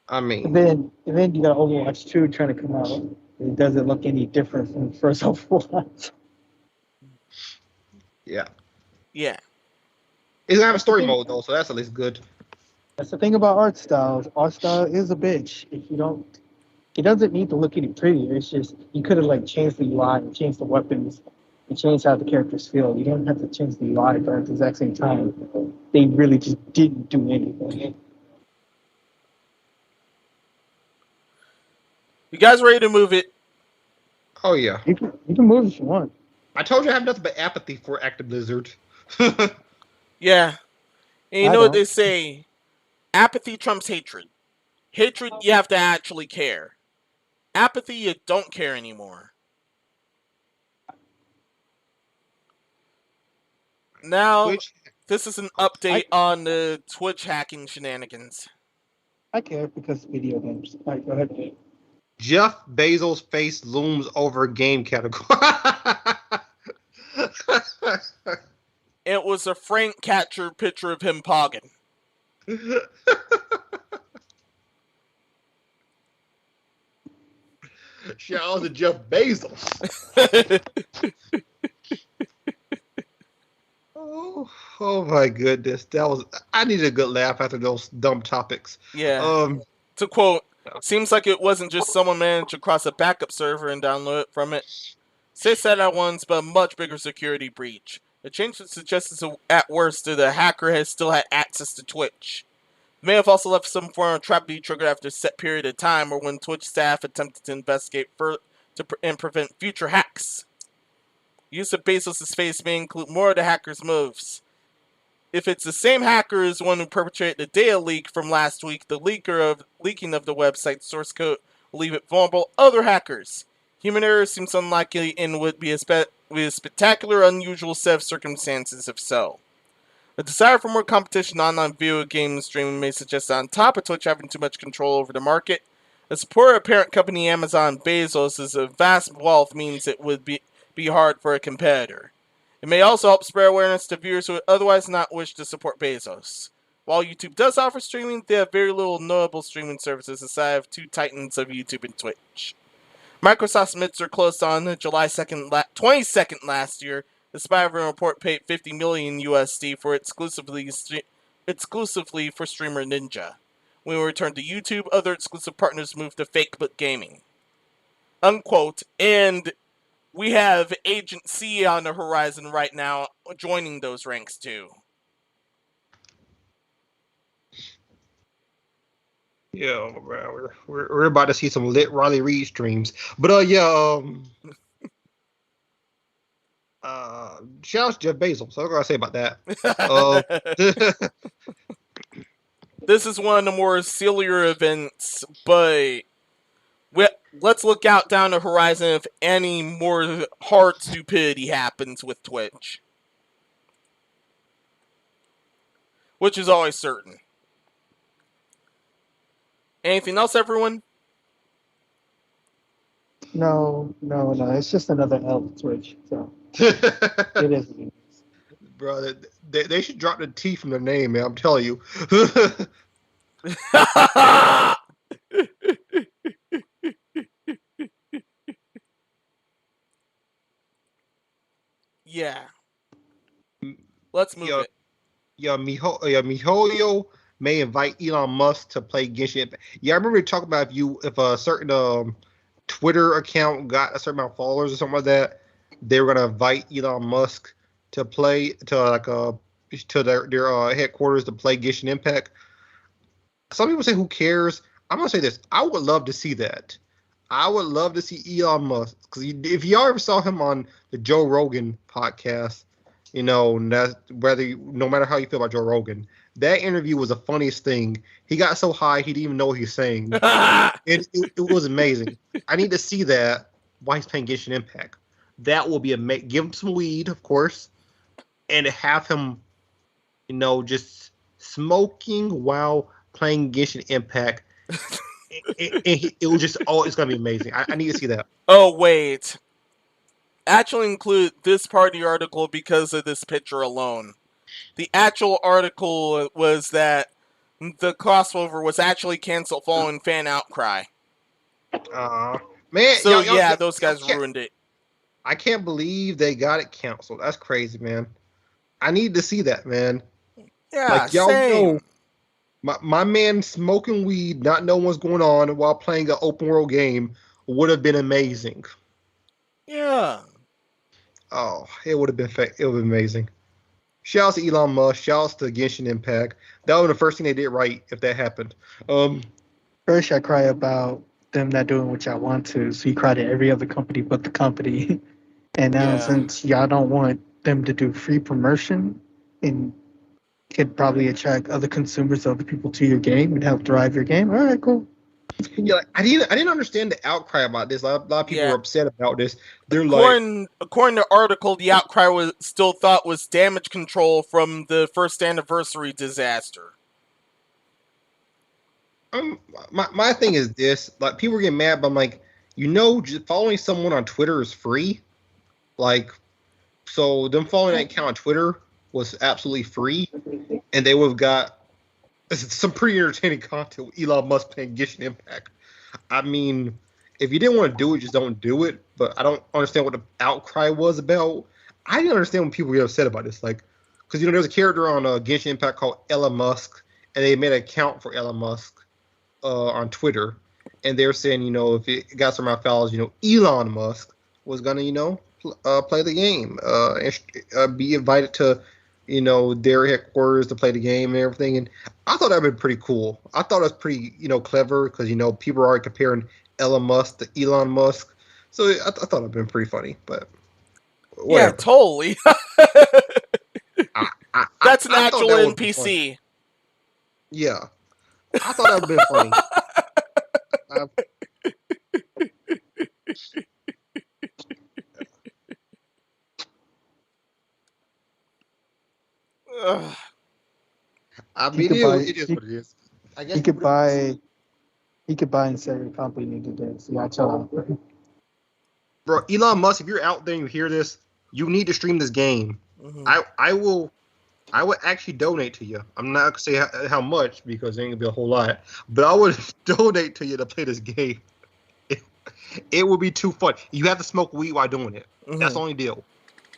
I mean. And then you got Overwatch 2 trying to come out. It doesn't look any different from the first Overwatch. Yeah. Yeah. It's gonna have a story mode though, so that's at least good. That's the thing about art styles. Art style is a bitch. If you don't, it doesn't need to look any prettier. It's just you could have like changed the UI and changed the weapons and changed how the characters feel. You don't have to change the UI, but at the exact same time, they really just didn't do anything. You guys ready to move it? Oh yeah. You can move if you want. I told you I have nothing but apathy for Active Blizzard. Yeah. And you know what they say? Apathy trumps hatred. Hatred, you have to actually care. Apathy, you don't care anymore. Now, this is an update on the Twitch hacking shenanigans. I care because of video games. All right, go ahead. Jeff Bezos' face looms over game category. It was a Frank Catcher picture of him pogging. Shout out to Jeff Bezos. Oh my goodness. I needed a good laugh after those dumb topics. Yeah. To quote, seems like it wasn't just someone managed to cross a backup server and download it from it. Say said at once, but a much bigger security breach. The change suggests at worst that the hacker has still had access to Twitch. They may have also left some form of trap to be triggered after a set period of time or when Twitch staff attempted to investigate and prevent future hacks. Use of Bezos' face may include more of the hacker's moves. If it's the same hacker as one who perpetrated the data leak from last week, the leaking of the website's source code will leave it vulnerable to other hackers. Human error seems unlikely and would be a spectacular, unusual set of circumstances if so. The desire for more competition in online video game streaming may suggest that on top of Twitch having too much control over the market, the support of parent company Amazon Bezos' vast wealth means it would be hard for a competitor. It may also help spread awareness to viewers who would otherwise not wish to support Bezos. While YouTube does offer streaming, they have very little notable streaming services aside of two titans of YouTube and Twitch. Microsoft's midst are closed on July 22nd last year, despite having a report paid $50 million USD for exclusively for streamer Ninja. When we return to YouTube, other exclusive partners moved to Fakebook Gaming. Unquote. And we have Agent C on the horizon right now, joining those ranks too. Yeah, bro, we're about to see some lit Riley Reid streams, but shout out to Jeff Bezos. So what can I say about that? This is one of the more sillier events, but let's look out down the horizon if any more hard stupidity happens with Twitch, which is always certain. Anything else, everyone? No. It's just another L Twitch. So it is. Bro, they should drop the T from their name, man. I'm telling you. Yeah. Let's move it. MiHoYo may invite Elon Musk to play Genshin Impact. Yeah, I remember talking about if a certain Twitter account got a certain amount of followers or something like that, they were gonna invite Elon Musk to play to their headquarters to play Genshin Impact. Some people say, who cares? I'm gonna say this: I would love to see that. I would love to see Elon Musk, because if y'all ever saw him on the Joe Rogan podcast, no matter how you feel about Joe Rogan, that interview was the funniest thing. He got so high he didn't even know what he was saying. it was amazing. I need to see that while he's playing Genshin Impact. That will be amazing. Give him some weed, of course, and have him, just smoking while playing Genshin Impact. It was just, it's gonna be amazing. I need to see that. Oh wait, actually include this part of the article because of this picture alone. The actual article was that the crossover was actually canceled following fan outcry. Man. So those guys ruined it. I can't believe they got it canceled. That's crazy, man. I need to see that, man. Yeah, y'all same. Know. My man smoking weed, not knowing what's going on while playing an open world game would have been amazing. Yeah. Oh, it would have been amazing. Shouts to Elon Musk. Shouts to Genshin Impact. That was the first thing they did right if that happened. First, I cry about them not doing what y'all want to, so you cry to every other company but the company. And now, since y'all don't want them to do free promotion and could probably attract other consumers, other people to your game and help drive your game. All right, cool. Yeah, I didn't understand the outcry about this. A lot of people were upset about this. They're according to the article, the outcry was still thought was damage control from the first anniversary disaster. My thing is this: like, people are getting mad, but I'm like, just following someone on Twitter is free. Like, so them following that account on Twitter was absolutely free, and they would have got some pretty entertaining content with Elon Musk playing Genshin Impact. I mean, if you didn't want to do it, just don't do it. But I don't understand what the outcry was about. I didn't understand when people get upset about this. Like, because, there's a character on Genshin Impact called Elon Musk, and they made an account for Elon Musk on Twitter. And they're saying, if it got some of my followers, Elon Musk was going to, play the game, and be invited to, their headquarters to play the game and everything. And I thought that would be pretty cool. I thought it was pretty, clever, because, people are already comparing Elon Musk to Elon Musk. So I thought it would have been pretty funny, but whatever. Yeah, totally. That's an actual NPC. Yeah. I thought that would have been funny. I mean, it is what it is. I guess he could buy and sell your company today. So I tell him. Bro, Elon Musk, if you're out there and you hear this, you need to stream this game. Mm-hmm. I will actually donate to you. I'm not gonna say how much, because it ain't gonna be a whole lot, but I would donate to you to play this game. It would be too fun. You have to smoke weed while doing it. Mm-hmm. That's the only deal.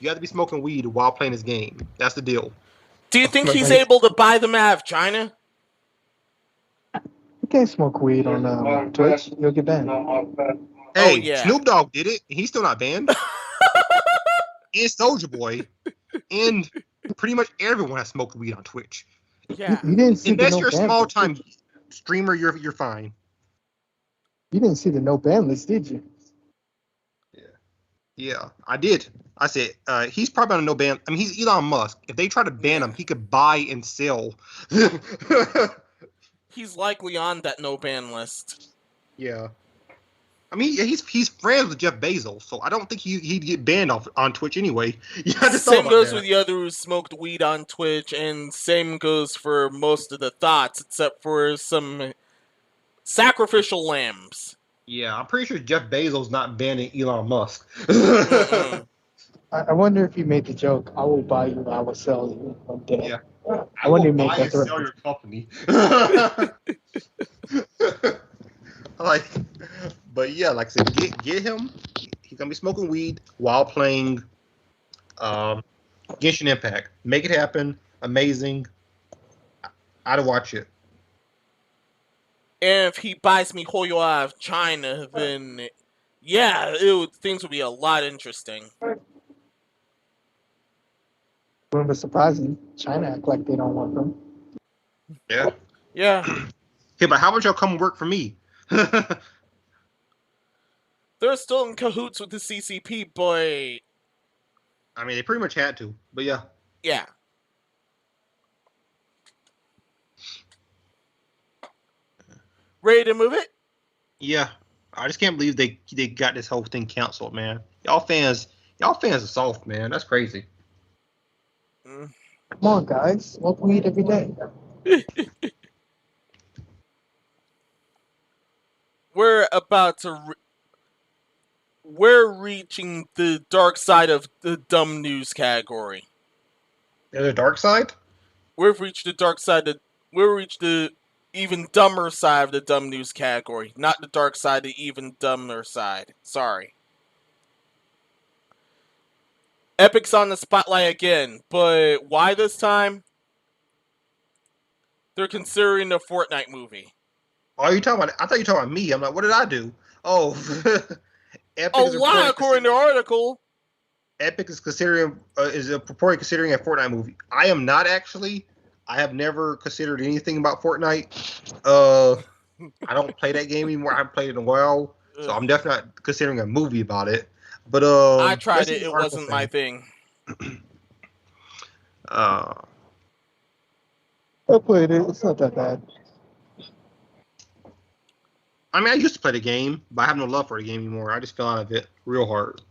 You have to be smoking weed while playing this game. That's the deal. Do you think he's able to buy them out of China? You can't smoke weed on Twitch. You'll get banned. Hey, Snoop Dogg did it. He's still not banned. And Soulja Boy. And pretty much everyone has smoked weed on Twitch. Yeah. You didn't see unless you're a small-time streamer, you're fine. You didn't see the no ban list, did you? Yeah, I did. I said, he's probably on a no ban. I mean, he's Elon Musk. If they try to ban him, he could buy and sell. He's likely on that no ban list. Yeah. I mean, he's friends with Jeff Bezos, so I don't think he'd get banned on Twitch anyway. Same goes with the other who smoked weed on Twitch, and same goes for most of the thoughts, except for some sacrificial lambs. Yeah, I'm pretty sure Jeff Bezos not banning Elon Musk. I wonder if he made the joke, I will buy you, I will sell you one day. Yeah. I wonder if he will made buy that and sell your company. Like, but yeah, like I said, get him. He's gonna be smoking weed while playing Genshin Impact. Make it happen. Amazing. I'd watch it. And if he buys me Hoyo out of China, then yeah, things would be a lot interesting. Wouldn't be surprising. China act like they don't want them. Yeah. Yeah. Hey, but how about y'all come work for me? They're still in cahoots with the CCP, but I mean, they pretty much had to, but yeah. Yeah. Ready to move it? Yeah. I just can't believe they got this whole thing canceled, man. Y'all fans are soft, man. That's crazy. Come on, guys. Smoke weed every day. We're about to... We're reaching the dark side of the dumb news category. There's a dark side? We've reached the dark side. We've reached the even dumber side of the dumb news category. Not the dark side, the even dumber side. Sorry. Epic's on the spotlight again, but why this time? They're considering the Fortnite movie. Oh, you talking about? I thought you were talking about me. I'm like, what did I do? Oh, Epic a lot, according to the article. Epic is purportedly considering a Fortnite movie. I am not actually. I have never considered anything about Fortnite. I don't play that game anymore. I haven't played it in a while, so I'm definitely not considering a movie about it. But I tried it. It wasn't my thing. I played it. It's not that bad. I mean, I used to play the game, but I have no love for the game anymore. I just fell out of it real hard.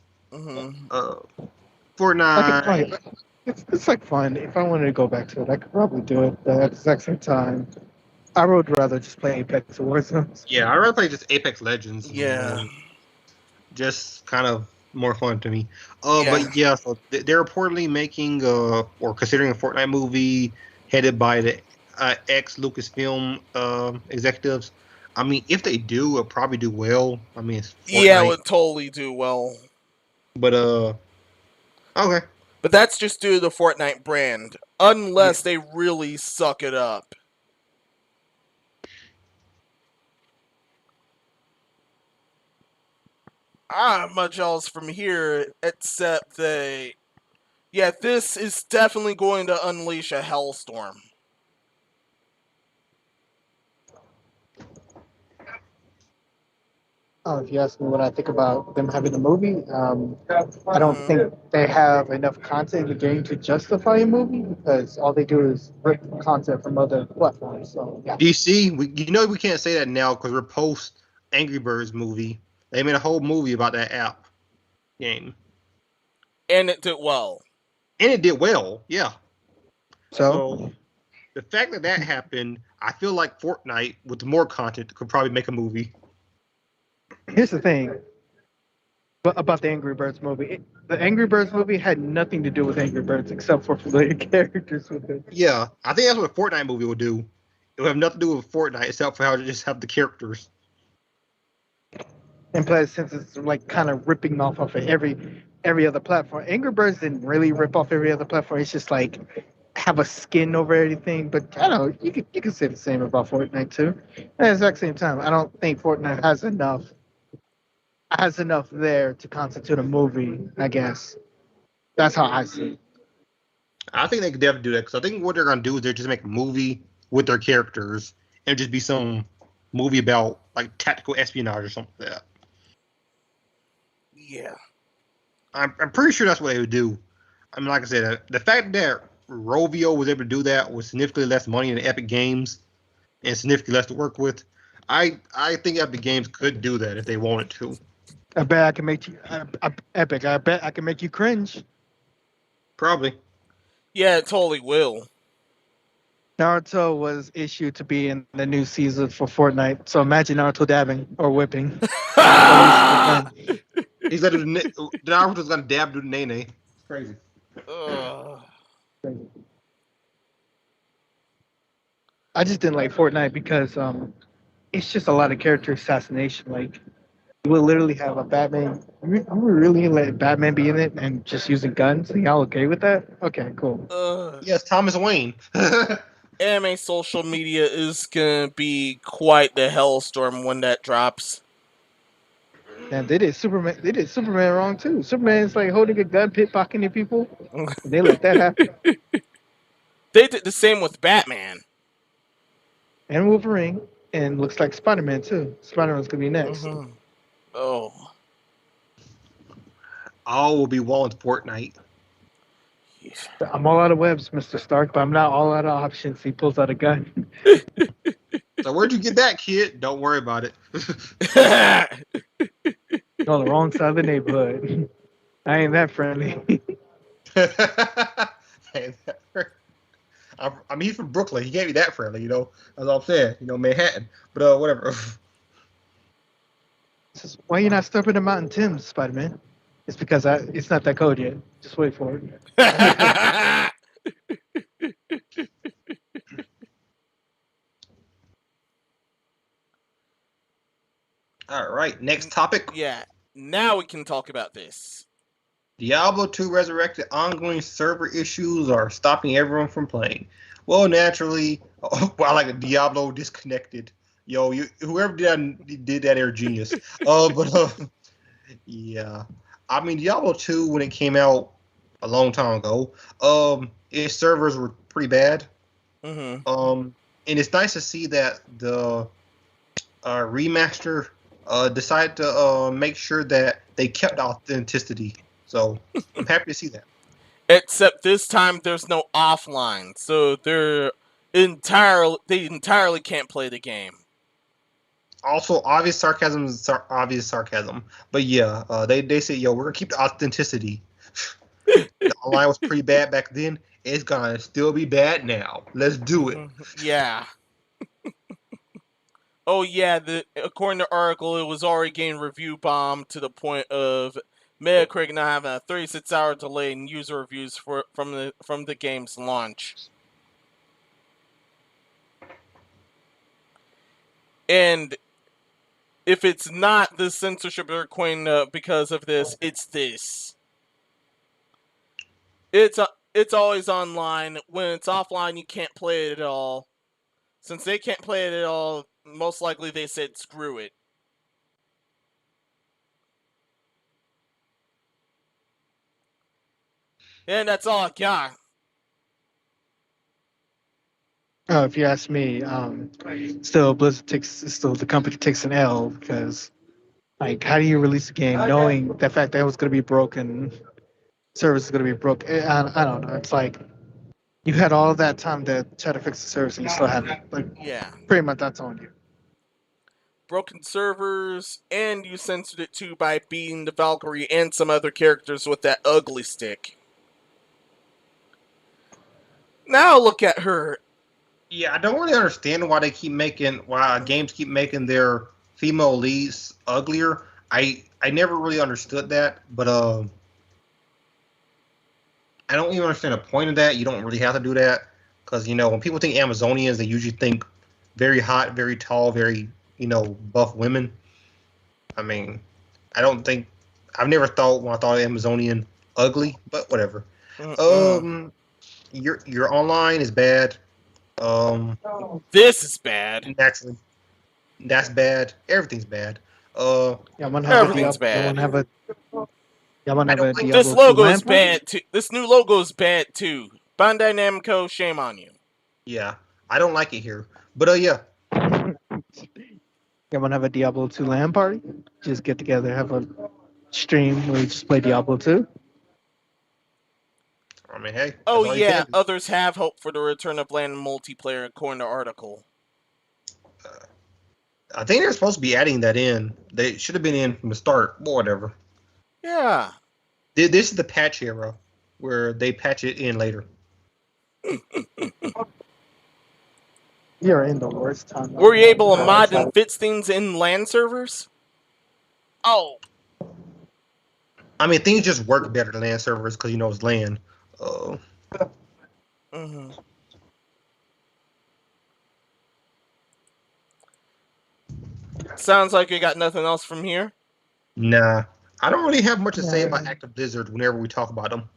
Fortnite. It's like fun. If I wanted to go back to it, I could probably do it. But at the exact same time, I would rather just play Apex or Warzone. Yeah, I'd rather play just Apex Legends. Yeah. Just kind of more fun to me. But yeah, so they're reportedly making or considering a Fortnite movie headed by the ex-Lucasfilm executives. I mean, if they do, it'll probably do well. I mean, it's Fortnite. Yeah, it would totally do well. But, okay. But that's just due to the Fortnite brand. Unless they really suck it up. I don't have much else from here, except that... Yeah, this is definitely going to unleash a hellstorm. If you ask me what I think about them having a movie, I don't think they have enough content in the game to justify a movie because all they do is rip content from other platforms. So yeah. DC, we can't say that now because we're post Angry Birds movie. They made a whole movie about that app game, and it did well. Yeah. So the fact that happened, I feel like Fortnite with more content could probably make a movie. Here's the thing about the Angry Birds movie. The Angry Birds movie had nothing to do with Angry Birds except for familiar characters with it. Yeah, I think that's what a Fortnite movie will do. It will have nothing to do with Fortnite except for how to just have the characters. And plus, since it's like kind of ripping off of every other platform. Angry Birds didn't really rip off every other platform. It's just like have a skin over everything. But I don't know, you can say the same about Fortnite too. At the exact same time, I don't think Fortnite has enough there to constitute a movie, I guess. That's how I see it. I think they could definitely do that because I think what they're going to do is they're just make a movie with their characters and just be some movie about like tactical espionage or something like that. Yeah. I'm pretty sure that's what they would do. I mean, like I said, the fact that Rovio was able to do that with significantly less money than Epic Games and significantly less to work with, I think Epic Games could do that if they wanted to. I bet I can make you Epic. I bet I can make you cringe. Probably. Yeah, it totally will. Naruto was issued to be in the new season for Fortnite. So imagine Naruto dabbing or whipping. He's gonna Naruto's gonna dab do the nene. It's crazy. I just didn't like Fortnite because it's just a lot of character assassination. Like you will literally have a Batman. You would really let Batman be in it and just using guns? Are y'all okay with that? Okay, cool. Yes, Thomas Wayne. Anime social media is gonna be quite the hellstorm when that drops. And they did Superman. They did Superman wrong too. Superman's like holding a gun, pickpocketing people. They let that happen. They did the same with Batman and Wolverine, and looks like Spider-Man too. Spider-Man's gonna be next. Mm-hmm. Oh, all will be wall in Fortnite. I'm all out of webs, Mr. Stark, but I'm not all out of options. He pulls out a gun. So where'd you get that, kid? Don't worry about it. On the wrong side of the neighborhood. I ain't that friendly. I mean, he's from Brooklyn. He can't be that friendly, you know. That's all I'm saying. You know, Manhattan. But whatever. Why are you not stepping the Mountain Tims, Spider-Man? It's because it's not that code yet. Just wait for it. All right, next topic. Yeah, now we can talk about this. Diablo 2 Resurrected ongoing server issues are stopping everyone from playing. Well, naturally, like Diablo disconnected. Yo, whoever did that, they're genius. Yeah. I mean, Diablo 2, when it came out a long time ago, its servers were pretty bad. Mm-hmm. And it's nice to see that the remaster decided to make sure that they kept authenticity. So I'm happy to see that. Except this time there's no offline, so they entirely can't play the game. Also, obvious sarcasm is obvious sarcasm. But yeah, they say, yo, we're gonna keep the authenticity. The online was pretty bad back then. It's gonna still be bad now. Let's do it. Yeah. Oh yeah, according to the article, it was already getting review bombed to the point of Metacritic now having a 36-hour delay in user reviews from the game's launch. And if it's not the censorship they're quitting because of this, it's this. It's always online. When it's offline, you can't play it at all. Since they can't play it at all, most likely they said screw it. And that's all I got. Oh, if you ask me, still the company takes an L because, like, how do you release a game knowing the fact that it was going to be broken, service is going to be broken? I don't know. It's like you had all that time to try to fix the service and you still haven't. Like, yeah, pretty much that's on you. Broken servers, and you censored it too by beating the Valkyrie and some other characters with that ugly stick. Now look at her. Yeah, I don't really understand why games keep making their female leads uglier. I never really understood that, but I don't even understand the point of that. You don't really have to do that because when people think Amazonians, they usually think very hot, very tall, very buff women. I mean, I've never thought when I thought Amazonian ugly, but whatever. Your online is bad. This is bad. Naturally, that's bad. Everything's bad. Everything's bad. This logo is bad too. This new logo is bad too. Bandai Namco, shame on you. Yeah, I don't like it here. But yeah. You want to have a Diablo 2 LAN party? Just get together, have a stream where you just play Diablo 2? I mean, hey. Oh yeah, others have hope for the return of LAN multiplayer according to the article. I think they're supposed to be adding that in. They should have been in from the start, or whatever. Yeah. This is the patch era, where they patch it in later. You're in the worst time. Were you able to mod and fix things in LAN servers? Oh. I mean, things just work better than LAN servers because, it's LAN. Mm-hmm. Sounds like you got nothing else from here. Nah. I don't really have much to say about Active Blizzard whenever we talk about them.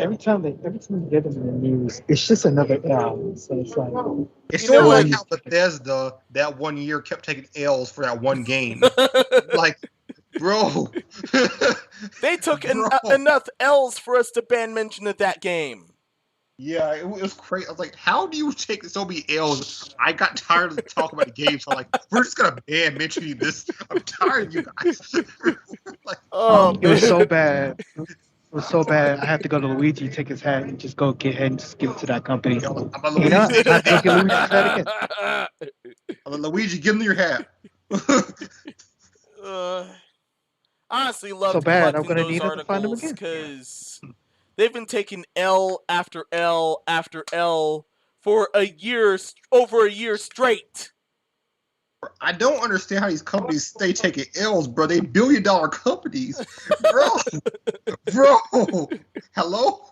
Every time you get them in the news, it's just another L. So it's like it's sort of like how Bethesda that one year kept taking L's for that one game. Like, bro, they took enough L's for us to ban mention of that game. Yeah, it was crazy. I was like, how do you take so many L's? I got tired of talking about the game, so I'm like, we're just gonna ban mentioning this. I'm tired of you guys. Like, it was so bad. It was so bad. I had to go to Luigi, take his hat, and just go get ahead and just give it to that company. I'm a Luigi. I have to go get Luigi's hat again. I'm a Luigi, give me your hat. Honestly, love so bad. I'm gonna those need to find them again because they've been taking L after L after L for over a year straight. I don't understand how these companies stay taking L's, bro. They billion-dollar companies, bro. Hello.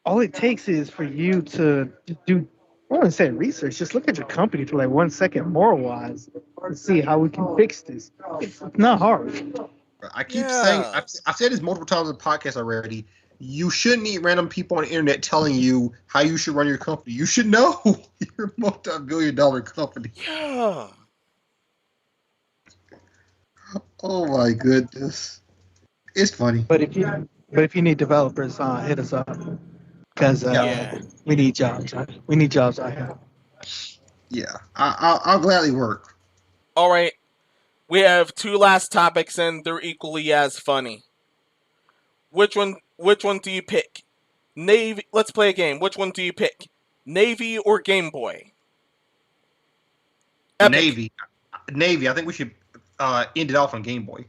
All it takes is for you to do. I wouldn't say research. Just look at your company for like 1 second, moral-wise, and see how we can fix this. It's not hard. I keep saying, I've said this multiple times on the podcast already. You shouldn't need random people on the internet telling you how you should run your company. You should know you're a multi-billion-dollar company. Yeah. Oh my goodness, it's funny. But if you need developers, hit us up because we need jobs. We need jobs out here. Yeah, I'll gladly work. All right. We have two last topics, and they're equally as funny. Which one do you pick? Navy. Let's play a game. Which one do you pick? Navy or Game Boy? Epic. Navy. I think we should end it off on Game Boy.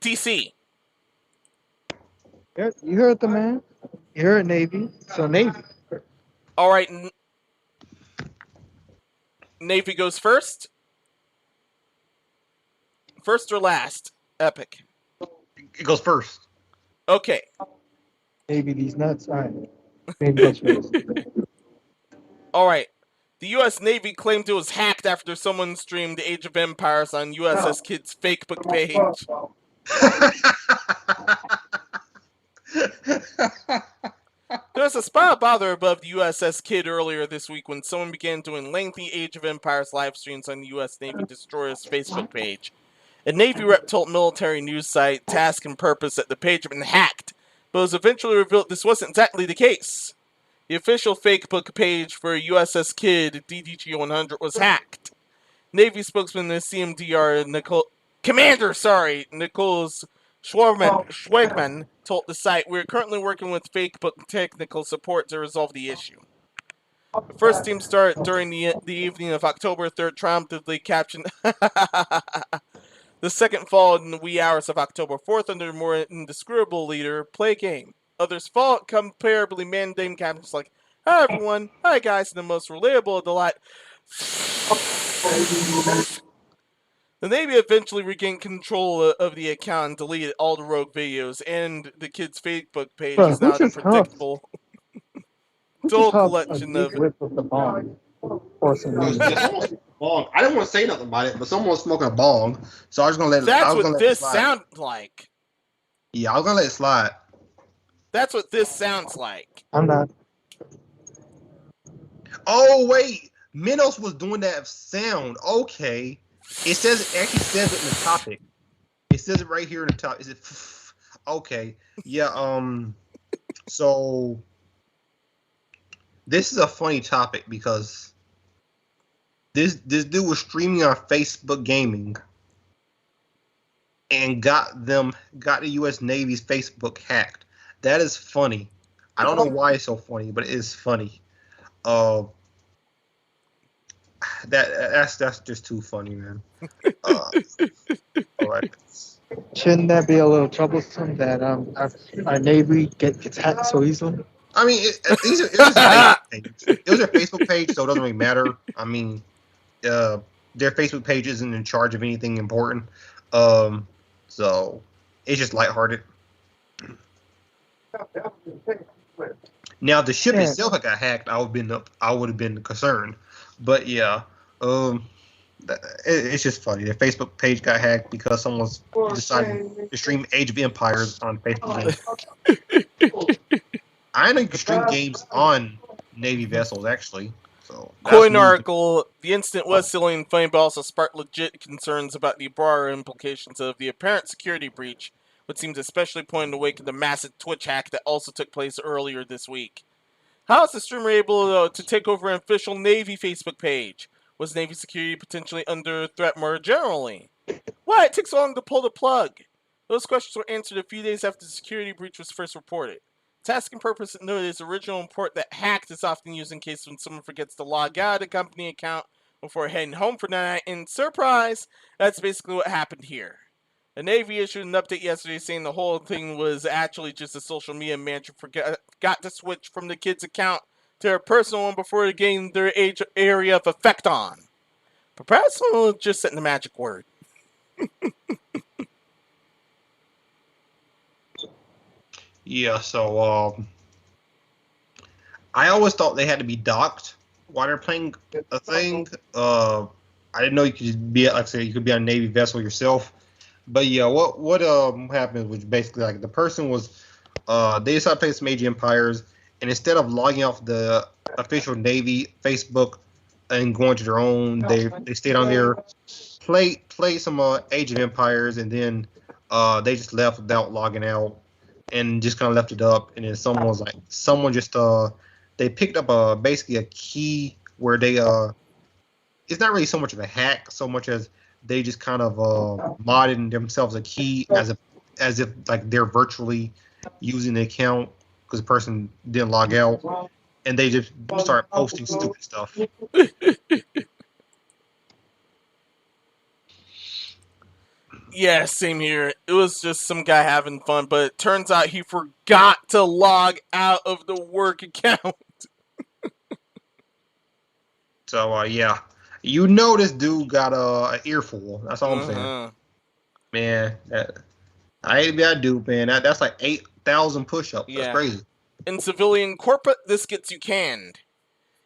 DC. Yeah, you heard the man. You heard Navy. So Navy. All right. Navy goes first? First or last? Epic. It goes first. Okay. Navy these nuts. All right. Navy goes first. All right. The U.S. Navy claimed it was hacked after someone streamed Age of Empires on USS Kid's Facebook page. There was a spot of bother above the USS Kidd earlier this week when someone began doing lengthy Age of Empires live streams on the U.S. Navy Destroyer's Facebook page. A Navy rep told military news site Task and Purpose that the page had been hacked, but it was eventually revealed this wasn't exactly the case. The official Facebook page for USS Kidd DDG-100 was hacked. Navy spokesman the CMDR Nicholas Schwegman told the site, "We're currently working with Facebook technical support to resolve the issue." The first team started during the evening of October 3rd, triumphantly capturing. The second followed in the wee hours of October 4th under a more indescribable leader. Play a game. Others followed comparably mundane captions like, "Hi everyone, hi guys," and the most relatable delight. The Navy eventually regained control of the account and deleted all the rogue videos, and the kid's Facebook page is now a predictable dual collection of... the bong. Bong. I didn't want to say nothing about it, but someone was smoking a bong, so I was going to let it slide. That's what this sounds like. Yeah, I was going to let it slide. That's what this sounds like. I'm not. Oh, wait. Minos was doing that sound. Okay. It actually says it in the topic. It says it right here in the top. Is it? Okay. Yeah. So this is a funny topic because this dude was streaming on Facebook Gaming and got the U.S. Navy's Facebook hacked. That is funny. I don't know why it's so funny, but it is funny. That's just too funny, man. All right. Shouldn't that be a little troublesome that our Navy gets hacked so easily? I mean, it was a Facebook page. It was a Facebook page, so it doesn't really matter. I mean, their Facebook page isn't in charge of anything important, so it's just lighthearted. Now, if the ship itself had got hacked, I would have been concerned. But yeah, it's just funny. The Facebook page got hacked because someone's decided to stream Age of Empires on Facebook. I know you can stream games on Navy vessels, actually. So Coin article: the incident was silly and funny, but also sparked legit concerns about the broader implications of the apparent security breach, which seems especially pointing the wake of the massive Twitch hack that also took place earlier this week. How is the streamer able to take over an official Navy Facebook page? Was Navy security potentially under threat more generally? Why it took so long to pull the plug? Those questions were answered a few days after the security breach was first reported. Task and purpose noted its original report that hacked is often used in case when someone forgets to log out a company account before heading home for the night, and surprise, that's basically what happened here. The Navy issued an update yesterday saying the whole thing was actually just a social media manager forgot to switch from the kid's account to their personal one before getting their age area of effect on. But perhaps someone will just set the magic word. Yeah, so I always thought they had to be docked while they're playing a thing. I didn't know you could be, like I said, you could be on a Navy vessel yourself. But yeah, what happened was basically like the person was they decided to play some Age of Empires, and instead of logging off the official Navy Facebook and going to their own, they stayed on there, play some Age of Empires, and then they just left without logging out. And just kind of left it up, and then someone just they picked up basically a key where they it's not really so much of a hack so much as they just kind of modded themselves a key as if like they're virtually using the account because the person didn't log out, and they just start posting stupid stuff. Yeah, same here. It was just some guy having fun, but it turns out he forgot to log out of the work account. So, yeah. You know this dude got an earful. That's all I'm saying. Man, I ain't that dude, man. That's like 8,000 push-ups. Yeah. That's crazy. In civilian corporate, this gets you canned.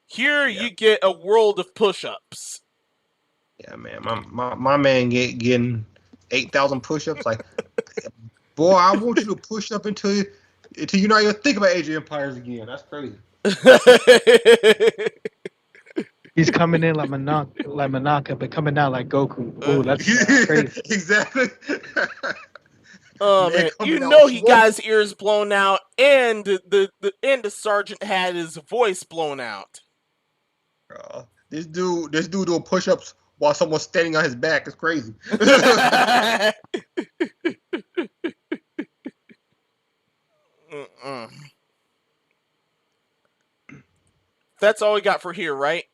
Here, you get a world of push-ups. Yeah, man. My man getting 8,000 push-ups. Like, boy, I want you to push up until you not even think about Age of Empires again. That's crazy. He's coming in like Manaka, but coming out like Goku. Ooh, that's crazy. Exactly. Oh man, you know he got his ears blown out, and the sergeant had his voice blown out. This dude doing push-ups while someone's standing on his back is crazy. That's all we got for here, right?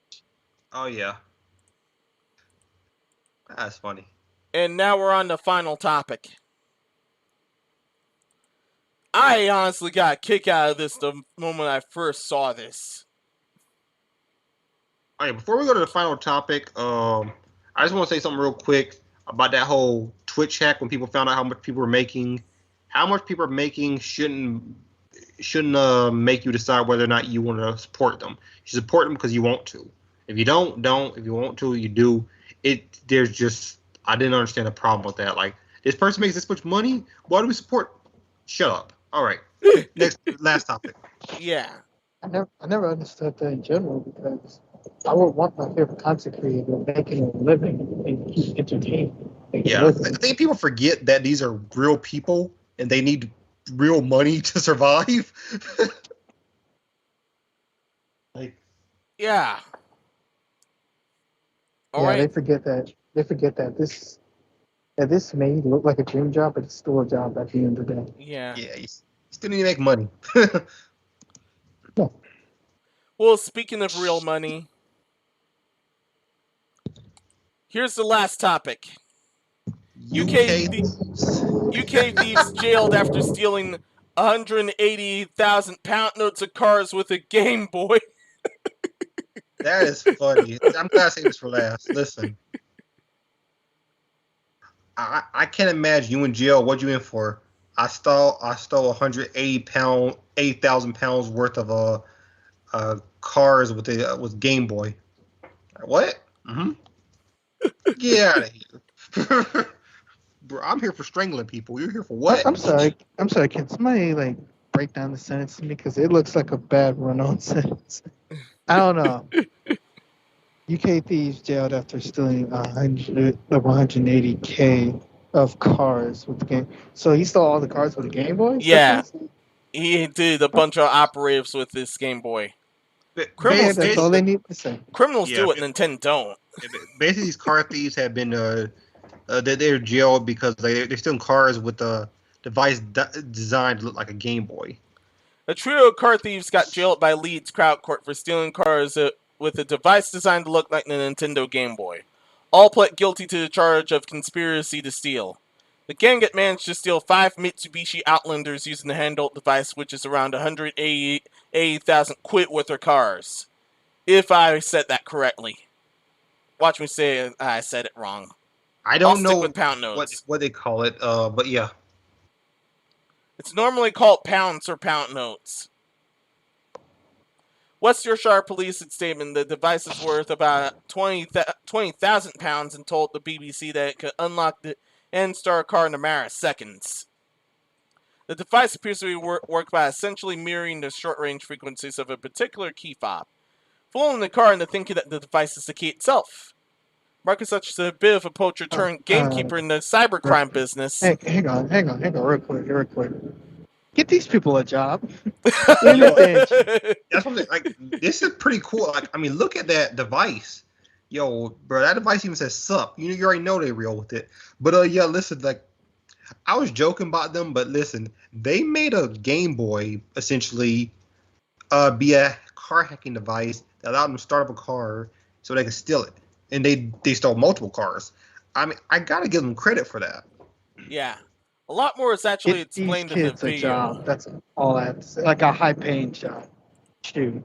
Oh yeah. That's funny. And now we're on the final topic. I honestly got a kick out of this the moment I first saw this. All right, before we go to the final topic, I just want to say something real quick about that whole Twitch hack when people found out how much people were making. How much people are making shouldn't make you decide whether or not you want to support them. You support them because you want to. If you don't. If you want to, you do. There's just, I didn't understand the problem with that. Like, this person makes this much money. Why do we support? Shut up. All right. Last topic. Yeah. I never understood that in general because I would want my favorite content creator making a living and keep entertaining. Yeah, I think people forget that these are real people and they need real money to survive. Yeah. All right. They forget that this may look like a dream job, but it's still a job at the end of the day. Yeah. Yeah, you still need to make money. No. Well, speaking of real money, here's the last topic. UK thieves jailed after stealing 180,000 pound notes of cars with a Game Boy. That is funny. I'm glad I saved this for last. Listen, I can't imagine you in jail. What you in for? I stole 80,000 pounds worth of cars with Game Boy. What? Mm-hmm. Get out of here. Bro, I'm here for strangling people. You're here for what? I'm sorry. Can somebody like break down the sentence to me, because it looks like a bad run-on sentence. I don't know. UK thieves jailed after stealing 180K of cars with the game. So he stole all the cars with the Game Boy? Yeah. He did a bunch of operatives with this Game Boy. Criminals that's all they need to say. Criminals do it, Nintendo don't. Basically, these car thieves have been they're jailed because they're stealing cars with a device designed to look like a Game Boy. A trio of car thieves got jailed by Leeds Crowd Court for stealing cars with a device designed to look like the Nintendo Game Boy. All pled guilty to the charge of conspiracy to steal. The gang had managed to steal 5 Mitsubishi Outlanders using the handheld device, which is around 180,000 quid worth of cars. If I said that correctly. Watch me say I said it wrong. I don't know with pound notes. What they call it, but yeah. It's normally called pounds or pound notes. West Yorkshire Police had stated the device is worth about 20,000 pounds and told the BBC that it could unlock the N-Star car in a matter of seconds. The device appears to be worked by essentially mirroring the short-range frequencies of a particular key fob, fooling the car into thinking that the device is the key itself. Marcus such as a bit of a poacher turned gamekeeper in the cybercrime business. Hang on, real quick. Get these people a job. That's what this is pretty cool. Like, I mean, look at that device. Yo, bro, that device even says sup. You already know they're real with it. But yeah, listen, like, I was joking about them, but listen, they made a Game Boy essentially be a car hacking device that allowed them to start up a car so they could steal it. And they stole multiple cars. I mean, I gotta give them credit for that. Yeah. A lot more is actually explained in the video. Job. That's all I have to say. Like a high-paying job. Shoot.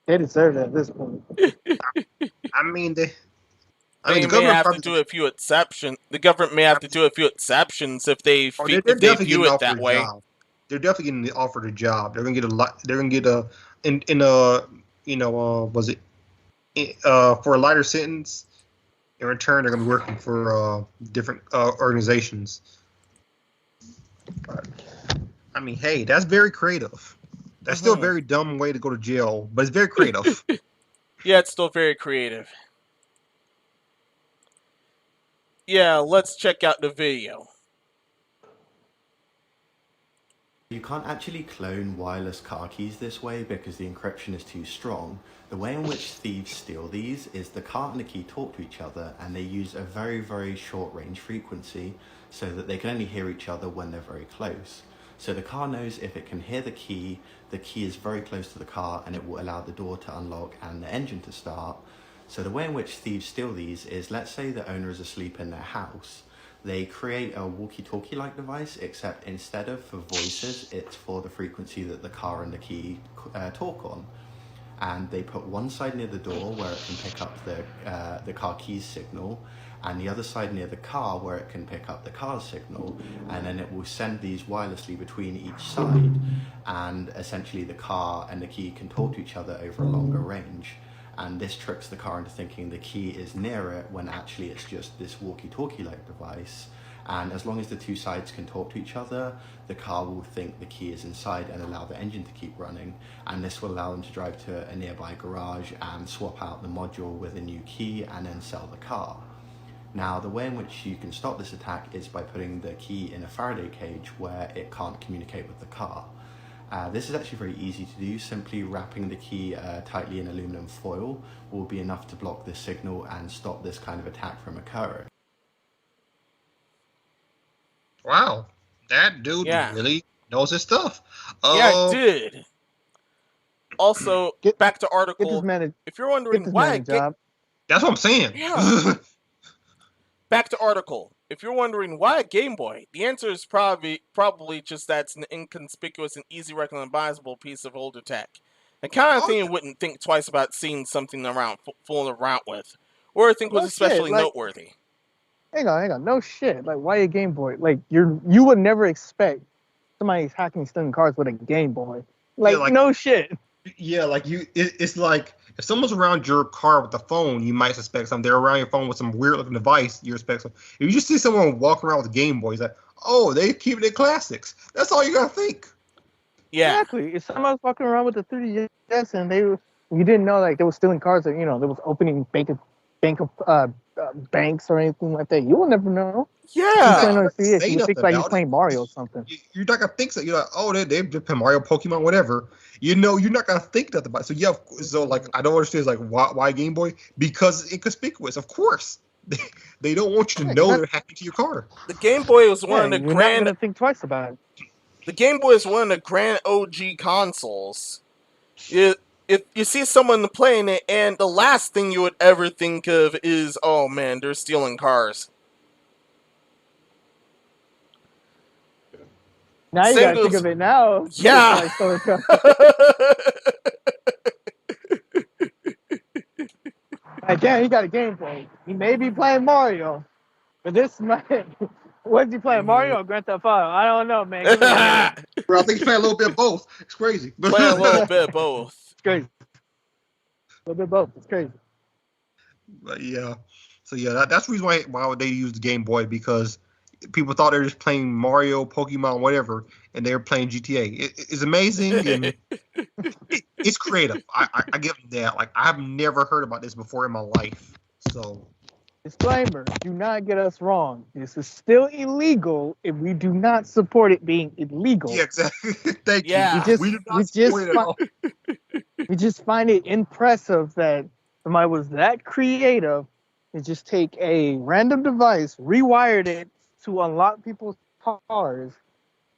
They deserve it at this point. I mean, the may have to do a few exceptions. The government may have to do a few exceptions if they view it that way. Job. They're definitely getting offered a job. They're gonna get for a lighter sentence. In return, they're going to be working for different organizations. But, I mean, hey, that's very creative. That's still a very dumb way to go to jail, but it's very creative. Yeah, it's still very creative. Yeah, let's check out the video. You can't actually clone wireless car keys this way because the encryption is too strong. The way in which thieves steal these is the car and the key talk to each other, and they use a very, very short range frequency so that they can only hear each other when they're very close. So the car knows if it can hear the key is very close to the car and it will allow the door to unlock and the engine to start. So the way in which thieves steal these is, let's say the owner is asleep in their house. They create a walkie-talkie like device, except instead of for voices, it's for the frequency that the car and the key talk on. And they put one side near the door where it can pick up the car key's signal, and the other side near the car where it can pick up the car's signal, and then it will send these wirelessly between each side, and essentially the car and the key can talk to each other over a longer range. And this tricks the car into thinking the key is near it when actually it's just this walkie-talkie like device. And as long as the two sides can talk to each other, the car will think the key is inside and allow the engine to keep running. And this will allow them to drive to a nearby garage and swap out the module with a new key and then sell the car. Now, the way in which you can stop this attack is by putting the key in a Faraday cage where it can't communicate with the car. This is actually very easy to do. Simply wrapping the key tightly in aluminum foil will be enough to block this signal and stop this kind of attack from occurring. Wow, that dude really knows his stuff. Yeah, dude. Also, back to article. If you're wondering why, that's what I'm saying. Yeah. Back to article. if you're wondering why a Game Boy, the answer is probably just that's an inconspicuous and easy recognizable piece of older tech. The kind of thing you wouldn't think twice about seeing something around fooling around with, or I think was especially noteworthy. Hang on, no shit. Like, why a Game Boy? Like, you would never expect somebody's hacking stealing cars with a Game Boy. Like no shit. Yeah, like it's like if someone's around your car with a phone, you might suspect something. They're around your phone with some weird looking device, you expect something. If you just see someone walking around with a Game Boy, it's like, oh, they keep their classics. That's all you gotta think. Yeah, exactly. If someone was walking around with a 3DS and you didn't know like they were stealing cars, or they was opening banks or anything like that, you will never know. Yeah. You think like you're playing Mario or something. You're not gonna think so. You're like, oh, they're playing Mario, Pokemon, whatever. You're not gonna think that about it. So yeah, so like I don't understand like why Game Boy? Because it's inconspicuous, of course. They don't want you to know they're hacking to your car. The Game Boy was one of the you're not gonna think twice about it. The Game Boy is one of the grand OG consoles. If you see someone playing it, and the last thing you would ever think of is, oh man, they're stealing cars. Now you gotta think of it now. Yeah. Again, he got a Game Boy. He may be playing Mario, but this man, what's he playing, Mario or Grand Theft Auto? I don't know, man. Bro, I think he's playing a little bit of both. It's crazy. Playing a little bit of both. It's crazy. A little bit of both. It's crazy. But yeah. So yeah, that's the reason why they use the Game Boy, because people thought they were just playing Mario, Pokemon, whatever, and they were playing GTA. It's amazing and it's creative. I give them that. Like, I've never heard about this before in my life. So, disclaimer: do not get us wrong. This is still illegal, and we do not support it being illegal. Yeah, exactly. Thank you. We just find it impressive that somebody was that creative to just take a random device, rewired it to unlock people's cars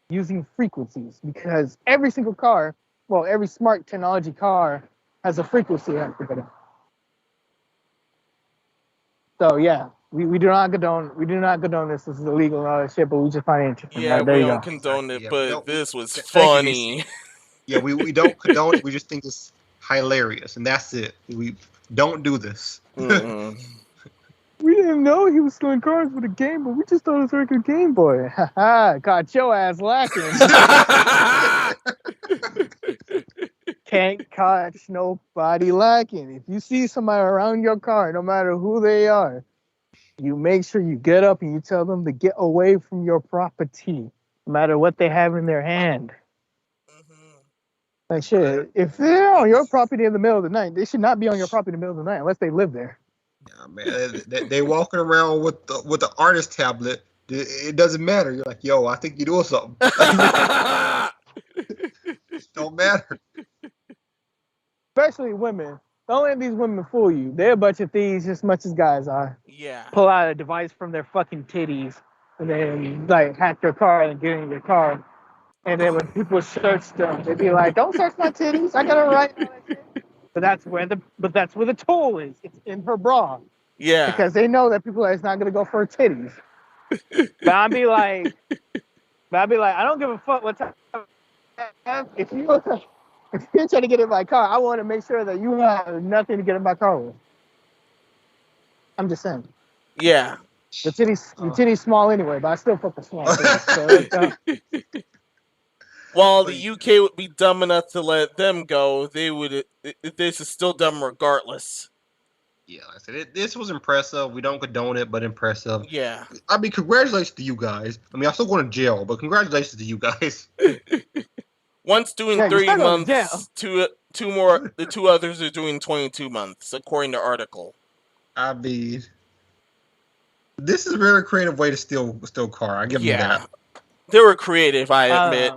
using frequencies, because every single car, well, every smart technology car has a frequency activated. So yeah, we do not condone this. This is illegal and all that shit, but we just find it interesting. Yeah, we don't condone it, but this was funny. Yeah, we don't condone it. We just think it's hilarious, and that's it. We don't do this. Mm-hmm. We didn't know he was stealing cars with a Game Boy. We just thought it was a regular Game Boy. Ha caught your ass lacking. Can't catch nobody lacking. If you see somebody around your car, no matter who they are, you make sure you get up and you tell them to get away from your property, no matter what they have in their hand. Mm-hmm. Like shit, if they're on your property in the middle of the night, they should not be on your property in the middle of the night unless they live there. Yeah, man, they walking around with the artist tablet. It doesn't matter. You're like, yo, I think you're doing something. Don't matter. Especially women. Don't let these women fool you. They're a bunch of thieves just as much as guys are. Yeah. Pull out a device from their fucking titties and then like hack your car and get in your car. And then when people search them, they be like, "Don't search my titties. I got it right." But that's where the tool is. It's in her bra. Yeah. Because they know that people are not gonna go for her titties. But I'd be like, I don't give a fuck what time. If you're trying to get in my car, I want to make sure that you have nothing to get in my car with. I'm just saying. Yeah. The titty's small anyway, but I still fuck the small titties. So while the UK would be dumb enough to let them go, this is still dumb regardless. Yeah, like I said, this was impressive. We don't condone it, but impressive. Yeah. I mean, congratulations to you guys. I mean, I'm still going to jail, but congratulations to you guys. One's doing 3 months, the two others are doing 22 months, according to article. I mean, this is a very creative way to steal car. I give them that. They were creative, I admit.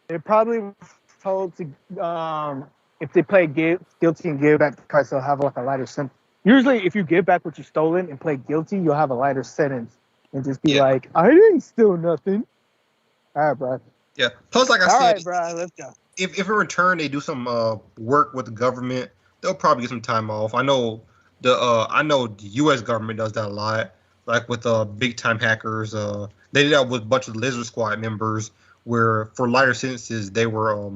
They're probably told to, if they play guilty and give back the car, they'll have like a lighter sentence. Usually, if you give back what you stolen and play guilty, you'll have a lighter sentence and just be like, "I didn't steal nothing." All right, bro. Yeah. Plus, like I said, all right, bro, let's go. If in return they do some work with the government, they'll probably get some time off. I know the U.S. government does that a lot. like with big time hackers. They did that with a bunch of Lizard Squad members, where for lighter sentences they were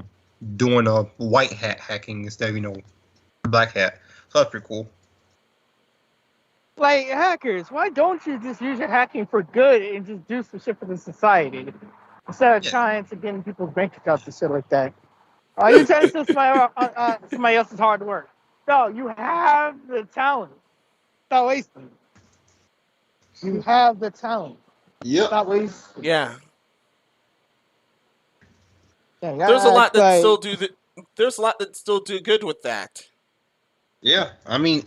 doing a white hat hacking instead of black hat. So that's pretty cool. Like hackers, why don't you just use your hacking for good and just do some shit for the society instead of trying to get in people's bank accounts and shit like that? Are you trying to steal somebody else's hard work? No, you have the talent. Stop wasting. You have the talent. Yep. Stop wasting. Yeah. There's a lot that still do There's a lot that still do good with that. Yeah, I mean,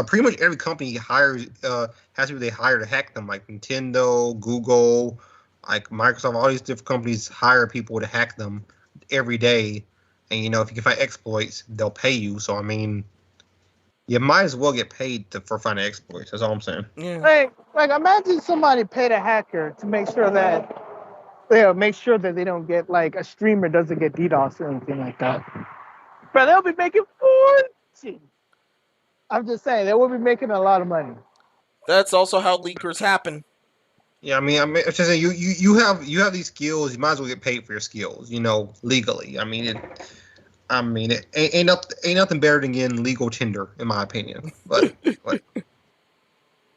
pretty much every company hires has people they hire to hack them, like Nintendo, Google, like Microsoft. All these different companies hire people to hack them every day, and if you can find exploits, they'll pay you. So I mean, you might as well get paid for finding exploits. That's all I'm saying. Yeah. Like imagine somebody paid a hacker to make sure that they don't get like a streamer doesn't get DDoS or anything like that. But they'll be making fortune. I'm just saying they will be making a lot of money. That's also how leakers happen. Yeah, I mean, it's just saying you have these skills. You might as well get paid for your skills. Legally. I mean, it ain't nothing better than getting legal Tinder, in my opinion. But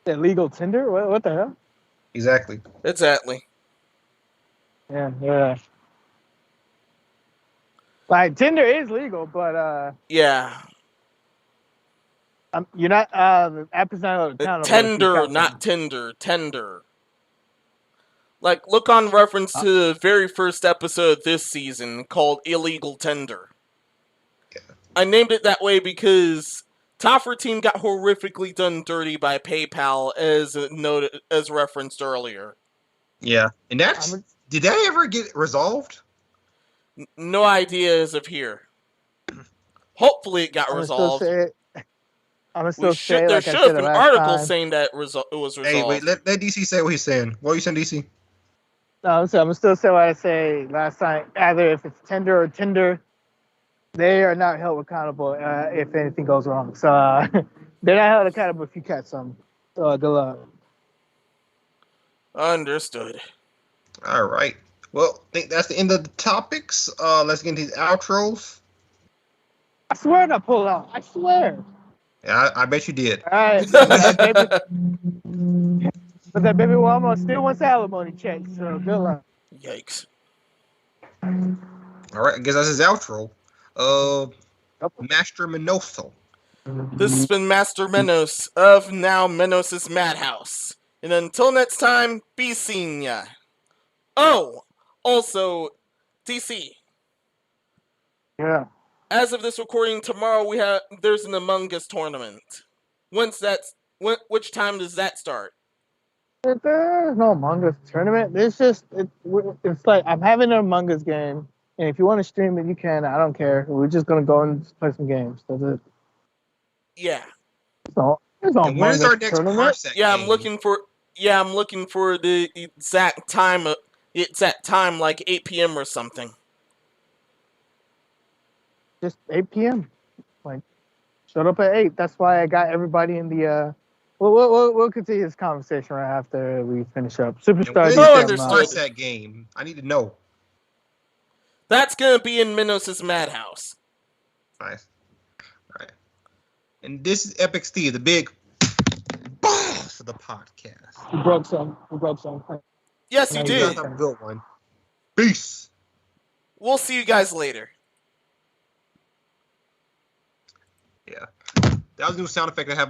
Legal Tinder? What the hell? Exactly. Yeah. Like Tinder is legal, but yeah. You're not the app is not accountable. Tender, not Tinder. Tender. Like, look on reference to the very first episode this season called Illegal Tender. Yeah. I named it that way because Toffer Team got horrifically done dirty by PayPal, as referenced earlier. Yeah, and did that ever get resolved? No idea as of here. Hopefully it got resolved. There should have been articles saying that it was resolved. Hey, wait, let DC say what he's saying. What are you saying, DC? No, I'm going to still say what I say last time. Either if it's Tinder or Tinder, they are not held accountable if anything goes wrong. So they're not held accountable if you catch some. So good luck. Understood. All right. Well, I think that's the end of the topics. Let's get into these outros. I swear I pulled out. I swear. Yeah, I bet you did. All right. But that baby Walmart still wants alimony check, so good luck. Yikes. All right, I guess that's his outro. Master Minoso. This has been Master Menos of Now Menos' Madhouse. And until next time, be seen ya. Oh, also, DC. Yeah. As of this recording, tomorrow there's an Among Us tournament. Which time does that start? There's no Among Us tournament. It's like I'm having an Among Us game, and if you want to stream it, you can. I don't care. We're just gonna go and play some games. That's it. Yeah. So there's no Among Us our next tournament. Yeah, I'm looking for the exact time. It's at time like 8 p.m. or something. Just 8 p.m. Like, showed up at 8. That's why I got everybody in the. We'll continue this conversation right after we finish up. Superstar. Understood that game. I need to know. That's gonna be in Minos' Madhouse. Nice. All right. And this is Epic Steve, the big boss of the podcast. We broke some. Yes, you did. Have a good one. Peace. We'll see you guys later. Yeah. That was a new sound effect I have.